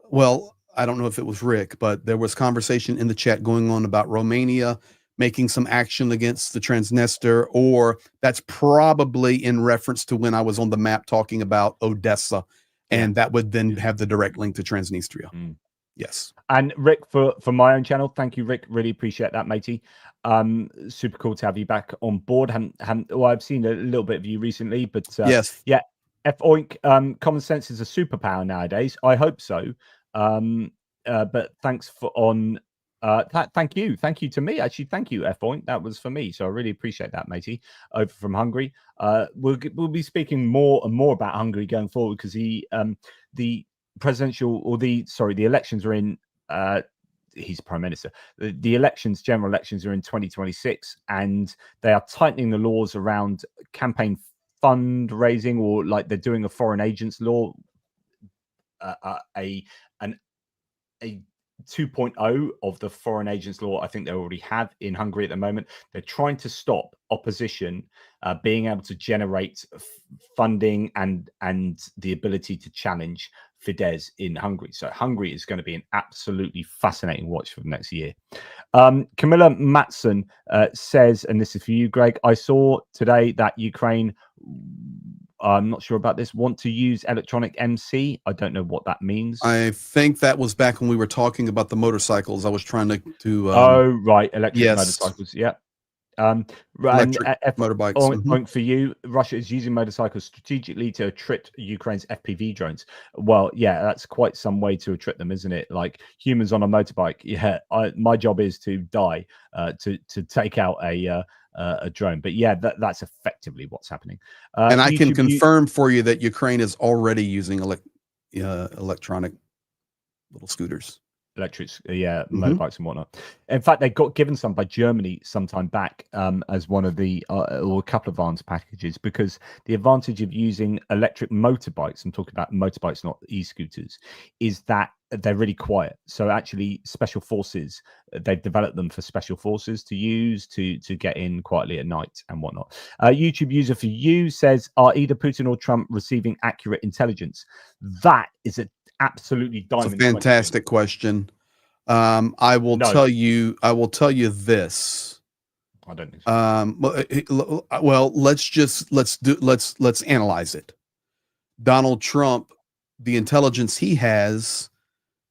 well, I don't know if it was Rick, but there was conversation in the chat going on about Romania making some action against the Transnistria, or that's probably in reference to when I was on the map talking about Odessa. and that would then have the direct link to Transnistria. Yes. And Rick, for my own channel, thank you, Rick. Really appreciate that, matey. Super cool to have you back on board. Well, I've seen a little bit of you recently, but yes, yeah. F oink. Common sense is a superpower nowadays. I hope so. But thanks thank you to me. Actually, thank you, F oink. That was for me, so I really appreciate that, matey. Over from Hungary. We'll be speaking more and more about Hungary going forward, because the presidential, or the elections are in, he's prime minister. The elections, general elections, are in 2026, and they are tightening the laws around campaign fundraising, or like they're doing a foreign agents law, a 2.0 of the foreign agents law. I think they already have in Hungary at the moment. They're trying to stop opposition being able to generate funding and the ability to challenge Fidesz in Hungary. So Hungary is going to be an absolutely fascinating watch for the next year. Camilla Matson says, and this is for you, Greg, I saw today that Ukraine, I'm not sure about this, want to use electronic MC. I don't know what that means. I think that was back when we were talking about the motorcycles. I was trying to oh, right, electric yes. motorcycles. Yeah. Electric motorbikes. Point for you. Russia is using motorcycles strategically to attrit Ukraine's FPV drones. Well, yeah, that's quite some way to attrit them, isn't it? Like humans on a motorbike. Yeah, my job is to die to take out a drone. But yeah, that's effectively what's happening. And I can confirm for you that Ukraine is already using electronic little scooters. Electrics, yeah, motorbikes and whatnot. In fact, they got given some by Germany some time back as one of the or a couple of advanced packages, because the advantage of using electric motorbikes, I'm talking about motorbikes, not e-scooters, is that they're really quiet. So actually, special forces, they've developed them for special forces to use to get in quietly at night and whatnot. YouTube user for you says, are either Putin or Trump receiving accurate intelligence? That is a absolutely diamond. It's a fantastic question. I will tell you this. I don't think so. Well, let's analyze it. Donald Trump, the intelligence he has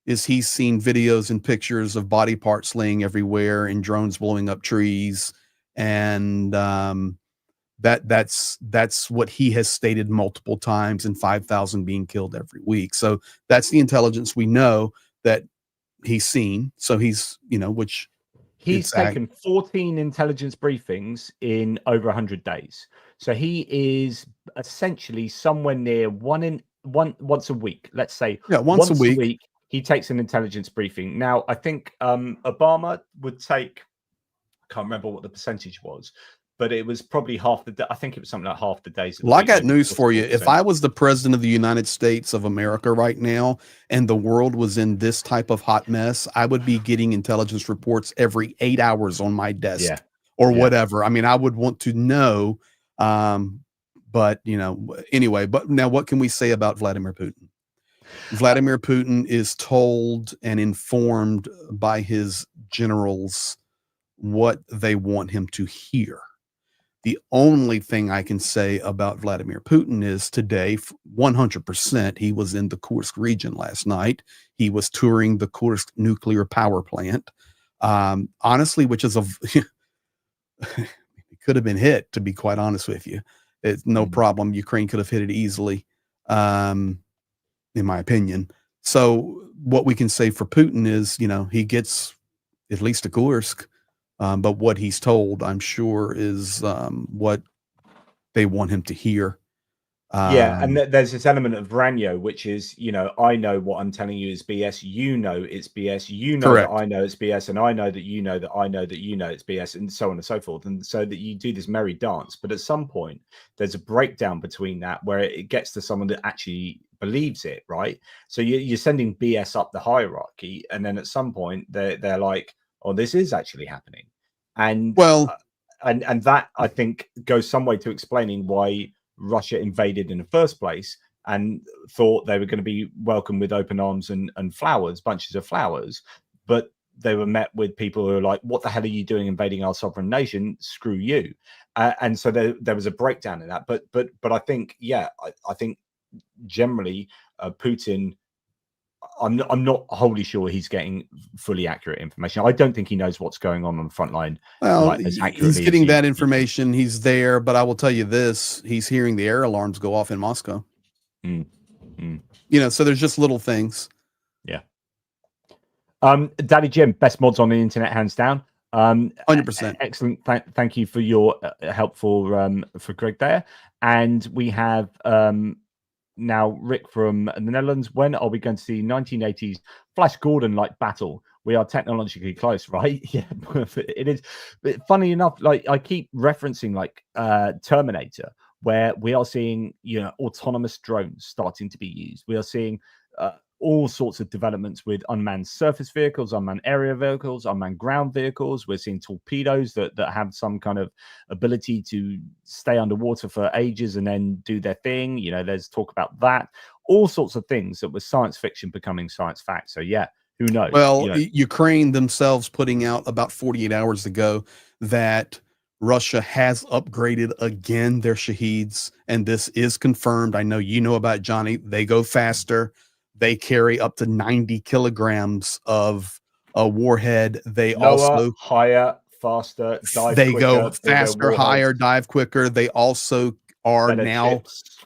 is he's seen videos and pictures of body parts laying everywhere and drones blowing up trees, and that's what he has stated multiple times, and 5,000 being killed every week. So that's the intelligence we know that he's seen. So he's, which he's taken 14 intelligence briefings in over 100 days. So he is essentially somewhere near once a week. Let's say once a week. He takes an intelligence briefing. Now, I think Obama would take, I can't remember what the percentage was, but it was probably half the day. I think it was something like half the days. Well, I got news for you. If I was the president of the United States of America right now, and the world was in this type of hot mess, I would be getting intelligence reports every 8 hours on my desk or whatever. I mean, I would want to know. But, anyway, but now what can we say about Vladimir Putin? Vladimir Putin is told and informed by his generals what they want him to hear. The only thing I can say about Vladimir Putin is today, 100%, he was in the Kursk region last night. He was touring the Kursk nuclear power plant. Honestly, which is it could have been hit, to be quite honest with you. It's no problem. Ukraine could have hit it easily, in my opinion. So what we can say for Putin is, he gets at least to Kursk. But what he's told, I'm sure, is what they want him to hear. And there's this element of Branyo, which is, I know what I'm telling you is BS. You know it's BS. You know that I know it's BS, and I know that you know that I know that you know it's BS, and so on and so forth. And so that you do this merry dance. But at some point, there's a breakdown between that where it gets to someone that actually believes it, right? So you're sending BS up the hierarchy, and then at some point they're like, oh, this is actually happening. And and that, I think, goes some way to explaining why Russia invaded in the first place and thought they were going to be welcomed with open arms and flowers, bunches of flowers. But they were met with people who are like, what the hell are you doing invading our sovereign nation? Screw you. And so there was a breakdown in that. But I think, I think generally Putin, I'm not wholly sure he's getting fully accurate information. I don't think he knows what's going on the front line. Well, like, as he's accurately getting as that you information. He's there, but I will tell you this: he's hearing the air alarms go off in Moscow. Mm, mm. You know, so there's just little things. Yeah. Daddy Jim, best mods on the internet, hands down. 100%. Excellent. Thank you for your help for Greg there. And we have now Rick from the Netherlands. When are we going to see 1980s Flash Gordon like battle? We are technologically close, right? Yeah, it is. But funny enough, like I keep referencing like Terminator, where we are seeing, you know, autonomous drones starting to be used. We are seeing all sorts of developments with unmanned surface vehicles, unmanned area vehicles, unmanned ground vehicles. We're seeing torpedoes that have some kind of ability to stay underwater for ages and then do their thing. You know, there's talk about that. All sorts of things that was science fiction becoming science fact. So yeah, who knows? Well, you know, Ukraine themselves putting out about 48 hours ago that Russia has upgraded again their Shaheeds, and this is confirmed. I know you know about Johnny. They go faster. They carry up to 90 kilograms of a warhead. They lower, also higher, faster, dive they quicker, go bigger faster, warheads, higher, dive quicker. They also are better now chips.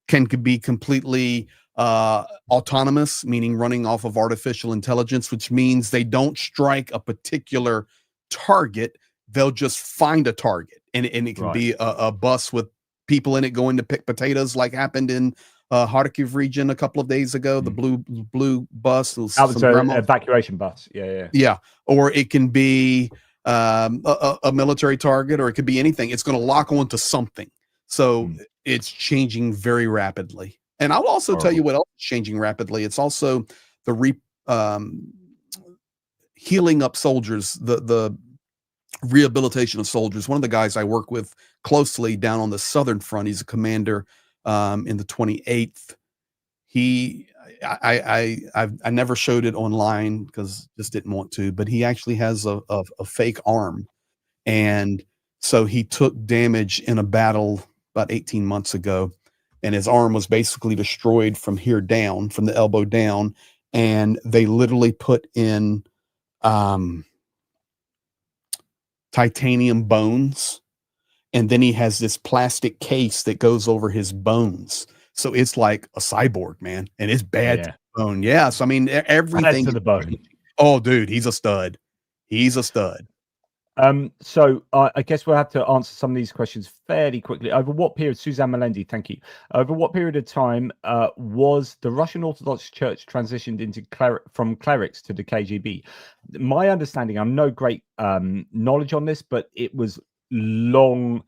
can be completely autonomous, meaning running off of artificial intelligence, which means they don't strike a particular target. They'll just find a target, and it can be a bus with people in it going to pick potatoes, like happened in Kharkiv region a couple of days ago. The blue bus. That was an evacuation bus. Yeah. Or it can be a military target, or it could be anything. It's going to lock onto something. So it's changing very rapidly. And I'll also tell you what else is changing rapidly. It's also the healing up soldiers, the rehabilitation of soldiers. One of the guys I work with closely down on the southern front, he's a commander in the 28th. I never showed it online because just didn't want to, but he actually has a fake arm. And so he took damage in a battle about 18 months ago, and his arm was basically destroyed from here down, from the elbow down. And they literally put in titanium bones. And then he has this plastic case that goes over his bones. So it's like a cyborg, man. And it's bad to the bone. Yeah. So, I mean, everything to the bone. Oh, dude, he's a stud. He's a stud. So I guess we'll have to answer some of these questions fairly quickly. Over what period, Suzanne Melendi, thank you. Over what period of time was the Russian Orthodox Church transitioned into from clerics to the KGB? My understanding, I'm no great knowledge on this, but it's long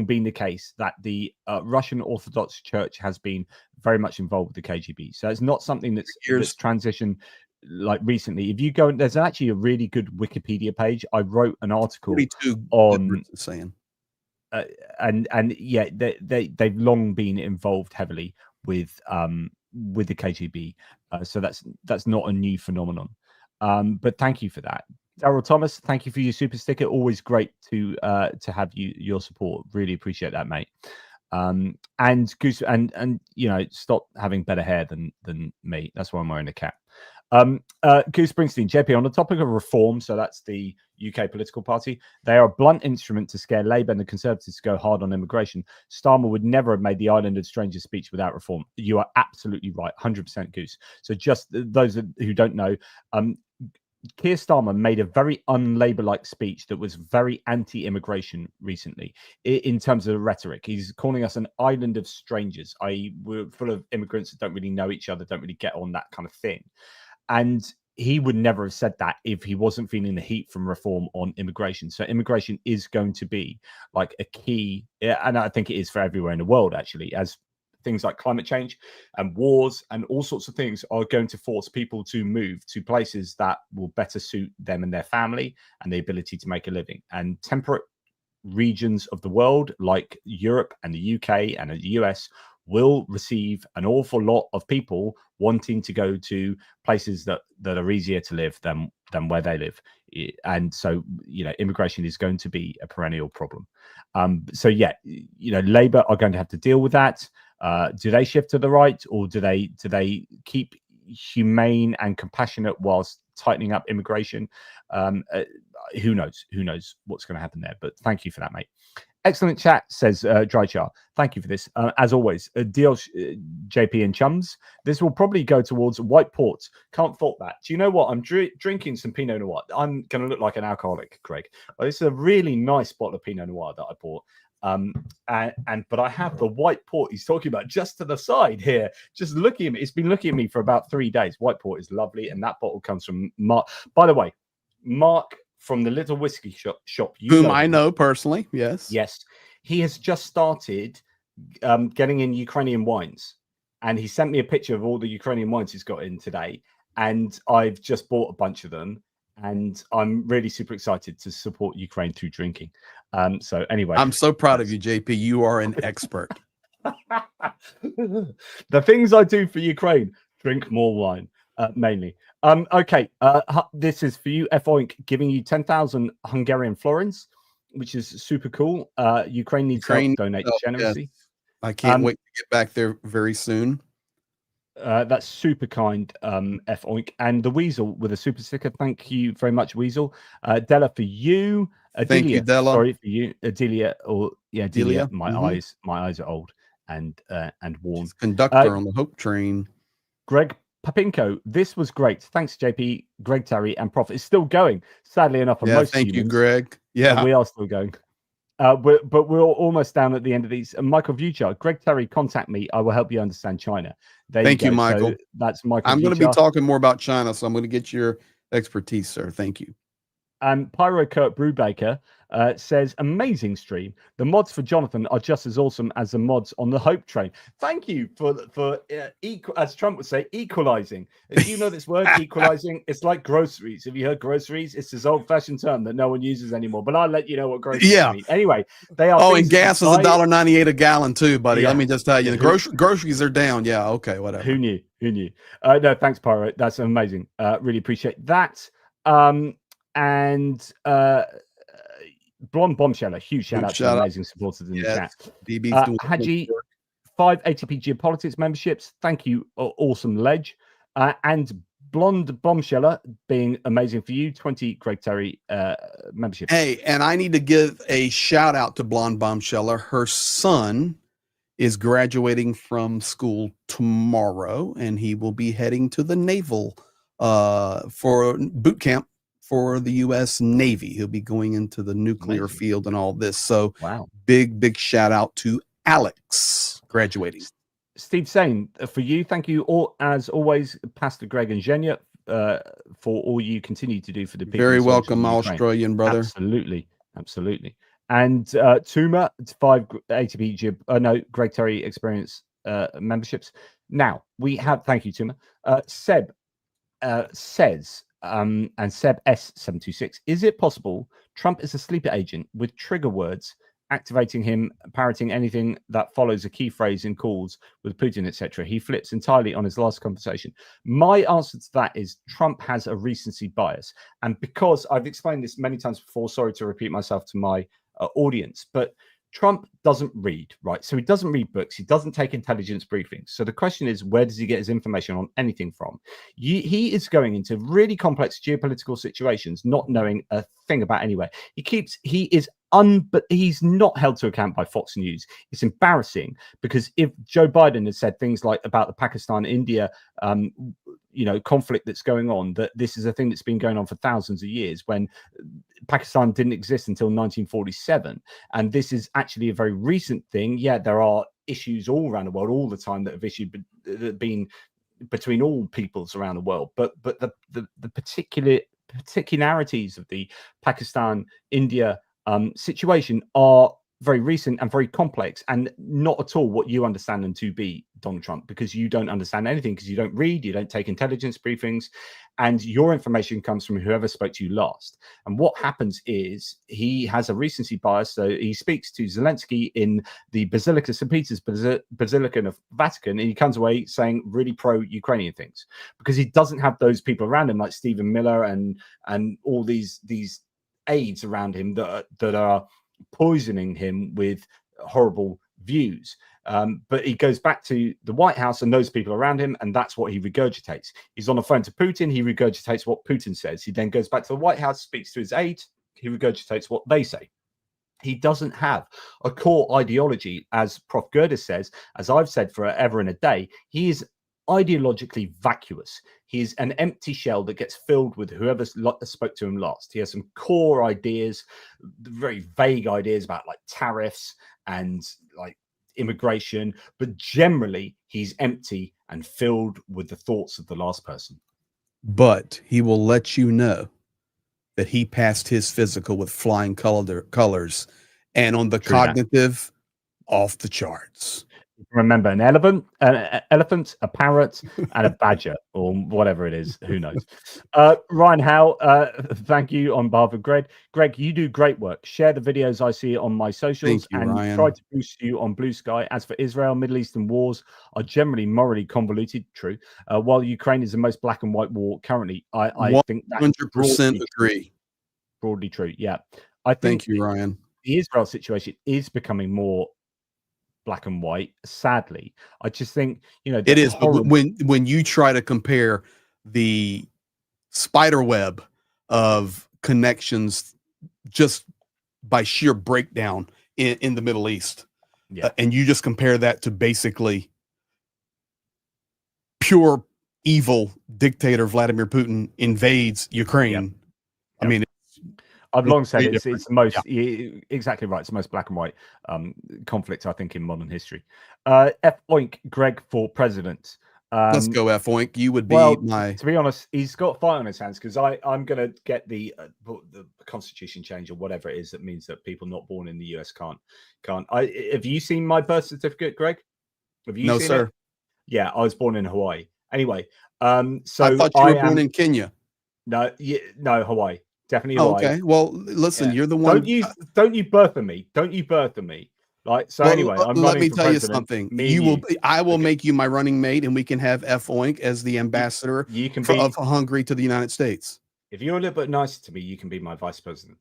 been the case that the Russian Orthodox Church has been very much involved with the KGB. So it's not something that's transitioned like recently. If you go, there's actually a really good Wikipedia page. I wrote an article on saying, and yeah, they've long been involved heavily with the KGB. So that's not a new phenomenon. But thank you for that. Daryl Thomas, thank you for your super sticker. Always great to have your support. Really appreciate that, mate. And Goose, and you know, stop having better hair than me. That's why I'm wearing a cap. Goose Springsteen, JP, on the topic of reform, so that's the UK political party, they are a blunt instrument to scare Labour and the Conservatives to go hard on immigration. Starmer would never have made the Island of Strangers speech without reform. You are absolutely right, 100% Goose. So just those who don't know, Keir Starmer made a very un-Labour-like speech that was very anti-immigration recently in terms of the rhetoric. He's calling us an island of strangers, i.e. we're full of immigrants that don't really know each other, don't really get on, that kind of thing. And he would never have said that if he wasn't feeling the heat from reform on immigration. So immigration is going to be like a key, and I think it is for everywhere in the world, actually, as things like climate change and wars and all sorts of things are going to force people to move to places that will better suit them and their family and the ability to make a living. And temperate regions of the world like Europe and the UK and the US will receive an awful lot of people wanting to go to places that are easier to live than where they live. And so, you know, immigration is going to be a perennial problem. So yeah, you know, Labour are going to have to deal with that. Do they shift to the right, or do they keep humane and compassionate whilst tightening up immigration? Who knows? Who knows what's going to happen there? But thank you for that, mate. Excellent chat, says Drychar. Thank you for this. As always, deal JP and chums. This will probably go towards white port. Can't fault that. Do you know what? I'm drinking some Pinot Noir. I'm going to look like an alcoholic, Craig. Well, this is a really nice bottle of Pinot Noir that I bought. But I have the white port he's talking about just to the side here. Just looking at me. It's been looking at me for about 3 days. White port is lovely, and that bottle comes from Mark. By the way, Mark from the Little Whiskey Shop, Whom I know personally. Yes, he has just started getting in Ukrainian wines, and he sent me a picture of all the Ukrainian wines he's got in today, and I've just bought a bunch of them, and I'm really super excited to support Ukraine through drinking. So anyway, I'm so proud of you, JP. You are an expert. The things I do for Ukraine: drink more wine, mainly. Okay, this is for you, F-Oink, giving you 10,000 Hungarian florins, which is super cool. Ukraine needs help. Donate generously. Yes. I can't wait to get back there very soon. That's super kind, F-Oink. And the Weasel with a super sticker. Thank you very much, Weasel. Della, for you. Adelia, thank you, Della. Sorry for you, Adelia. Or yeah, Adelia. Adelia. My eyes are old and worn. She's conductor on the Hope Train. Greg Papinko, this was great. Thanks, JP, Greg, Terry, and Prof. It's still going. Sadly enough, most thank humans, you, Greg. Yeah, we are still going. But we're almost down at the end of these. Michael Vuchar, Greg Terry, contact me. I will help you understand China. Thank you, Michael. So that's Michael. I'm going to be talking more about China, so I'm going to get your expertise, sir. Thank you. And Pyro Kurt Brubaker says, amazing stream. The mods for Jonathan are just as awesome as the mods on the Hope Train. Thank you for as Trump would say, equalizing. Do you know this word, equalizing? It's like groceries. Have you heard groceries? It's this old-fashioned term that no one uses anymore. But I'll let you know what groceries mean. Anyway, they are. Oh, and gas is $1.98 a gallon too, buddy. Yeah. Let me just tell you, the groceries are down. Yeah, okay, whatever. Who knew? No, thanks, Pyro. That's amazing. Really appreciate that. And Blonde Bombshell, a huge shout out to the amazing supporters in the chat. Haji, 5 ATP Geopolitics memberships. Thank you, awesome ledge. And Blonde Bombsheller being amazing for you, 20 Greg Terry memberships. Hey, and I need to give a shout out to Blonde Bombsheller. Her son is graduating from school tomorrow, and he will be heading to the Naval for boot camp for the U.S. Navy. He'll be going into the nuclear field and all this. So big shout out to Alex graduating. Steve Sane, for you, thank you all as always, Pastor Greg and Zhenya, for all you continue to do for the people. Very welcome, Australian brother. Absolutely. And Tuma, 5 ATP Greg Terry Experience memberships. Now we have, thank you, Tuma. Seb says, and Seb S726, is it possible Trump is a sleeper agent with trigger words activating him, parroting anything that follows a key phrase in calls with Putin, etc.? He flips entirely on his last conversation. My answer to that is Trump has a recency bias. And because I've explained this many times before, sorry to repeat myself to my audience, but Trump doesn't read, right? So he doesn't read books. He doesn't take intelligence briefings. So the question is, where does he get his information on anything from? He is going into really complex geopolitical situations, not knowing a thing about anywhere. But he's not held to account by Fox News. It's embarrassing because if Joe Biden had said things like about the Pakistan-India conflict that's going on, that this is a thing that's been going on for thousands of years, when Pakistan didn't exist until 1947, and this is actually a very recent thing. Yeah, there are issues all around the world all the time that have been between all peoples around the world, but the particularities of the Pakistan-India situation are very recent and very complex, and not at all what you understand them to be, Donald Trump, because you don't understand anything, because you don't read, you don't take intelligence briefings, and your information comes from whoever spoke to you last. And what happens is he has a recency bias. So he speaks to Zelenskyy in the Basilica St. Peter's Basilica of Vatican, and he comes away saying really pro-Ukrainian things, because he doesn't have those people around him like Stephen Miller and all these aides around him that are poisoning him with horrible views. But he goes back to the White House and those people around him, and that's what he regurgitates. He's on the phone to Putin. He regurgitates what Putin says. He then goes back to the White House, speaks to his aides. He regurgitates what they say. He doesn't have a core ideology, as Prof. Gerdes says, as I've said forever and a day. He is ideologically vacuous. He is an empty shell that gets filled with whoever spoke to him last. He has some core ideas, very vague ideas about like tariffs and like immigration, but generally he's empty and filled with the thoughts of the last person. But he will let you know that he passed his physical with flying colors, and on the cognitive, off the charts. Remember, an elephant, a parrot, and a badger, or whatever it is. Who knows? Ryan Howe, thank you on behalf of Greg. Greg, you do great work. Share the videos I see on my socials, Thank you, and Ryan. try to boost you on Blue Sky. As for Israel, Middle Eastern wars are generally morally convoluted. True. While Ukraine is the most black and white war currently, I think that 100% agree. Broadly true. Yeah, I think. Thank you, Ryan. The Israel situation is becoming more black and white. Sadly, I just think, you know, it is. But when you try to compare the spider web of connections just by sheer breakdown in the Middle East, and you just compare that to basically pure evil dictator Vladimir Putin invades Ukraine. I mean, I've long said it's the most exactly right. It's the most black and white conflict, I think, in modern history. F oink Greg for president. Let's go F oink. You would be my. To be honest, he's got fire on his hands because I'm going to get the constitution change or whatever it is that means that people not born in the US can't. Have you seen my birth certificate, Greg? Have you? No, seen sir. It? Yeah, I was born in Hawaii. Anyway, so I thought you were born in Kenya. No, no, Hawaii. Definitely Hawaii. Okay. Well, listen, you're the one. Don't you birth me. Don't you birth me. Like, so anyway, let me tell you something. I will make you my running mate, and we can have F oink as the ambassador of Hungary to the United States. If you're a little bit nicer to me, you can be my vice president.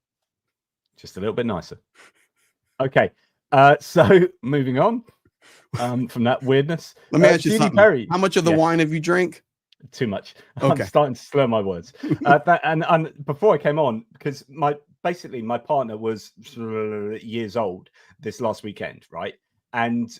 Just a little bit nicer. Okay. So moving on from that weirdness. Let me ask you something. Perry. How much of the wine have you drank? Too much. Okay. I'm starting to slur my words. And before I came on, because my partner was years old this last weekend, right? And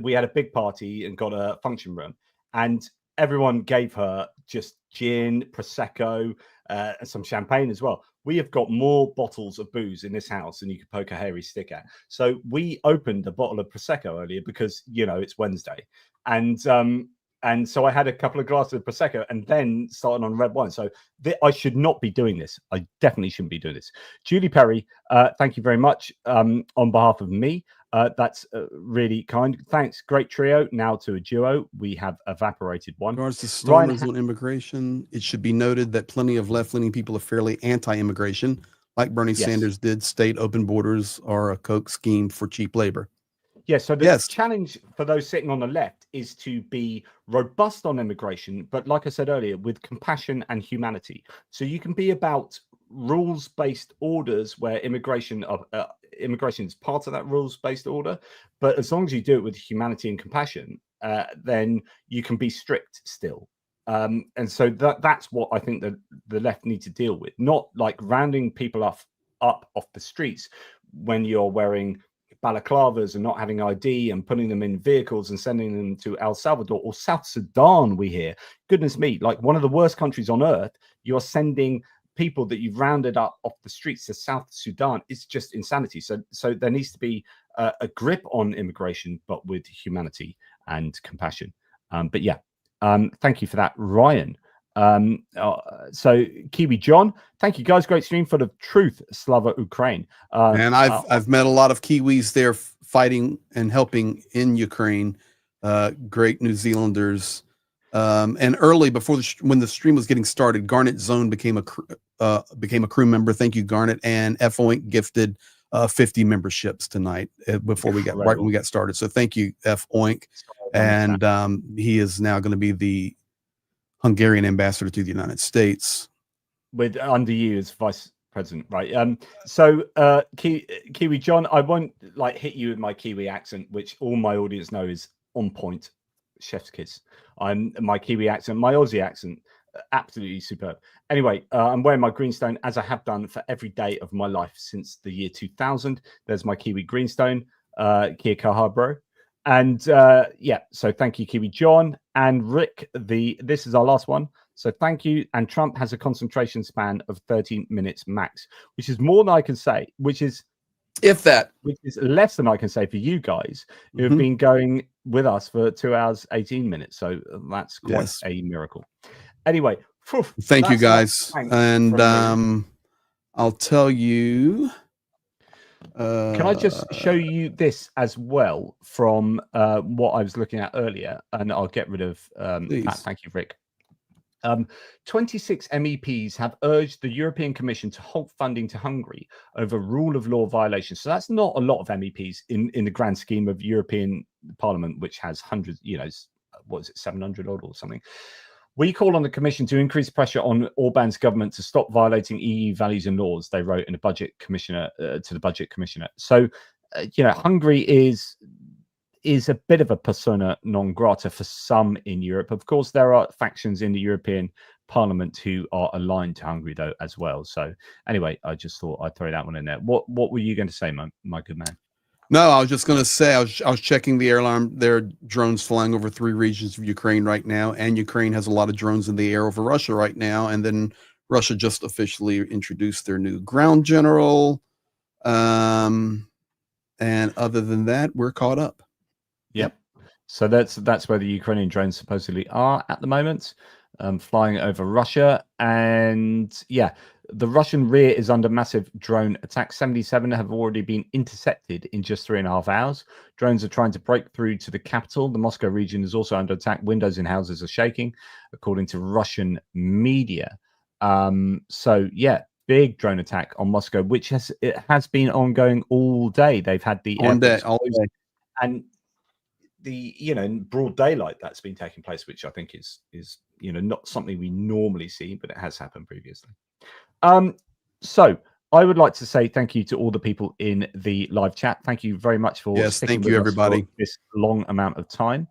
we had a big party and got a function room, and everyone gave her just gin, prosecco, and some champagne as well. We have got more bottles of booze in this house than you could poke a hairy stick at. So we opened a bottle of prosecco earlier because, you know, it's Wednesday, and so I had a couple of glasses of Prosecco and then started on red wine. So I should not be doing this. I definitely shouldn't be doing this. Julie Perry, thank you very much on behalf of me. That's really kind. Thanks. Great trio. Now to a duo. We have evaporated one. In regards to stormers on immigration, it should be noted that plenty of left-leaning people are fairly anti-immigration. Like Bernie Sanders did, state open borders are a Koch scheme for cheap labor. Yeah, so the challenge for those sitting on the left is to be robust on immigration, but like I said earlier, with compassion and humanity. So you can be about rules-based orders where immigration is part of that rules-based order, but as long as you do it with humanity and compassion, then you can be strict still. And so that's what I think that the left need to deal with, not like rounding people up off the streets when you're wearing balaclavas and not having ID and putting them in vehicles and sending them to El Salvador or South Sudan. We hear, goodness me, like one of the worst countries on earth, you are sending people that you've rounded up off the streets to South Sudan. It's just insanity. So there needs to be a grip on immigration, but with humanity and compassion. But yeah, thank you for that, Ryan. So Kiwi John, thank you guys. Great stream full of truth. Slava Ukraine. And I've met a lot of Kiwis there fighting and helping in Ukraine. Great New Zealanders. And early before when the stream was getting started, Garnet Zone became a crew member. Thank you, Garnet. And F Oink gifted 50 memberships tonight before we got right when we got started. So thank you, F Oink. And he is now going to be the Hungarian ambassador to the United States. With under you as vice president, right? Kiwi John, I won't like hit you with my Kiwi accent, which all my audience know is on point, chef's kiss. My Kiwi accent, my Aussie accent, absolutely superb. Anyway, I'm wearing my greenstone as I have done for every day of my life since the year 2000. There's my Kiwi greenstone, Kia kaha, bro. And yeah, so thank you, Kiwi John and Rick. This is our last one. So thank you. And Trump has a concentration span of 13 minutes max, which is more than I can say, which is less than I can say for you guys who have been going with us for 2 hours, 18 minutes. So that's quite a miracle. Anyway, thank you guys. And I'll tell you. Can I just show you this as well from what I was looking at earlier? And I'll get rid of that. Thank you, Rick. 26 MEPs have urged the European Commission to halt funding to Hungary over rule of law violations. So that's not a lot of MEPs in the grand scheme of European Parliament, which has hundreds, you know, what is it, 700 odd or something. We call on the Commission to increase pressure on Orban's government to stop violating EU values and laws, they wrote in a budget commissioner to the budget commissioner. So, you know, Hungary is a bit of a persona non grata for some in Europe. Of course, there are factions in the European Parliament who are aligned to Hungary, though, as well. So anyway, I just thought I'd throw that one in there. What were you going to say, my good man? No, I was just going to say I was checking the air alarm. There are drones flying over 3 regions of Ukraine right now, and Ukraine has a lot of drones in the air over Russia right now. And then Russia just officially introduced their new ground general. And other than that, we're caught up. Yep. So that's where the Ukrainian drones supposedly are at the moment, flying over Russia. And yeah, the Russian rear is under massive drone attack. 77 have already been intercepted in just 3.5 hours. Drones are trying to break through to the capital. The Moscow region is also under attack. Windows in houses are shaking, according to Russian media. So yeah, big drone attack on Moscow, which has been ongoing all day. They've had the all day, and the, you know, in broad daylight that's been taking place, which I think is you know, not something we normally see, but it has happened previously. So I would like to say thank you to all the people in the live chat. Thank you very much for thank you, everybody, for this long amount of time.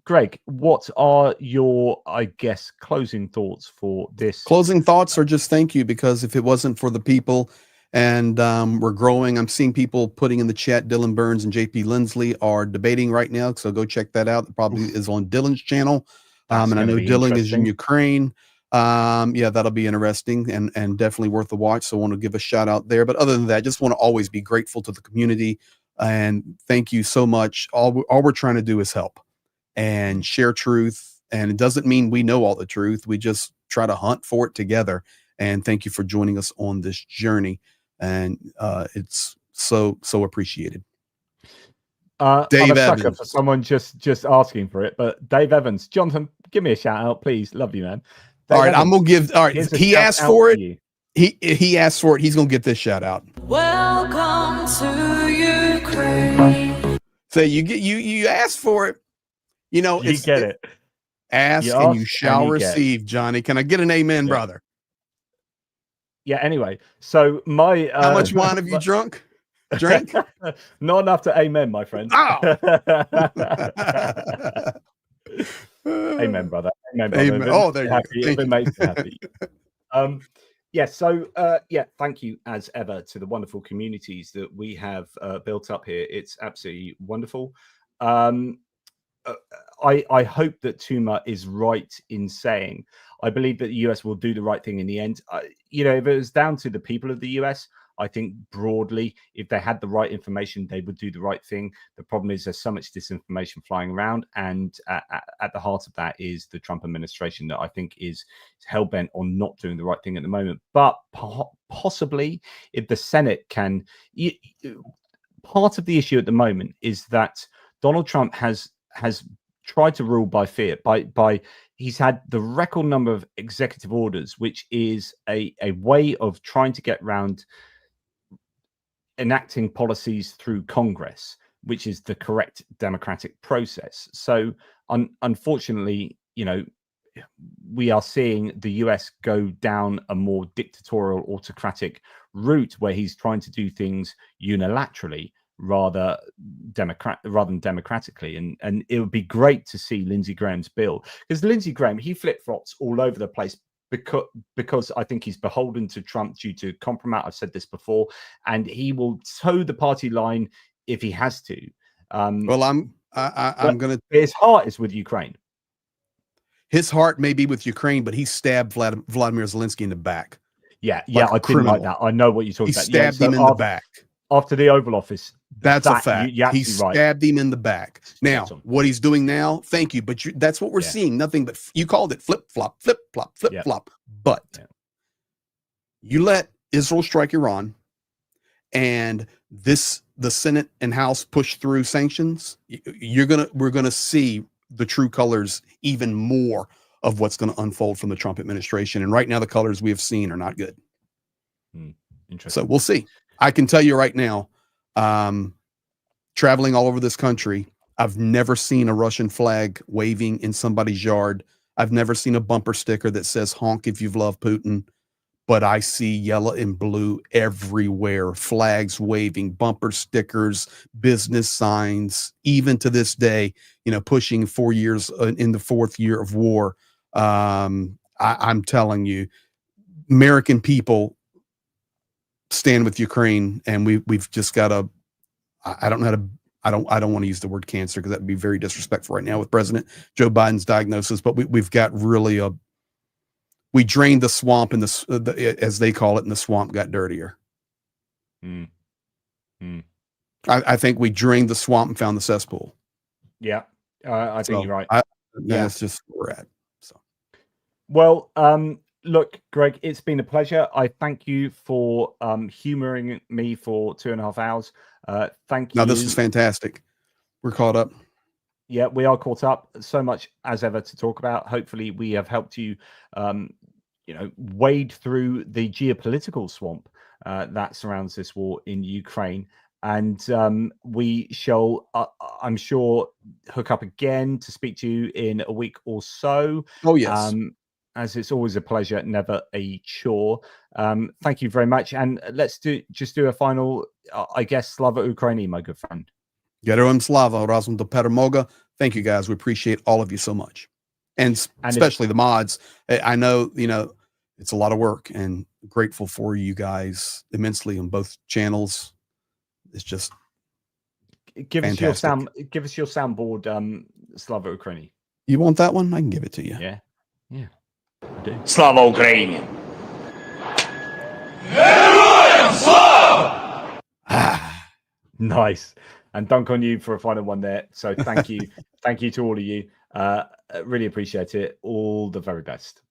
Greg, what are your, I guess, closing thoughts for this? Closing thoughts are just thank you, because if it wasn't for the people, and we're growing. I'm seeing people putting in the chat. Dylan Burns and JP Lindsley are debating right now, so go check that out. It probably is on Dylan's channel. And I know Dylan is in Ukraine. Yeah, that'll be interesting and definitely worth a watch. So I want to give a shout out there. But other than that, I just want to always be grateful to the community and thank you so much. All we're trying to do is help and share truth. And it doesn't mean we know all the truth. We just try to hunt for it together. And thank you for joining us on this journey. And it's so appreciated. Dave Evans, for someone just asking for it, but Dave Evans, Jonathan, give me a shout out, please. Love you, man. Dave all right, Evans, I'm gonna give. All right, he asked for it. He asked for it. He's gonna get this shout out. Welcome to Ukraine. So you asked for it. You know, you get it. Ask and you shall receive, Johnny. Can I get an amen, brother? Yeah. Anyway, so my how much wine have you drunk? Drink? Not enough to amen, my friend. Oh. Amen, brother. Amen, brother. Amen. Oh, there you go. Makes me happy. Yeah. So yeah, thank you as ever to the wonderful communities that we have built up here. It's absolutely wonderful. I hope that Tuma is right in saying I believe that the US will do the right thing in the end. You know, if it was down to the people of the US, I think broadly, if they had the right information, they would do the right thing. The problem is there's so much disinformation flying around. And at the heart of that is the Trump administration that I think is hell-bent on not doing the right thing at the moment. But possibly if the Senate can... part of the issue at the moment is that Donald Trump has tried to rule by fear. He's had the record number of executive orders, which is a way of trying to get around enacting policies through Congress, which is the correct democratic process. So unfortunately, you know, we are seeing the US go down a more dictatorial, autocratic route where he's trying to do things unilaterally rather than democratically. And it would be great to see Lindsey Graham's bill, because Lindsey Graham, he flip-flops all over the place because I think he's beholden to Trump due to compromise. I've said this before, and he will toe the party line if he has to. Well, I'm going to. His heart is with Ukraine. His heart may be with Ukraine, but he stabbed Vladimir Zelenskyy in the back. Yeah, Like I didn't like that. I know what you're talking he about. Stabbed him in the back. After the Oval Office. That's a fact. You're He stabbed him in the back. Now, Awesome. what he's doing now, thank you, but that's what we're seeing. Nothing but, you called it flip-flop, flip-flop, flip-flop. But you let Israel strike Iran, and the Senate and House push through sanctions, we're gonna see the true colors, even more of what's going to unfold from the Trump administration. And right now, the colors we have seen are not good. Interesting. So we'll see. I can tell you right now, traveling all over this country, I've never seen a Russian flag waving in somebody's yard. I've never seen a bumper sticker that says honk if you've loved Putin, but I see yellow and blue everywhere, flags waving, bumper stickers, business signs, even to this day, pushing 4 years in the fourth year of war. I'm telling you, American people stand with Ukraine, and we've just got to, I don't want to use the word cancer because that would be very disrespectful right now with President Joe Biden's diagnosis, but we've got really we drained the swamp, and as they call it, and the swamp got dirtier. I think we drained the swamp and found the cesspool. Yeah, I think you're right. That's just where we're at. So, well, look, Greg, it's been a pleasure. I thank you for humoring me for 2.5 hours. Thank you. No, this is fantastic. We're caught up. Yeah, we are caught up. So much as ever to talk about. Hopefully, we have helped you, wade through the geopolitical swamp that surrounds this war in Ukraine. And we shall, I'm sure, hook up again to speak to you in a week or so. Oh, yes. As it's always a pleasure, never a chore. Thank you very much. And let's do a final, I guess, Slava Ukraini, my good friend. Geruim Slava, Razum do Permoga. Thank you, guys. We appreciate all of you so much. And especially the mods. I know, it's a lot of work, and grateful for you guys immensely on both channels. It's just give fantastic. us your soundboard, Slava Ukraini. You want that one? I can give it to you. Yeah. I do. Slava Ukraini. Nice. And dunk on you for a final one there. So thank you. Thank you to all of you. Really appreciate it. All the very best.